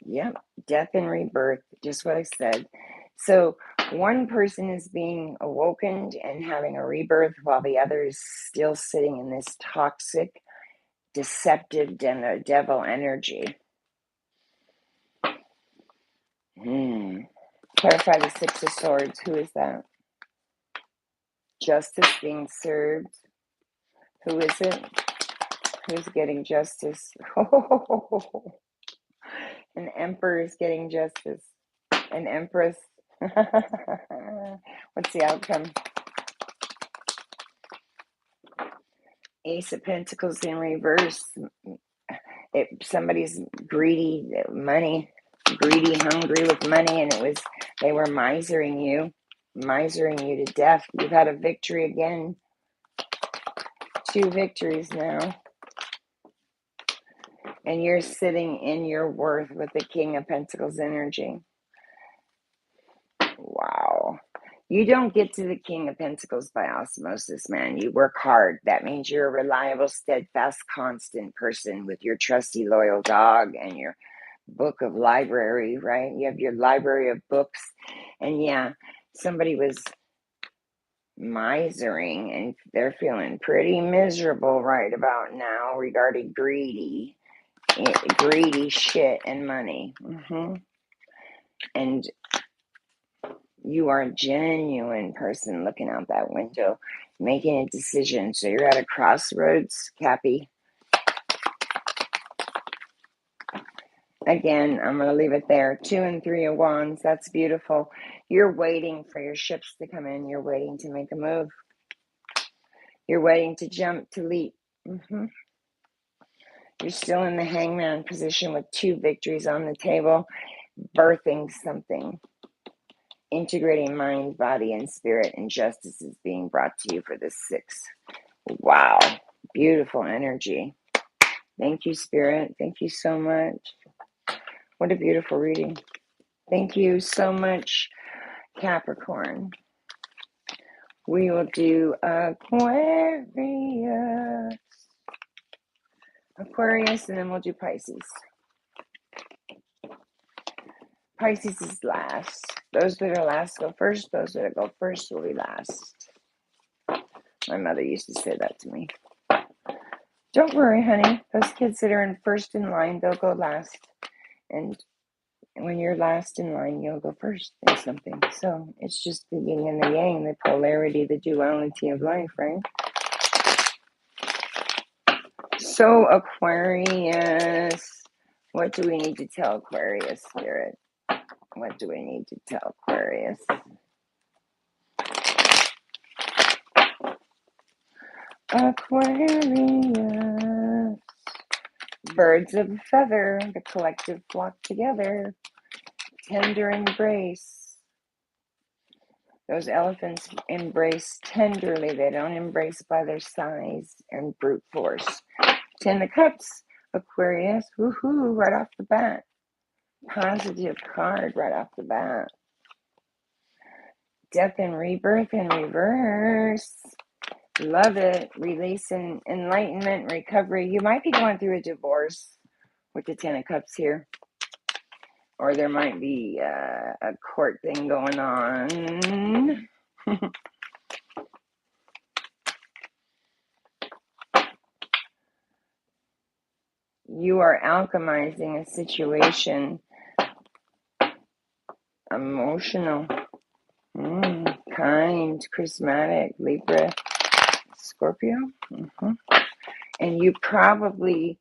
Yep. Death and rebirth. Just what I said. So one person is being awokened and having a rebirth while the other is still sitting in this toxic, deceptive devil energy. Clarify the Six of Swords. Who is that? Justice being served. Who is it? Who's getting justice? An emperor is getting justice. An empress. What's the outcome? Ace of Pentacles in reverse. Somebody's greedy, hungry with money, and they were misering you to death. You've had a victory again. 2 victories now. And you're sitting in your worth with the King of Pentacles energy. Wow. You don't get to the King of Pentacles by osmosis, man. You work hard. That means you're a reliable, steadfast, constant person with your trusty, loyal dog and your book of library, right? You have your library of books. And yeah, somebody was misering and they're feeling pretty miserable right about now regarding greedy shit and money. And you are a genuine person looking out that window, making a decision. So you're at a crossroads, Cappy. Again, I'm going to leave it there. 2 and 3 of Wands. That's beautiful. You're waiting for your ships to come in. You're waiting to make a move. You're waiting to jump, to leap. You're still in the hangman position with 2 victories on the table, birthing something. Integrating mind, body, and spirit, and justice is being brought to you for this 6. Wow. Beautiful energy. Thank you, Spirit. Thank you so much. What a beautiful reading. Thank you so much, Capricorn. We will do Aquarius. Aquarius, and then we'll do Pisces. Pisces is last. Those that are last go first. Those that go first will be last. My mother used to say that to me. Don't worry, honey. Those kids that are in first in line, they'll go last. And when you're last in line, you'll go first in something. So it's just the yin and the yang, the polarity, the duality of life, right? So Aquarius, what do we need to tell Aquarius, Spirit? What do we need to tell Aquarius? Aquarius. Birds of a feather, the collective flock together. tender embrace. Those elephants embrace tenderly. They don't embrace by their size and brute force. Ten of Cups, Aquarius, woohoo, right off the bat. Positive card right off the bat. Death and rebirth in reverse. Love it. Release and enlightenment, recovery. You might be going through a divorce with the Ten of Cups here. Or there might be a court thing going on. You are alchemizing a situation. Emotional. Kind, charismatic, Libra, Scorpio. And you probably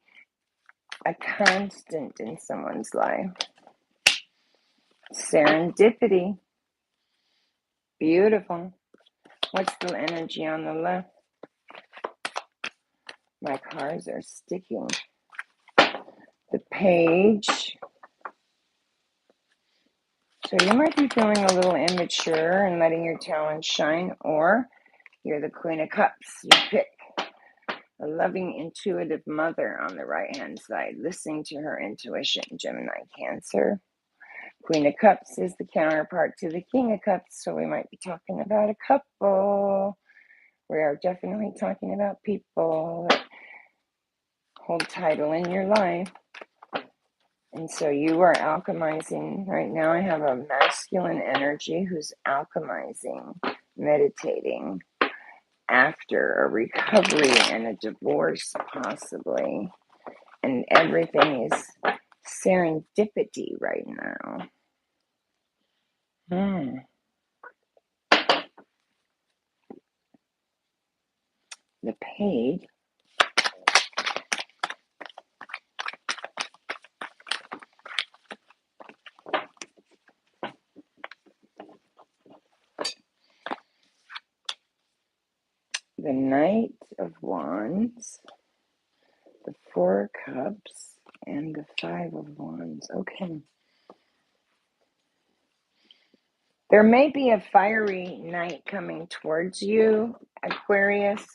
a constant in someone's life. Serendipity. Beautiful. What's the energy on the left? My cards are sticking. The Page. So you might be feeling a little immature and letting your talent shine, or you're the Queen of Cups. You pick. A loving, intuitive mother on the right-hand side, listening to her intuition. Gemini, Cancer. Queen of Cups is the counterpart to the King of Cups, so we might be talking about a couple. We are definitely talking about people that hold title in your life. And so you are alchemizing. Right now I have a masculine energy who's alchemizing, meditating after a recovery and a divorce possibly. And everything is serendipity right now. The Page. The Knight of Wands. The Four of Cups. And the Five of Wands. Okay. There may be a fiery knight coming towards you, Aquarius,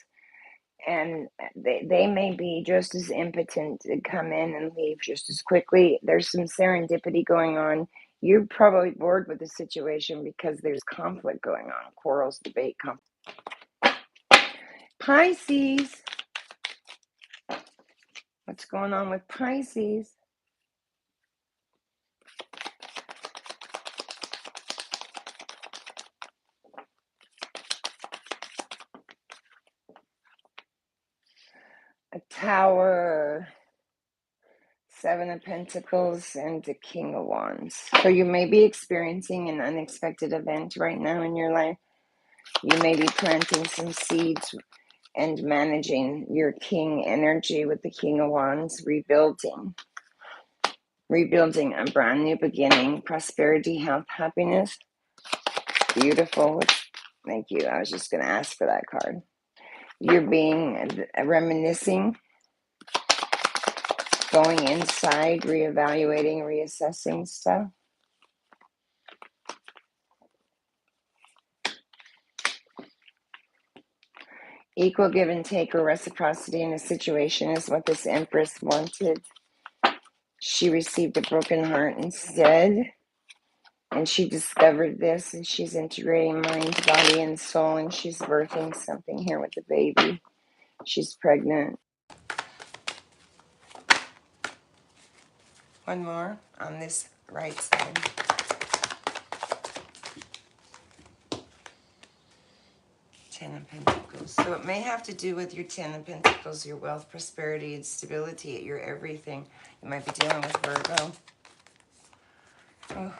and they may be just as impotent to come in and leave just as quickly. There's some serendipity going on. You're probably bored with the situation because there's conflict going on, quarrels, debate, conflict. Pisces. What's going on with Pisces? A Tower, Seven of Pentacles, and the King of Wands. So you may be experiencing an unexpected event right now in your life. You may be planting some seeds and managing your king energy with the King of Wands, rebuilding a brand new beginning, prosperity, health, happiness. Beautiful. Thank you. I was just going to ask for that card. You're being reminiscing, going inside, reevaluating, reassessing stuff. Equal give and take or reciprocity in a situation is what this Empress wanted. She received a broken heart instead. And she discovered this, and she's integrating mind, body, and soul, and she's birthing something here with the baby. She's pregnant. One more on this right side. Ten of Pentacles. So it may have to do with your Ten of Pentacles, your wealth, prosperity, and stability, your everything. You might be dealing with Virgo. Oh,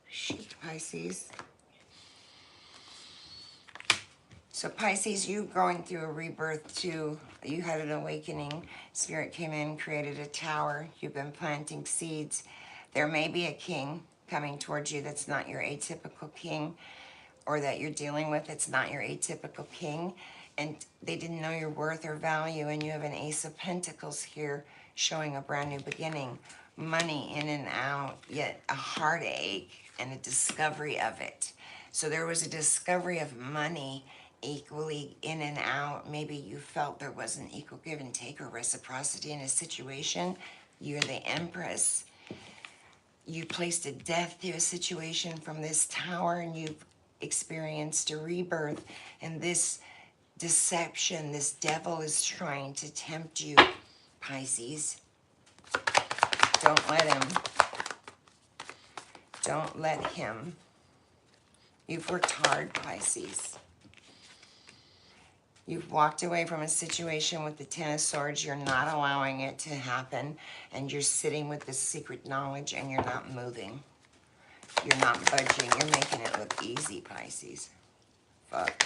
shoot, Pisces. So Pisces, you going through a rebirth too. You had an awakening. Spirit came in, created a tower. You've been planting seeds. There may be a king coming towards you that's not your atypical king, or that you're dealing with that's not your atypical king, and they didn't know your worth or value, and you have an Ace of Pentacles here showing a brand new beginning. Money in and out, yet a heartache and a discovery of it. So there was a discovery of money equally in and out. Maybe you felt there wasn't equal give and take or reciprocity in a situation. You're the Empress. You placed a death to a situation from this Tower, and you've experienced a rebirth. And this deception, this devil is trying to tempt you, Pisces. Don't let him. Don't let him. You've worked hard, Pisces. You've walked away from a situation with the Ten of Swords. You're not allowing it to happen. And you're sitting with this secret knowledge and you're not moving. You're not budging. You're making it look easy, Pisces. Fuck.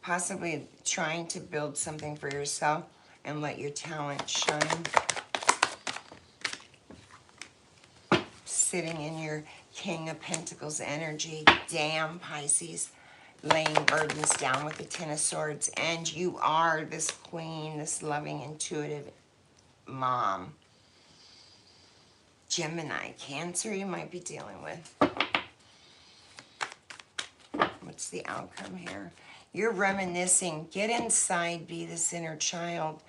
Possibly trying to build something for yourself and let your talent shine. Sitting in your King of Pentacles energy. Damn, Pisces. Laying burdens down with the Ten of Swords. And you are this queen, this loving, intuitive mom. Gemini, Cancer you might be dealing with. What's the outcome here? You're reminiscing. Get inside, be this inner child.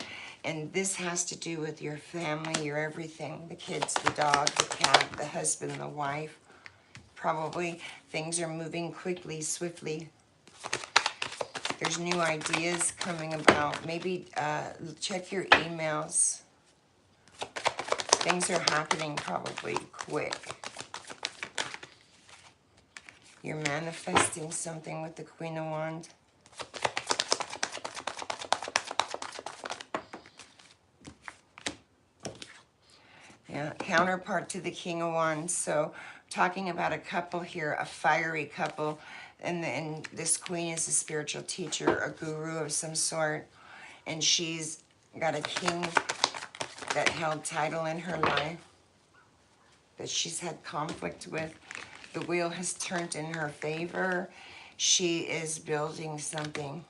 And this has to do with your family, your everything. The kids, the dog, the cat, the husband, the wife. Probably things are moving quickly, swiftly. There's new ideas coming about. Maybe check your emails. Things are happening probably quick. You're manifesting something with the Queen of Wands. Yeah, counterpart to the King of Wands. So talking about a couple here, a fiery couple. And this queen is a spiritual teacher, a guru of some sort. And she's got a king that held title in her life that she's had conflict with. The wheel has turned in her favor. She is building something,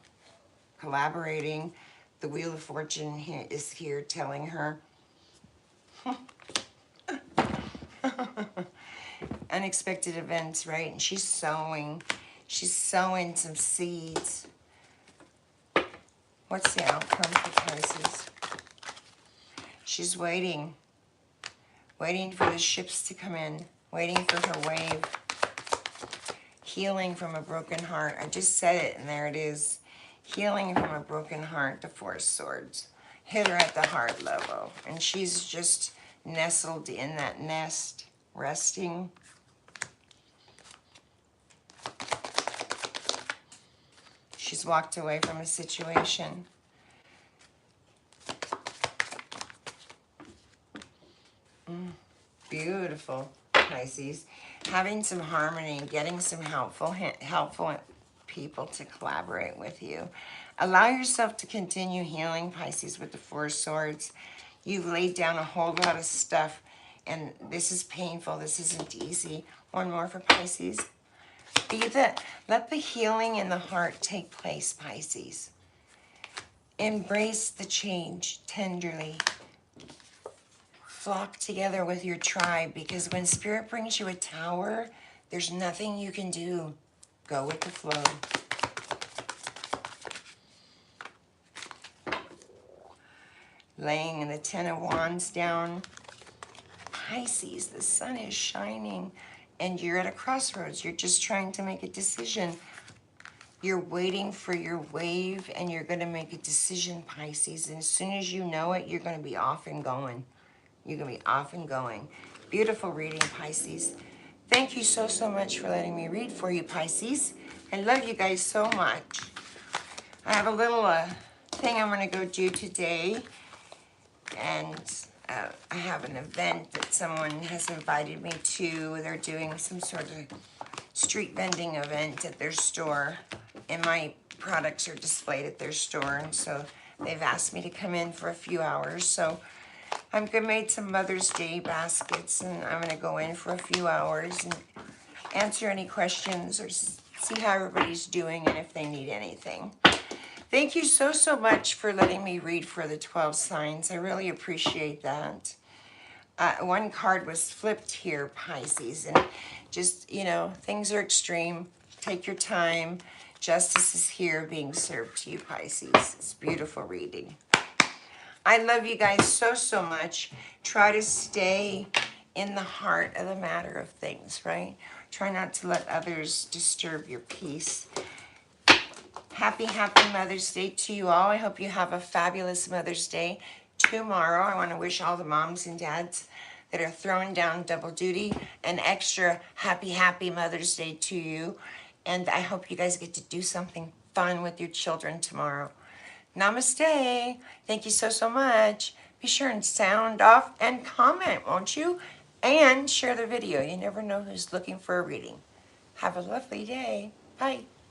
collaborating. The Wheel of Fortune is here telling her unexpected events, right? And she's sowing some seeds. What's the outcome for Pisces? She's waiting for the ships to come in, waiting for her wave. Healing from a broken heart. I just said it, and there it is. Healing from a broken heart, the Four of Swords. Hit her at the heart level. And she's just nestled in that nest, resting. She's walked away from a situation. Beautiful, Pisces. Having some harmony, getting some helpful people to collaborate with you. Allow yourself to continue healing, Pisces, with the Four of Swords. You've laid down a whole lot of stuff, and this is painful. This isn't easy. One more for Pisces. Let the healing in the heart take place, Pisces. Embrace the change tenderly. Flock together with your tribe, because when Spirit brings you a tower, there's nothing you can do. Go with the flow. Laying the Ten of Wands down. Pisces, the sun is shining, and you're at a crossroads. You're just trying to make a decision. You're waiting for your wave, and you're going to make a decision, Pisces. And as soon as you know it, you're going to be off and going. You're going to be off and going. Beautiful reading, Pisces. Thank you so much for letting me read for you, Pisces. I love you guys so much. I have a little thing I'm going to go do today. And I have an event that someone has invited me to. They're doing some sort of street vending event at their store. And my products are displayed at their store. And so they've asked me to come in for a few hours. So I'm going to make some Mother's Day baskets, and I'm going to go in for a few hours and answer any questions or see how everybody's doing and if they need anything. Thank you so much for letting me read for the 12 signs. I really appreciate that. one card was flipped here, Pisces, and just, you know, things are extreme. Take your time. Justice is here being served to you, Pisces. It's beautiful reading. I love you guys so, so much. Try to stay in the heart of the matter of things, right? Try not to let others disturb your peace. Happy Mother's Day to you all. I hope you have a fabulous Mother's Day tomorrow. I want to wish all the moms and dads that are throwing down double duty an extra happy Mother's Day to you. And I hope you guys get to do something fun with your children tomorrow. Namaste. Thank you so, so much. Be sure and sound off and comment, won't you? And share the video. You never know who's looking for a reading. Have a lovely day. Bye.